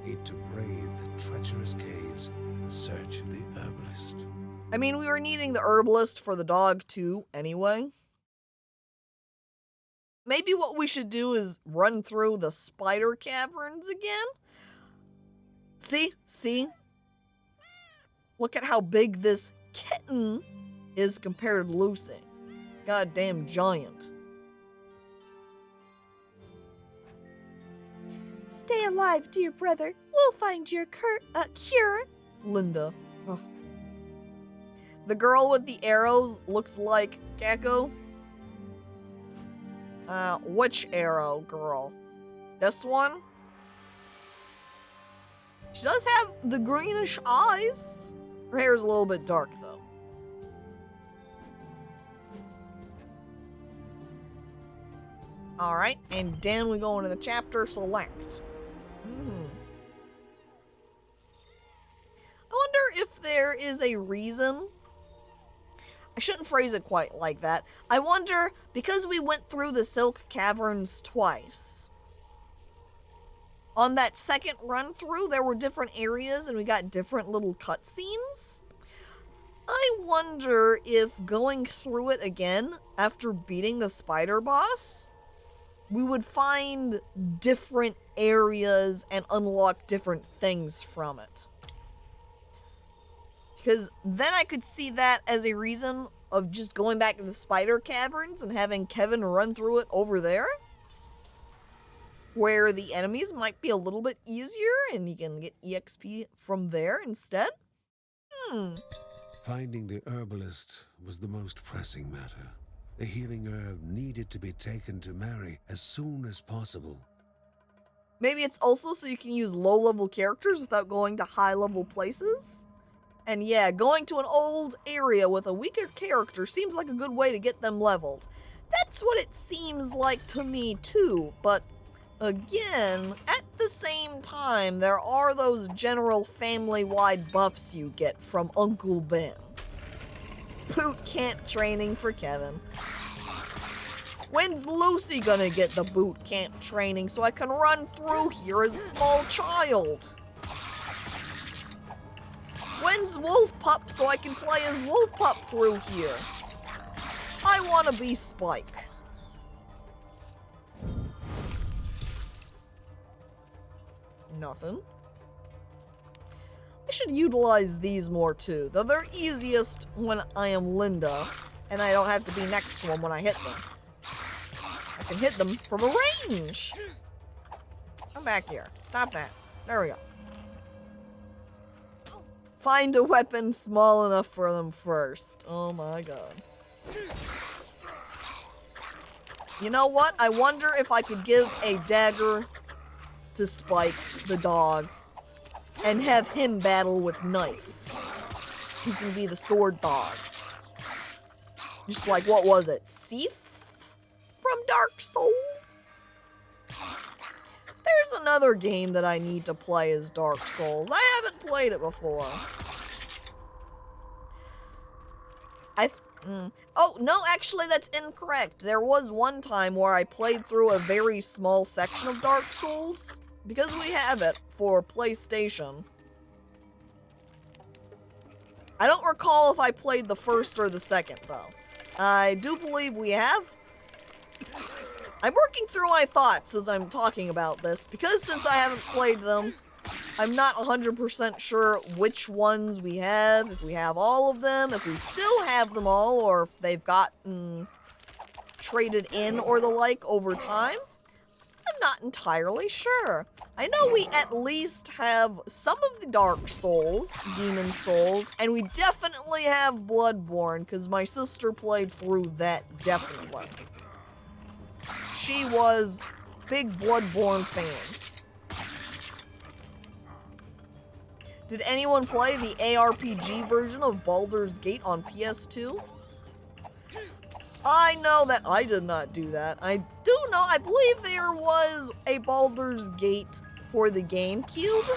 need to brave the treacherous caves in search of the herbalist. I mean, we were needing the herbalist for the dog too, anyway. Maybe what we should do is run through the spider caverns again? See? Look at how big this kitten is compared to Lucy. Goddamn giant. Stay alive, dear brother. We'll find your cure. Linda. Ugh. The girl with the arrows looked like Caco. Which arrow girl? This one? She does have the greenish eyes. Her hair is a little bit dark, though. Alright, and then we go into the chapter select. I wonder if there is a reason. I shouldn't phrase it quite like that. I wonder, because we went through the Silk Caverns twice, on that second run through, there were different areas and we got different little cutscenes. I wonder if going through it again after beating the spider boss, we would find different areas and unlock different things from it. Because then I could see that as a reason of just going back to the spider caverns and having Kevin run through it over there, where the enemies might be a little bit easier and you can get EXP from there instead. Finding the herbalist was the most pressing matter. The healing herb needed to be taken to Mary as soon as possible. Maybe it's also so you can use low-level characters without going to high-level places. And yeah, going to an old area with a weaker character seems like a good way to get them leveled. That's what it seems like to me too, but again, at the same time, there are those general family-wide buffs you get from Uncle Ben. Boot camp training for Kevin. When's Lucy gonna get the boot camp training so I can run through here as a small child? When's Wolf Pup so I can play as Wolf Pup through here? I wanna be Spike. Nothing. I should utilize these more too, though they're easiest when I am Linda, and I don't have to be next to them when I hit them. I can hit them from a range. Come back here. Stop that. There we go. Find a weapon small enough for them first. Oh my god. You know what? I wonder if I could give a dagger to Spike, the dog, and have him battle with Knife. He can be the sword dog. Just like, what was it? Sif from Dark Souls? There's another game that I need to play as Dark Souls. I haven't played it before. Oh, no, actually that's incorrect. There was one time where I played through a very small section of Dark Souls, because we have it for PlayStation. I don't recall if I played the first or the second, though. I do believe we have. I'm working through my thoughts as I'm talking about this, because since I haven't played them, I'm not 100% sure which ones we have, if we have all of them, if we still have them all, or if they've gotten traded in or the like over time. I'm not entirely sure. I know we at least have some of the Dark Souls, Demon Souls, and we definitely have Bloodborne, because my sister played through that definitely. She was big Bloodborne fan. Did anyone play the ARPG version of Baldur's Gate on PS2? I know that I did not do that. I do know, I believe there was a Baldur's Gate for the GameCube.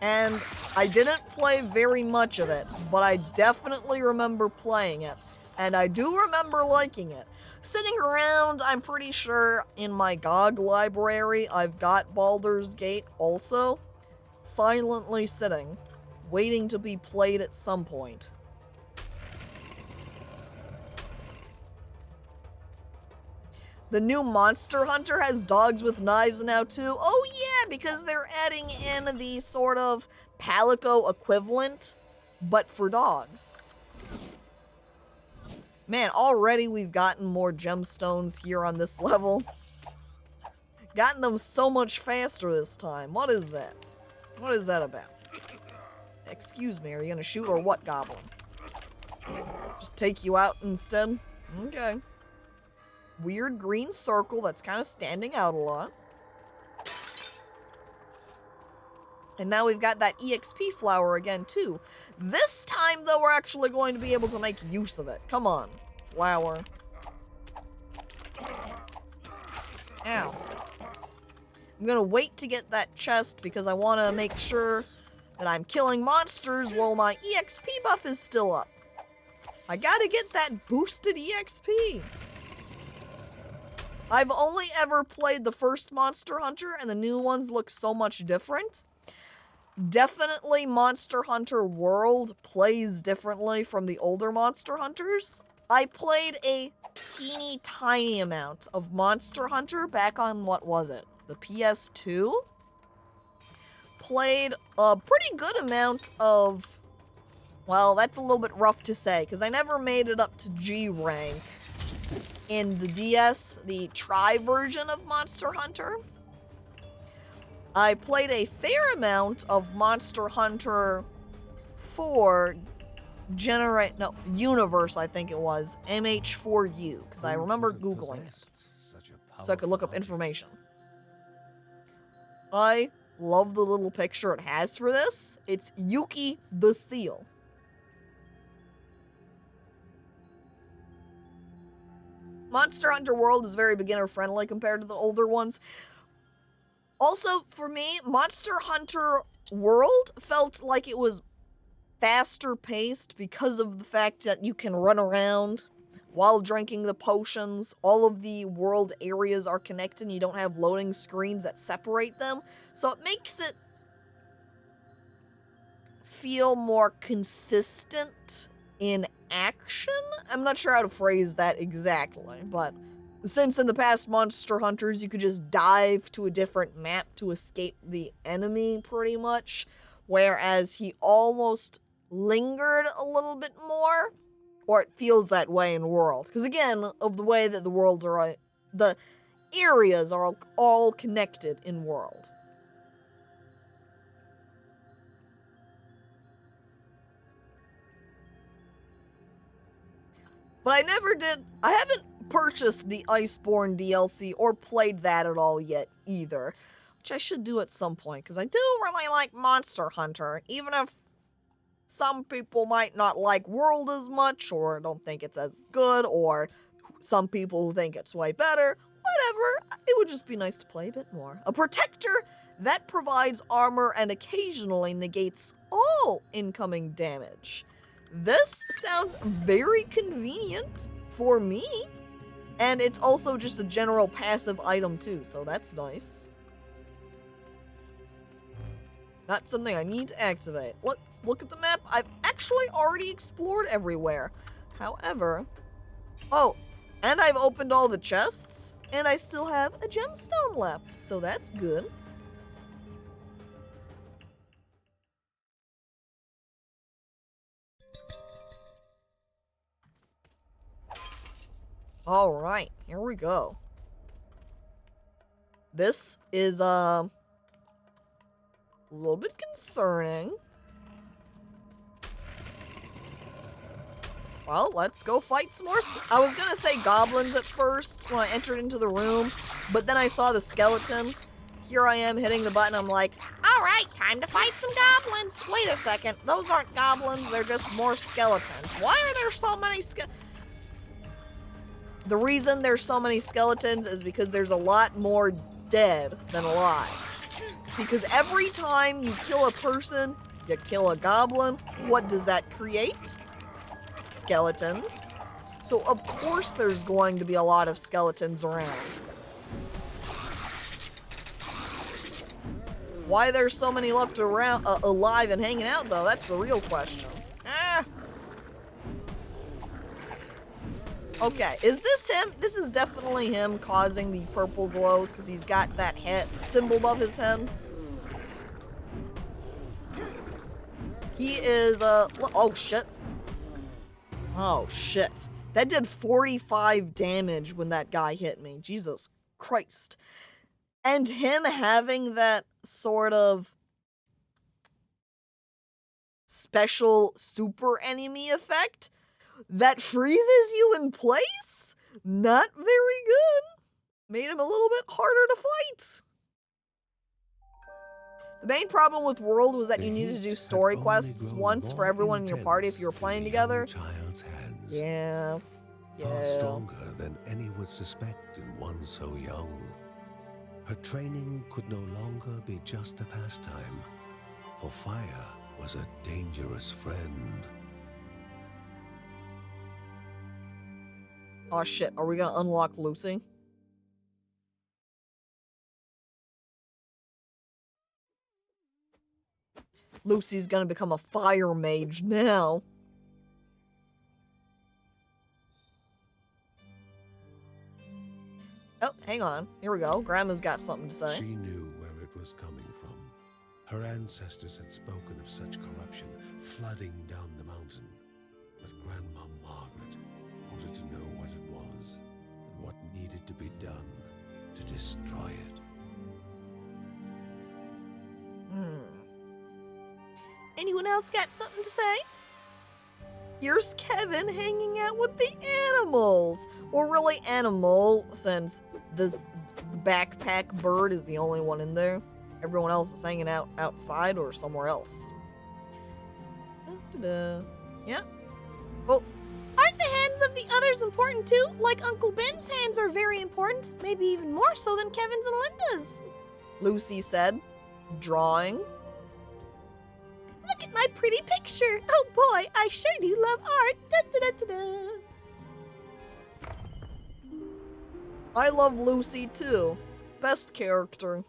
And I didn't play very much of it, but I definitely remember playing it. And I do remember liking it. Sitting around, I'm pretty sure in my GOG library, I've got Baldur's Gate also. Silently sitting, waiting to be played at some point. The new Monster Hunter has dogs with knives now too. Oh yeah, because they're adding in the sort of Palico equivalent, but for dogs. Man, already we've gotten more gemstones here on this level. Gotten them so much faster this time. What is that? What is that about? Excuse me, are you gonna shoot or what, Goblin? Just take you out instead? Okay. Weird green circle that's kind of standing out a lot. And now we've got that EXP flower again, too. This time, though, we're actually going to be able to make use of it. Come on, flower. Ow. I'm gonna wait to get that chest because I want to make sure that I'm killing monsters while my EXP buff is still up. I gotta get that boosted EXP. I've only ever played the first Monster Hunter, and the new ones look so much different. Definitely Monster Hunter World plays differently from the older Monster Hunters. I played a teeny tiny amount of Monster Hunter back on, what was it, the PS2? Played a pretty good amount of, well, that's a little bit rough to say, because I never made it up to G rank in the DS, the Tri version of Monster Hunter. I played a fair amount of Monster Hunter 4 Universe, I think it was, MH4U, because I remember Googling it, so I could look up information. I love the little picture it has for this. It's Yuki the Seal. Monster Hunter World is very beginner-friendly compared to the older ones. Also, for me, Monster Hunter World felt like it was faster-paced because of the fact that you can run around while drinking the potions. All of the world areas are connected, and you don't have loading screens that separate them. So it makes it feel more consistent in action? I'm not sure how to phrase that exactly, but since in the past Monster Hunters you could just dive to a different map to escape the enemy pretty much, whereas he almost lingered a little bit more, or it feels that way in World, because again, of the way that the worlds are, the areas are all connected in World. But I haven't purchased the Iceborne DLC or played that at all yet either, which I should do at some point, because I do really like Monster Hunter, even if some people might not like World as much, or don't think it's as good, or some people who think it's way better. Whatever, it would just be nice to play a bit more. A protector that provides armor and occasionally negates all incoming damage. This sounds very convenient for me, and it's also just a general passive item too, so that's nice. Not something I need to activate. Let's look at the map. I've actually already explored everywhere. However, oh, and I've opened all the chests, and I still have a gemstone left, so that's good. All right, here we go. This is a little bit concerning. Well, let's go fight some more. I was gonna say goblins at first when I entered into the room, but then I saw the skeleton. Here I am hitting the button. I'm like, all right, time to fight some goblins. Wait a second. Those aren't goblins. They're just more skeletons. Why are there so many The reason there's so many skeletons is because there's a lot more dead than alive. Because every time you kill a person, you kill a goblin, what does that create? Skeletons. So of course there's going to be a lot of skeletons around. Why there's so many left around alive and hanging out though, that's the real question. Okay, is this him? This is definitely him causing the purple glows because he's got that head symbol above his head. He is oh shit. Oh shit. That did 45 damage when that guy hit me. Jesus Christ. And him having that sort of special super enemy effect that freezes you in place? Not very good. Made him a little bit harder to fight. The main problem with World was that you needed to do story quests once for everyone in your party if you were playing together. Child's hands, Yeah. far stronger than any would suspect in one so young. Her training could no longer be just a pastime, for fire was a dangerous friend. Oh shit, are we gonna unlock Lucy? Lucy's gonna become a fire mage now. Oh, hang on. Here we go. Grandma's got something to say. She knew where it was coming from. Her ancestors had spoken of such corruption flooding down the mountain. But Grandma Margaret wanted to know what it was and what needed to be done to destroy it. Anyone else got something to say? Here's Kevin hanging out with the animals. Or really animal, since this backpack bird is the only one in there. Everyone else is hanging out outside or somewhere else. Yeah. Oh, Aren't the hands of the others important too? Like Uncle Ben's hands are very important, maybe even more so than Kevin's and Linda's. Lucy said, drawing. Look at my pretty picture. Oh boy, I sure do love art. Da, da, da, da, da. I love Lucy too. Best character.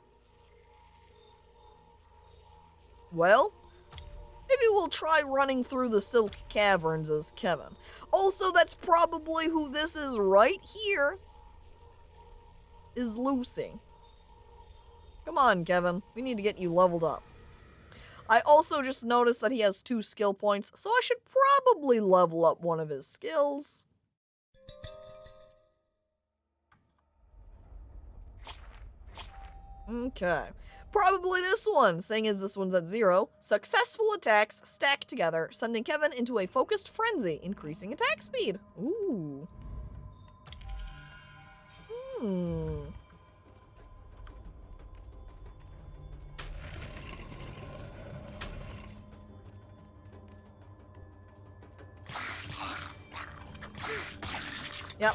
Well, maybe we'll try running through the Silk Caverns as Kevin. Also, that's probably who this is right here. Is Lucy. Come on, Kevin. We need to get you leveled up. I also just noticed that he has 2 skill points, so I should probably level up one of his skills. Okay. Probably this one, seeing as this one's at 0. Successful attacks stack together, sending Kevin into a focused frenzy, increasing attack speed. Ooh. Yep.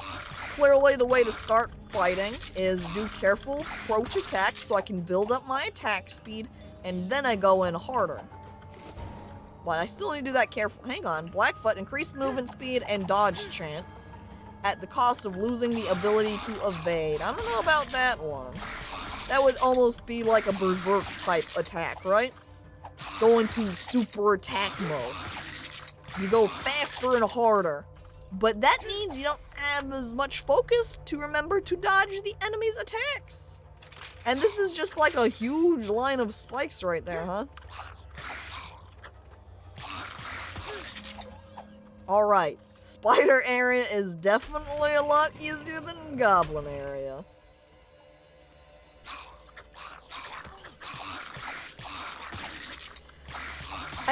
Clearly the way to start fighting is do careful approach attack so I can build up my attack speed and then I go in harder. But I still need to do that careful. Hang on. Blackfoot, increased movement speed and dodge chance at the cost of losing the ability to evade. I don't know about that one. That would almost be like a berserk type attack, right? Go into super attack mode. You go faster and harder. But that means you don't have as much focus to remember to dodge the enemy's attacks. And this is just like a huge line of spikes right there, huh? Alright, spider area is definitely a lot easier than goblin area.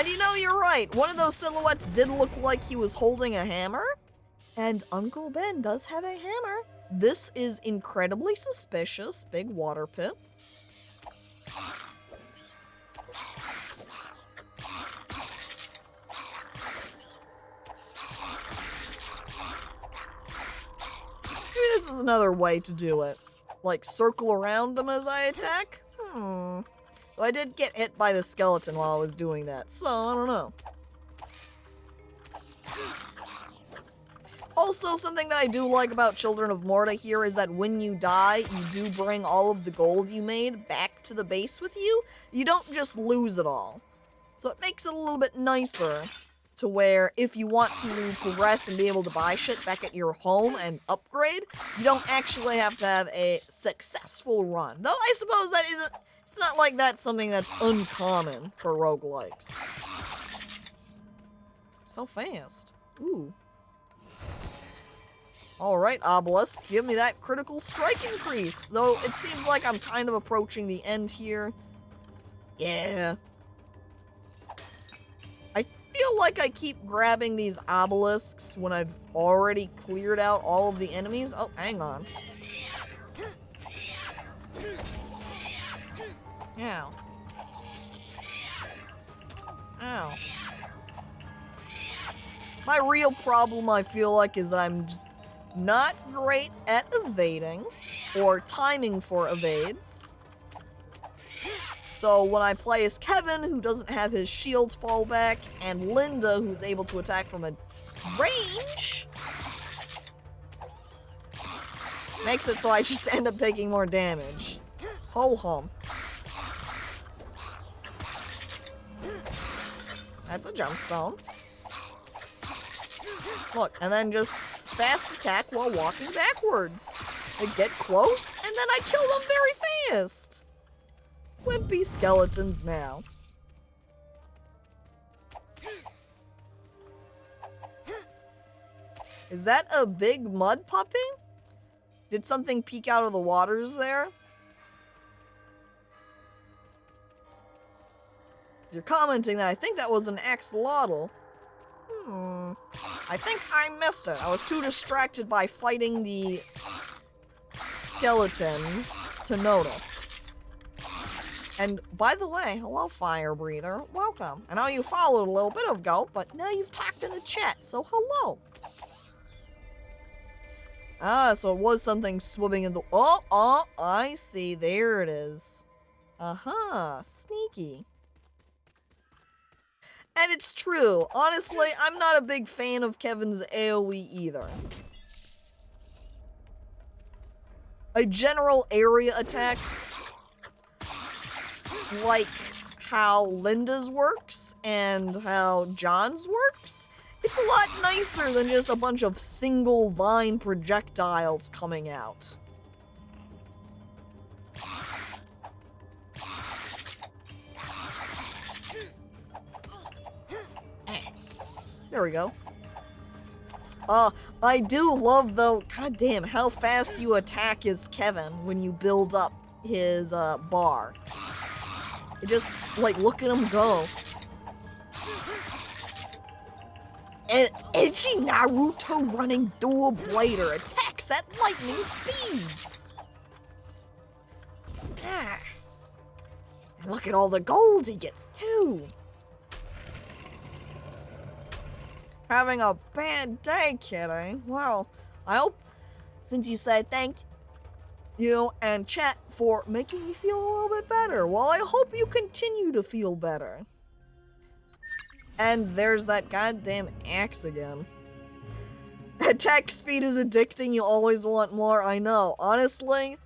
And you know, you're right. One of those silhouettes did look like he was holding a hammer. And Uncle Ben does have a hammer. This is incredibly suspicious. Big water pit. Maybe this is another way to do it. Like, circle around them as I attack? Well, I did get hit by the skeleton while I was doing that, so I don't know. Also, something that I do like about Children of Morta here is that when you die, you do bring all of the gold you made back to the base with you. You don't just lose it all. So it makes it a little bit nicer to where if you want to progress and be able to buy shit back at your home and upgrade, you don't actually have to have a successful run. Though I suppose that isn't, it's not like that's something that's uncommon for roguelikes. So fast. Ooh. Alright, Obelisk, give me that critical strike increase. Though it seems like I'm kind of approaching the end here. Yeah. I feel like I keep grabbing these obelisks when I've already cleared out all of the enemies. Oh, hang on. Ow. Ow. My real problem, I feel like, is that I'm just not great at evading or timing for evades. So when I play as Kevin, who doesn't have his shields fall back, and Linda, who's able to attack from a range, makes it so I just end up taking more damage. Ho hum. That's a gemstone. Look, and then just fast attack while walking backwards. I get close, and then I kill them very fast. Wimpy skeletons now. Is that a big mud puppy? Did something peek out of the waters there? You're commenting that I think that was an axolotl. I think I missed it. I was too distracted by fighting the skeletons to notice. And by the way, hello fire breather, welcome. I know you followed a little bit ago, but now you've talked in the chat, so hello. Ah, so it was something swimming in the... Oh, I see. There it is. Sneaky. And it's true. Honestly, I'm not a big fan of Kevin's AoE either. A general area attack, like how Linda's works and how John's works, it's a lot nicer than just a bunch of single vine projectiles coming out. There we go. I do love, though, goddamn, how fast you attack as Kevin when you build up his, bar. You just, like, look at him go. Edgy Naruto running dual blader attacks at lightning speeds. And look at all the gold he gets, too. Having a bad day, kitty. Well, I hope, since you said thank you and chat for making me feel a little bit better, well, I hope you continue to feel better. And there's that goddamn axe again. Attack speed is addicting, you always want more, I know. Honestly,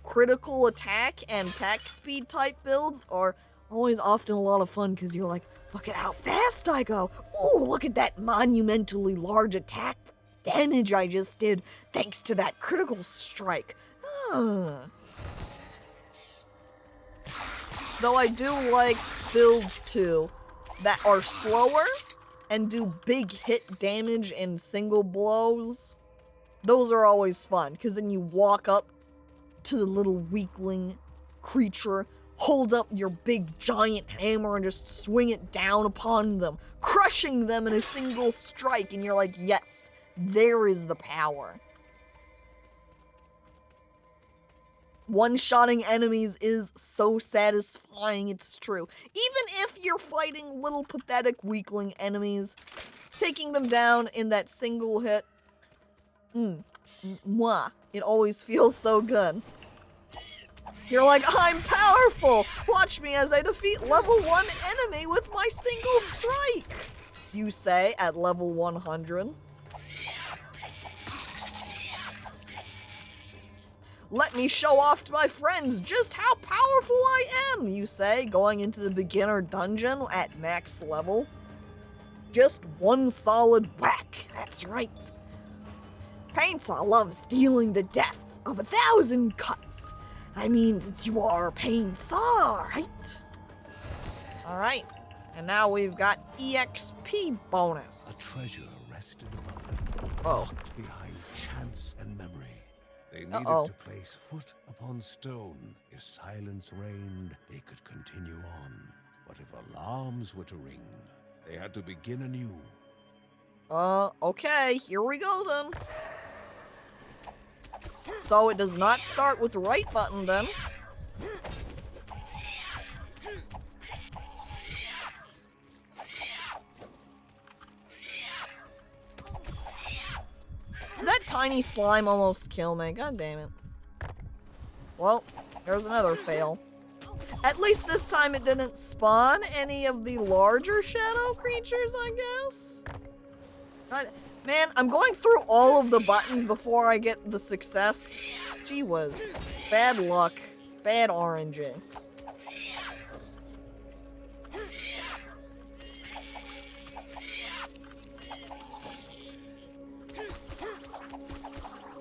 critical attack and attack speed type builds are always often a lot of fun because you're like, look at how fast I go. Ooh, look at that monumentally large attack damage I just did thanks to that critical strike. Though I do like builds too that are slower and do big hit damage in single blows. Those are always fun because then you walk up to the little weakling creature, hold up your big giant hammer and just swing it down upon them, crushing them in a single strike, and you're like, yes, there is the power. One-shotting enemies is so satisfying, it's true. Even if you're fighting little pathetic weakling enemies, taking them down in that single hit, mwah, it always feels so good. You're like, I'm powerful! Watch me as I defeat level 1 enemy with my single strike! You say at level 100. Let me show off to my friends just how powerful I am, you say, going into the beginner dungeon at max level. Just one solid whack, that's right. Painsaw loves dealing the death of 1,000 cuts. I mean, since you are a Painsaw, right? Alright, and now we've got EXP bonus. A treasure rested above them, Oh. locked behind chance and memory. They needed to place foot upon stone. If silence reigned, they could continue on. But if alarms were to ring, they had to begin anew. Okay, here we go then. So it does not start with the right button then. Did that tiny slime almost kill me? God damn it. Well, there's another fail. At least this time it didn't spawn any of the larger shadow creatures, I guess? Man, I'm going through all of the buttons before I get the success. Gee whiz. Bad luck. Bad RNG.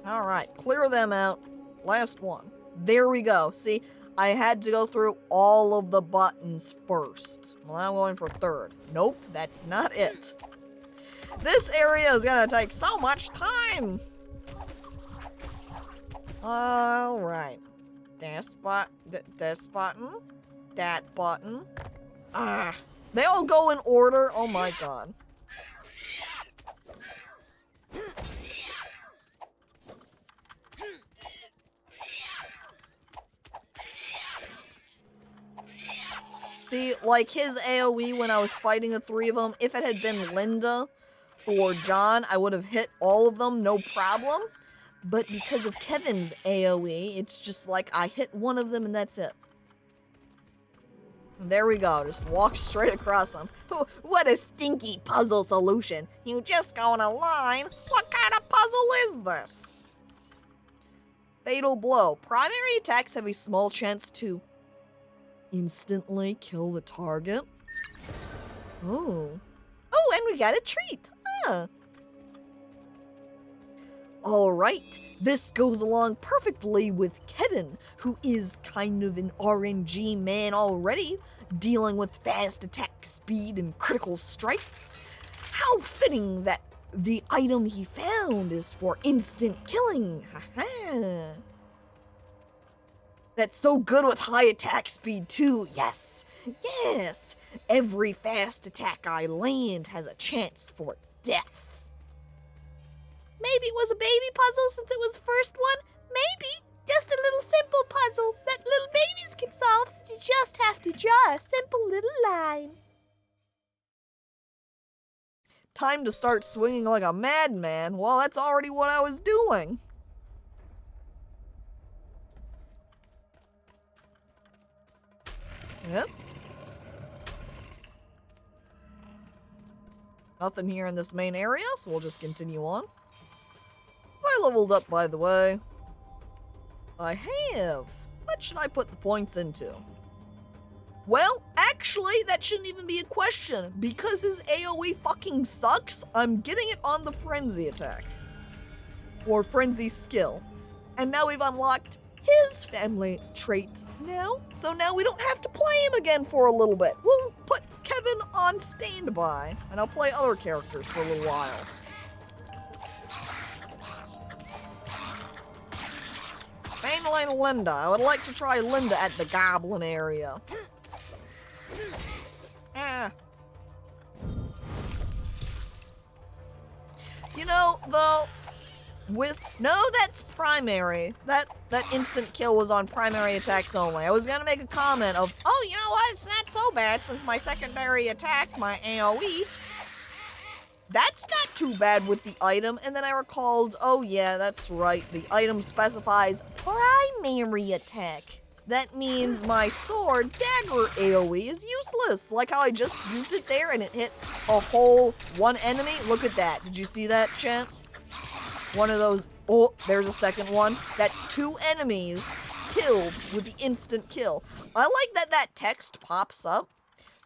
Alright, clear them out. Last one. There we go. See, I had to go through all of the buttons first. Well, I'm going for third. Nope, that's not it. This area is gonna take so much time. Alright. This button. That button. They all go in order. Oh my god. See, like his AoE when I was fighting the three of them, if it had been Linda or John, I would have hit all of them, no problem. But because of Kevin's AoE, it's just like I hit one of them and that's it. And there we go, just walk straight across them. What a stinky puzzle solution. You just go in a line. What kind of puzzle is this? Fatal blow. Primary attacks have a small chance to instantly kill the target. Oh, and we got a treat. Alright, this goes along perfectly with Kevin, who is kind of an RNG man already, dealing with fast attack speed and critical strikes. How fitting that the item he found is for instant killing. Haha. That's so good with high attack speed too. Yes, yes. Every fast attack I land has a chance for death. Maybe it was a baby puzzle since it was the first one. Maybe. Just a little simple puzzle that little babies can solve since you just have to draw a simple little line. Time to start swinging like a madman. Well, that's already what I was doing. Yep. Nothing here in this main area, so we'll just continue on. I leveled up, by the way. I have. What should I put the points into? Well, actually, that shouldn't even be a question. Because his AoE fucking sucks, I'm getting it on the Frenzy attack. Or Frenzy skill. And now we've unlocked his family trait now. So now we don't have to play him again for a little bit. We'll put Kevin on standby. And I'll play other characters for a little while. mainly Linda. I would like to try Linda at the goblin area. You know, though, that's primary. That instant kill was on primary attacks only. I was gonna make a comment of, oh, you know what? It's not so bad since my secondary attack, my AoE. That's not too bad with the item. And then I recalled, oh yeah, that's right. The item specifies primary attack. That means my sword dagger AoE is useless. Like how I just used it there and it hit a whole one enemy. Look at that. Did you see that, chat? One of those. Oh, there's a second one. That's 2 enemies killed with the instant kill. I like that text pops up.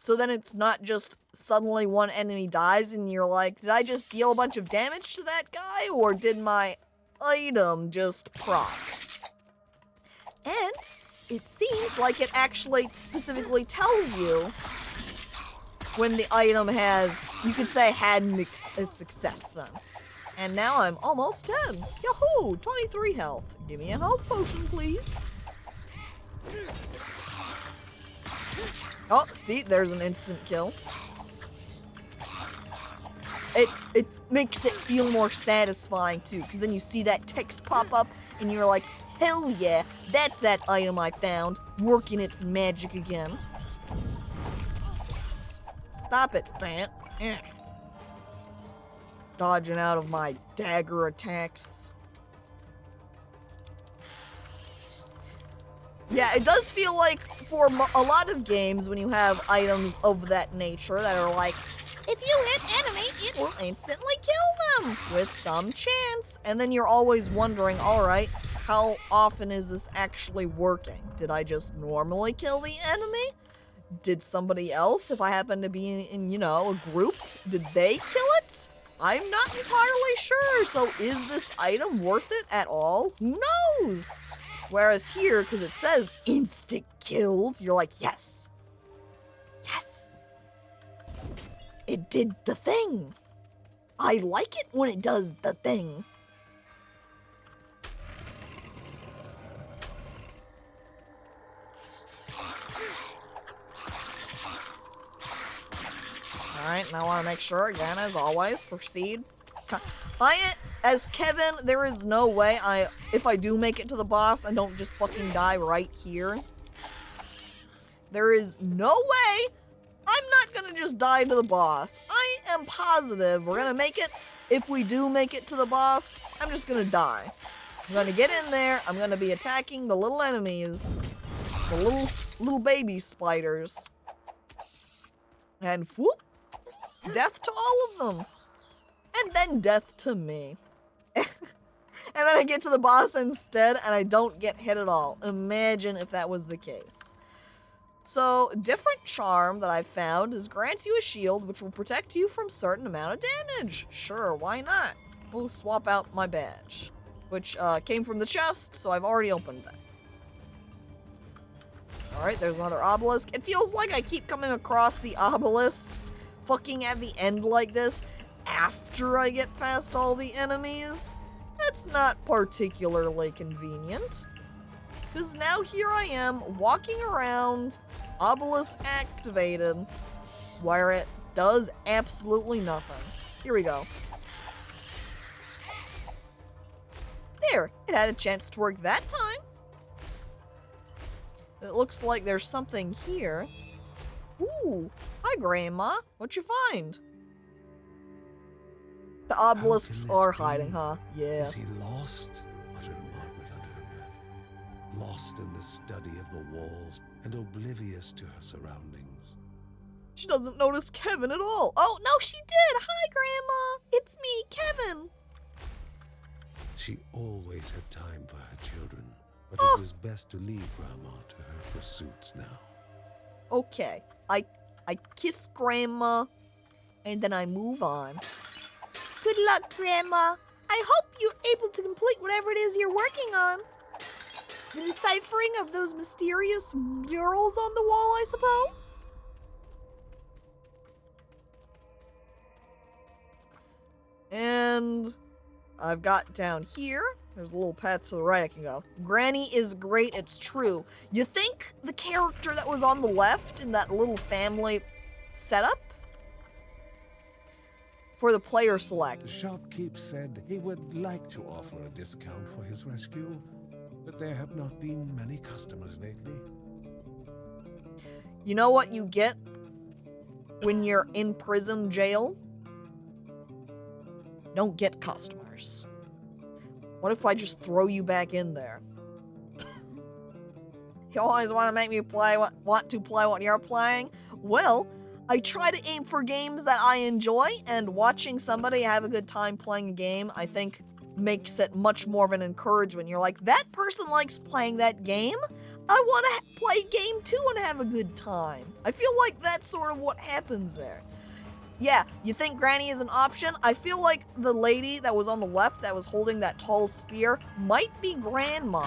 So then it's not just suddenly one enemy dies and you're like, did I just deal a bunch of damage to that guy? Or did my item just proc? And it seems like it actually specifically tells you when the item has, you could say, had a success then. And now I'm almost dead. Yahoo! 23 health. Give me a health potion, please. Oh, see, there's an instant kill. It makes it feel more satisfying too, because then you see that text pop up and you're like, hell yeah, that's that item I found, working its magic again. Stop it, Plant. Dodging out of my dagger attacks. Yeah, it does feel like for a lot of games when you have items of that nature that are like, if you hit enemy, it will instantly kill them with some chance. And then you're always wondering, all right, how often is this actually working? Did I just normally kill the enemy? Did somebody else, if I happen to be in you know, a group, did they kill it? I'm not entirely sure. So is this item worth it at all? Who knows? Whereas here, because it says instant kills, you're like, yes. Yes. It did the thing. I like it when it does the thing. Alright, now I want to make sure, again, as always, proceed. As Kevin, there is no way if I do make it to the boss, I don't just fucking die right here. There is no way I'm not gonna just die to the boss. I am positive we're gonna make it. If we do make it to the boss, I'm just gonna die. I'm gonna get in there, I'm gonna be attacking the little enemies. The little baby spiders. And whoop! Death to all of them. And then death to me. And then I get to the boss instead and I don't get hit at all. Imagine if that was the case. So, different charm that I've found is grants you a shield which will protect you from certain amount of damage. Sure, why not? We'll swap out my badge, which came from the chest, so I've already opened that. Alright, there's another obelisk. It feels like I keep coming across the obelisks fucking at the end like this after I get past all the enemies. That's not particularly convenient. Because now here I am, walking around, obelisk activated, where it does absolutely nothing. Here we go. There, it had a chance to work that time. It looks like there's something here. Ooh, hi Grandma, what'd you find? The obelisks are hiding, huh? Yeah. Is he lost? Muttered Margaret under her breath. Lost in the study of the walls and oblivious to her surroundings. She doesn't notice Kevin at all. Oh, no, she did. Hi, Grandma. It's me, Kevin. She always had time for her children, but it was best to leave Grandma to her pursuits now. Okay, I kiss Grandma, and then I move on. Good luck, Grandma. I hope you're able to complete whatever it is you're working on. The deciphering of those mysterious murals on the wall, I suppose? And I've got down here There's a little path to the right I can go. Granny is great, it's true. You think the character that was on the left in that little family setup? For the player The select. shopkeep said he would like to offer a discount for his rescue, but there have not been many customers lately. You know what you get when you're in prison jail? Don't get customers. What if I just throw you back in there? You always want to make me want to play what you're playing? Well, I try to aim for games that I enjoy, and watching somebody have a good time playing a game, I think, makes it much more of an encouragement. You're like, that person likes playing that game? I want to play a game too and have a good time. I feel like that's sort of what happens there. Yeah, you think Granny is an option? I feel like the lady that was on the left that was holding that tall spear might be Grandma.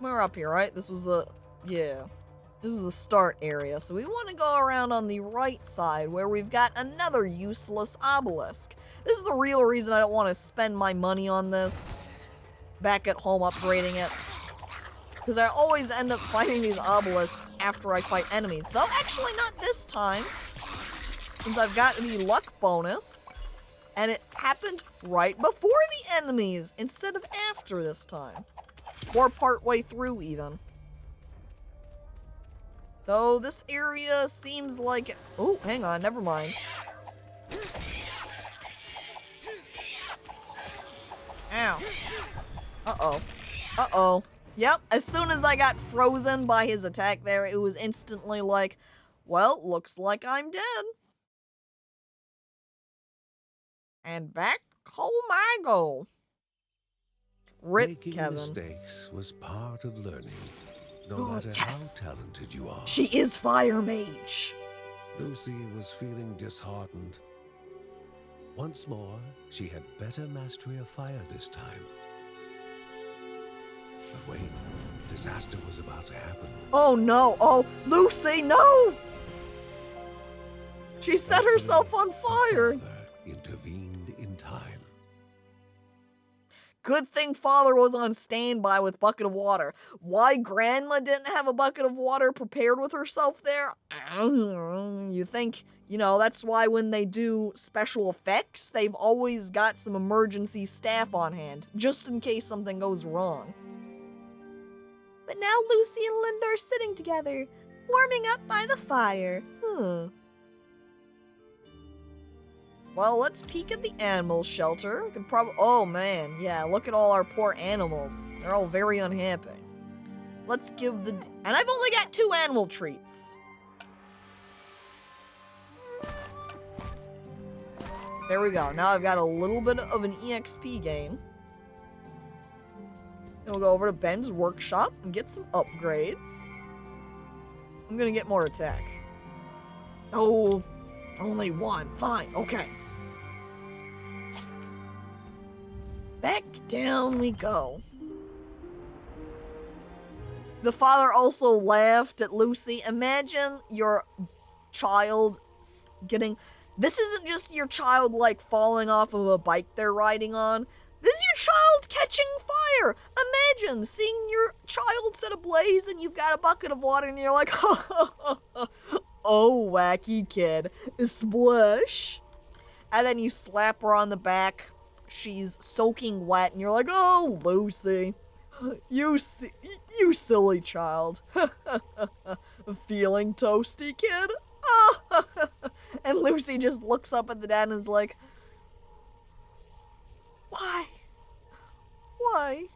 We're up here, right? This was yeah. This is the start area, so we want to go around on the right side where we've got another useless obelisk. This is the real reason I don't want to spend my money on this back at home upgrading it. Because I always end up fighting these obelisks after I fight enemies. Though actually not this time, since I've got the luck bonus, and it happened right before the enemies instead of after this time. Or part way through even. Though this area seems like... Oh, hang on, never mind. Ow. Uh-oh. Uh-oh. Yep, as soon as I got frozen by his attack there, it was instantly like, well, looks like I'm dead. And back home I go. Rip Making Kevin. mistakes was part of learning, no Oh, matter yes. how talented you are. She is Fire Mage. Lucy was feeling disheartened. Once more, she had better mastery of fire this time. But wait, disaster was about to happen. Oh no, oh, Lucy, no! She set herself on Her fire. father intervened in time. Good thing father was on standby with bucket of water. Why grandma didn't have a bucket of water prepared with herself there? I don't know. You think, that's why when they do special effects, they've always got some emergency staff on hand, just in case something goes wrong. But now Lucy and Linda are sitting together, warming up by the fire. Well, let's peek at the animal shelter. We could probably... Oh, man. Yeah, look at all our poor animals. They're all very unhappy. Let's give the... And I've only got 2 animal treats. There we go. Now I've got a little bit of an EXP gain. Then we'll go over to Ben's workshop and get some upgrades. I'm gonna get more attack. Oh, only 1. Fine. Okay. Back down we go. The father also laughed at Lucy. Imagine your child getting... This isn't just your child, like, falling off of a bike they're riding on. This is your child catching fire. Imagine seeing your child set ablaze and you've got a bucket of water and you're like, oh, wacky kid. Splash. And then you slap her on the back. She's soaking wet and you're like, oh, Lucy. You silly child. Feeling toasty, kid? And Lucy just looks up at the dad and is like, why? Why?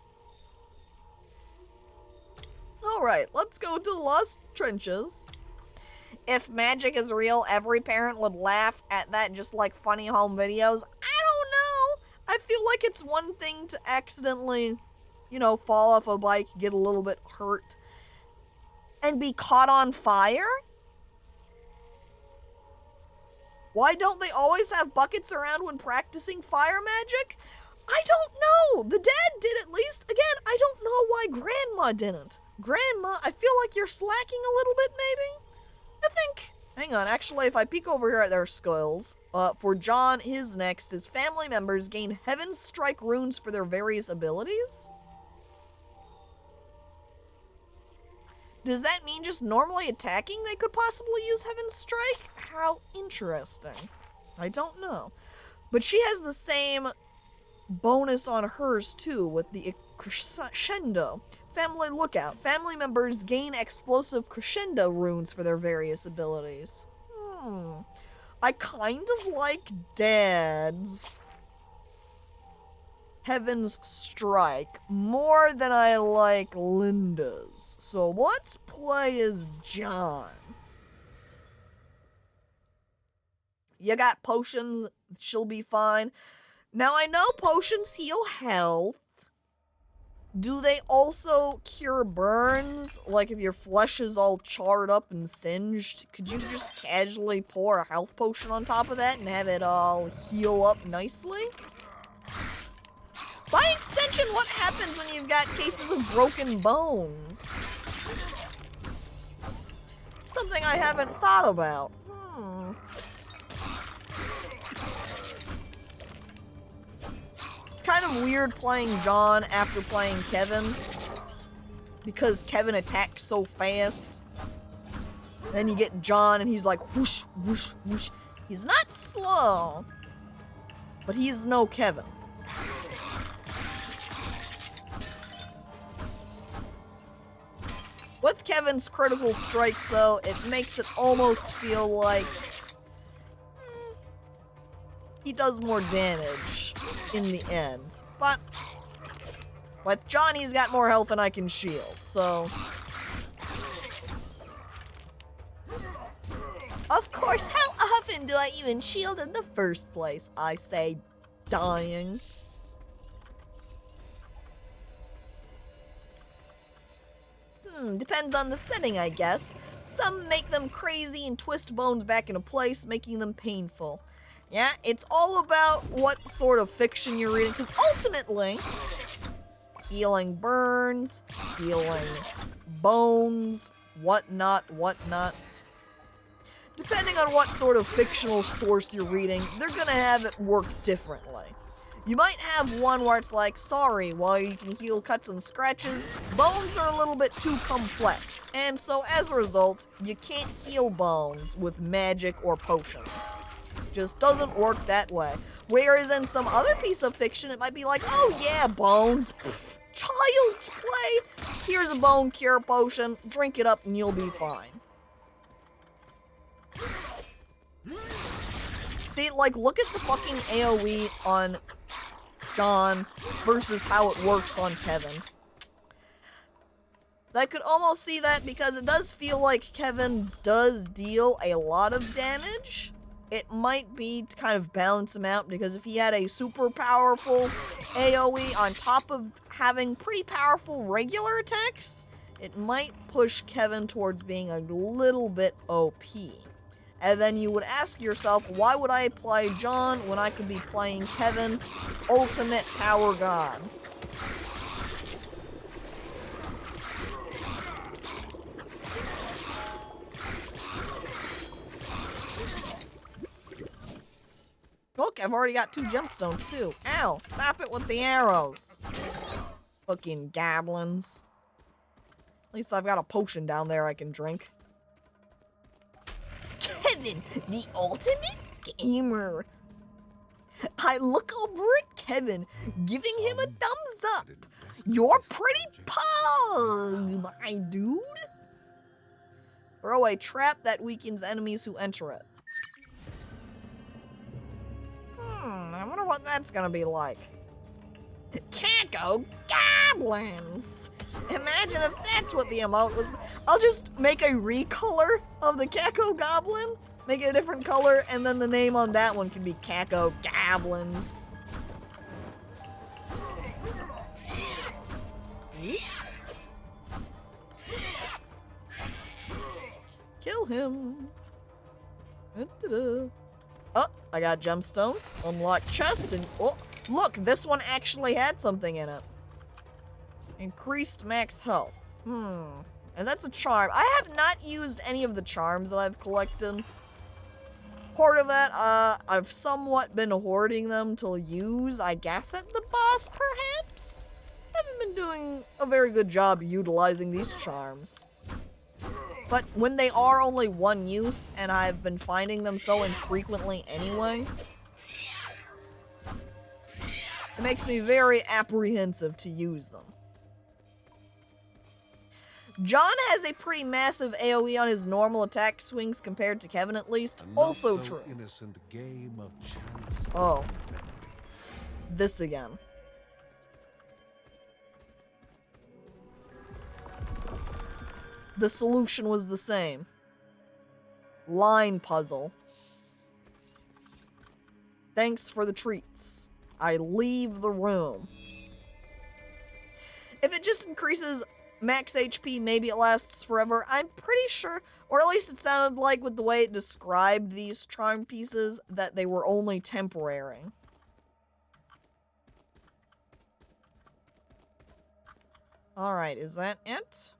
Alright, let's go to the Lost Trenches. If magic is real, every parent would laugh at that just like funny home videos. I don't know. I feel like it's one thing to accidentally, fall off a bike, get a little bit hurt, and be caught on fire. Why don't they always have buckets around when practicing fire magic? I don't know. The dad did at least. Again, I don't know why Grandma didn't. Grandma, I feel like you're slacking a little bit, maybe? I think, hang on, actually, if I peek over here at their skills, for John, his next is family members gain Heaven's Strike runes for their various abilities? Does that mean just normally attacking they could possibly use Heaven's Strike? How interesting. I don't know. But she has the same bonus on hers too with the crescendo. Family lookout. Family members gain explosive crescendo runes for their various abilities. I kind of like Dad's Heaven's Strike more than I like Linda's. So let's play as John. You got potions, she'll be fine. Now I know potions heal health. Do they also cure burns? Like if your flesh is all charred up and singed, could you just casually pour a health potion on top of that and have it all heal up nicely? By extension, what happens when you've got cases of broken bones? Something I haven't thought about. It's kind of weird playing John after playing Kevin, because Kevin attacks so fast. Then you get John and he's like whoosh, whoosh, whoosh. He's not slow, but he's no Kevin. With Kevin's critical strikes, though, it makes it almost feel like he does more damage in the end. But with John, he's got more health than I can shield, so... Of course, how often do I even shield in the first place? I say dying. Depends on the setting, I guess. Some make them crazy and twist bones back into place, making them painful. Yeah, it's all about what sort of fiction you're reading, because ultimately, healing burns, healing bones, whatnot. Depending on what sort of fictional source you're reading, they're gonna have it work differently. You might have one where it's like, sorry, while you can heal cuts and scratches, bones are a little bit too complex. And so as a result, you can't heal bones with magic or potions. Just doesn't work that way. Whereas in some other piece of fiction, it might be like, oh yeah, bones, pff, child's play. Here's a bone cure potion, drink it up and you'll be fine. See, like, look at the fucking AoE on John versus how it works on Kevin. I could almost see that because it does feel like Kevin does deal a lot of damage. It might be to kind of balance him out, because if he had a super powerful AoE on top of having pretty powerful regular attacks, it might push Kevin towards being a little bit OP. And then you would ask yourself, why would I play John when I could be playing Kevin, ultimate power god? Look, I've already got 2 gemstones too. Ow, stop it with the arrows. Fucking goblins. At least I've got a potion down there I can drink. Kevin, the ultimate gamer. I look over at Kevin, giving him a thumbs up. You're pretty pug, my dude. Throw a trap that weakens enemies who enter it. I wonder what that's gonna be like. Caco goblins. Imagine if that's what the emote was. I'll just make a recolor of the Caco goblin, make it a different color, and then the name on that one can be Caco goblins. Kill him. Da-da-da. Oh, I got gemstone, unlock chest, and oh, look, this one actually had something in it. Increased max health. And that's a charm. I have not used any of the charms that I've collected. Part of that, I've somewhat been hoarding them to use, I guess, at the boss, perhaps? Haven't been doing a very good job utilizing these charms. But when they are only one use, and I've been finding them so infrequently anyway, it makes me very apprehensive to use them. John has a pretty massive AoE on his normal attack swings compared to Kevin, at least. Also true. Innocent game of chance. Oh. This again. The solution was the same. Line puzzle. Thanks for the treats. I leave the room. If it just increases max HP, maybe it lasts forever. I'm pretty sure, or at least it sounded like with the way it described these charm pieces, that they were only temporary. Alright, is that it?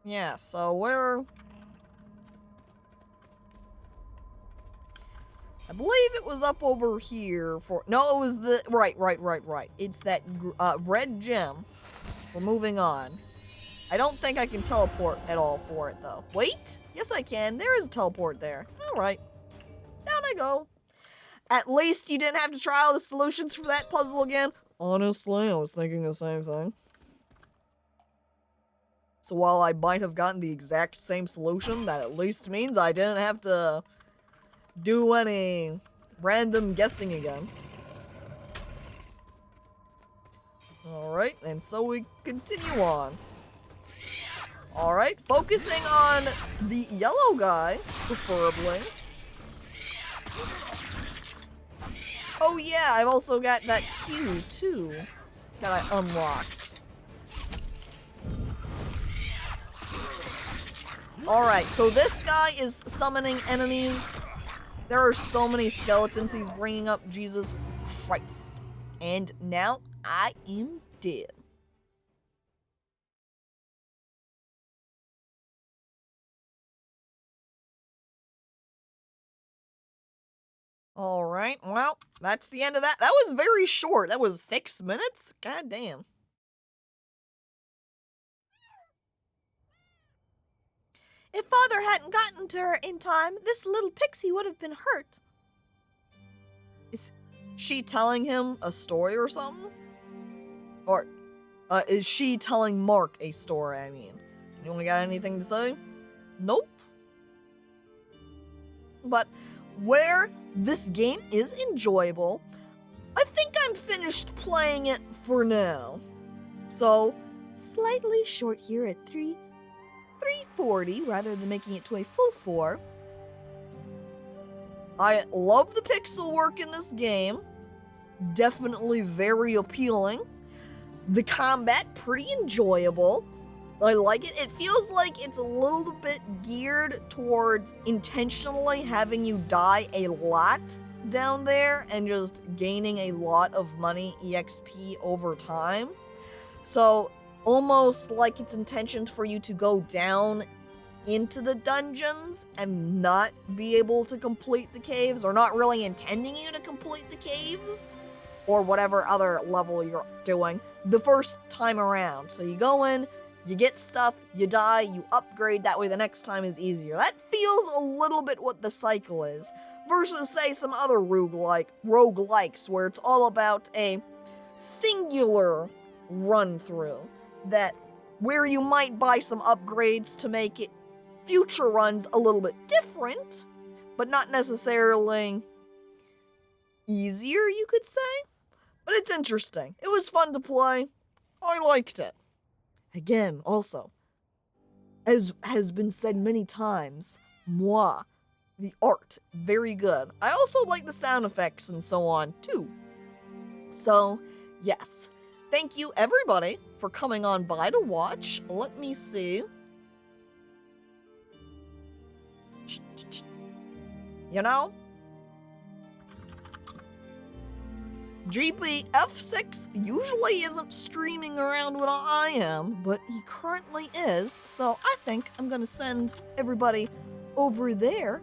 Yeah, so we're... I believe it was up over here for... No, it was the... Right. It's that red gem. We're moving on. I don't think I can teleport at all for it, though. Wait! Yes, I can. There is a teleport there. Alright. Down I go. At least you didn't have to try all the solutions for that puzzle again. Honestly, I was thinking the same thing. So while I might have gotten the exact same solution, that at least means I didn't have to do any random guessing again. Alright, and so we continue on. Alright, focusing on the yellow guy, preferably. Oh yeah, I've also got that Q too, that I unlocked. Alright, so this guy is summoning enemies. There are so many skeletons he's bringing up, Jesus Christ. And now I am dead. Alright, well, that's the end of that. That was very short. That was 6 minutes? God damn. If Father hadn't gotten to her in time, this little pixie would have been hurt. Is she telling him a story or something? Or, is she telling Mark a story, I mean? You only got anything to say? Nope. But where this game is enjoyable, I think I'm finished playing it for now. So, Slightly short here at 340 rather than making it to a full 4. I love the pixel work in this game. Definitely very appealing. The combat, pretty enjoyable. I like it. It feels like it's a little bit geared towards intentionally having you die a lot down there and just gaining a lot of money, EXP, over time. So, almost like it's intentioned for you to go down into the dungeons and not be able to complete the caves, or not really intending you to complete the caves, or whatever other level you're doing, the first time around. So you go in, you get stuff, you die, you upgrade, that way the next time is easier. That feels a little bit what the cycle is, versus, say, some other roguelikes, where it's all about a singular run-through, that where you might buy some upgrades to make it future runs a little bit different, but not necessarily easier, you could say. But it's interesting. It was fun to play. I liked it. Again, also, as has been said many times, moi, the art, very good. I also like the sound effects and so on, too. So, yes. Thank you, everybody, for coming on by to watch. Let me see. You know? GPF6 usually isn't streaming around when I am, but he currently is, so I think I'm gonna send everybody over there.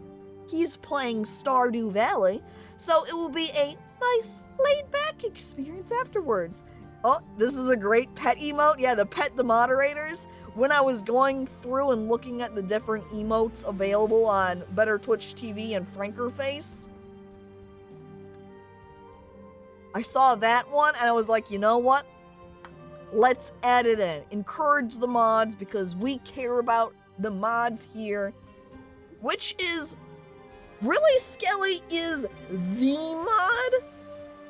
He's playing Stardew Valley, so it will be a nice laid-back experience afterwards. Oh, this is a great pet emote. Yeah, the pet the moderators. When I was going through and looking at the different emotes available on Better Twitch TV and Frankerface, I saw that one and I was like, you know what? Let's add it in. Encourage the mods because we care about the mods here. Which is, really Skelly is the mod?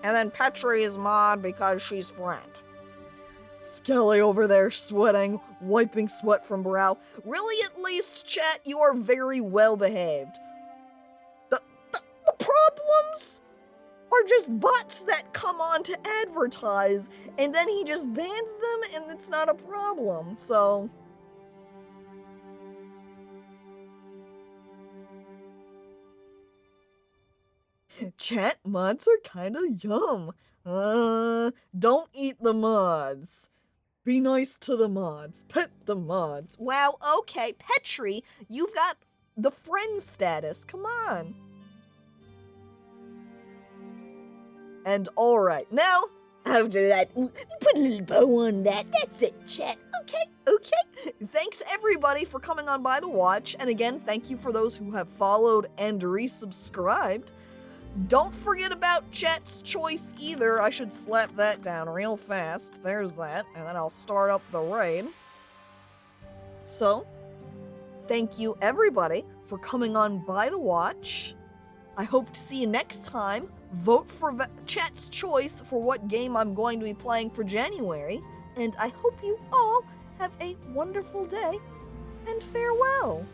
And then Petri is mod because she's friend. Skelly over there sweating, wiping sweat from brow. Really, at least, chat, you are very well behaved. The problems are just bots that come on to advertise, and then he just bans them, and it's not a problem, so... Chat, mods are kinda yum. Don't eat the mods. Be nice to the mods. Pet the mods. Wow, okay, Petri, you've got the friend status. Come on. And alright, now, after that, put a little bow on that. That's it, chat. Okay. Thanks everybody for coming on by to watch. And again, thank you for those who have followed and resubscribed. Don't forget about chat's choice either. I should slap that down real fast. There's that. And then I'll start up the raid. So, thank you everybody for coming on by to watch. I hope to see you next time. Vote for chat's choice for what game I'm going to be playing for January. And I hope you all have a wonderful day. And farewell.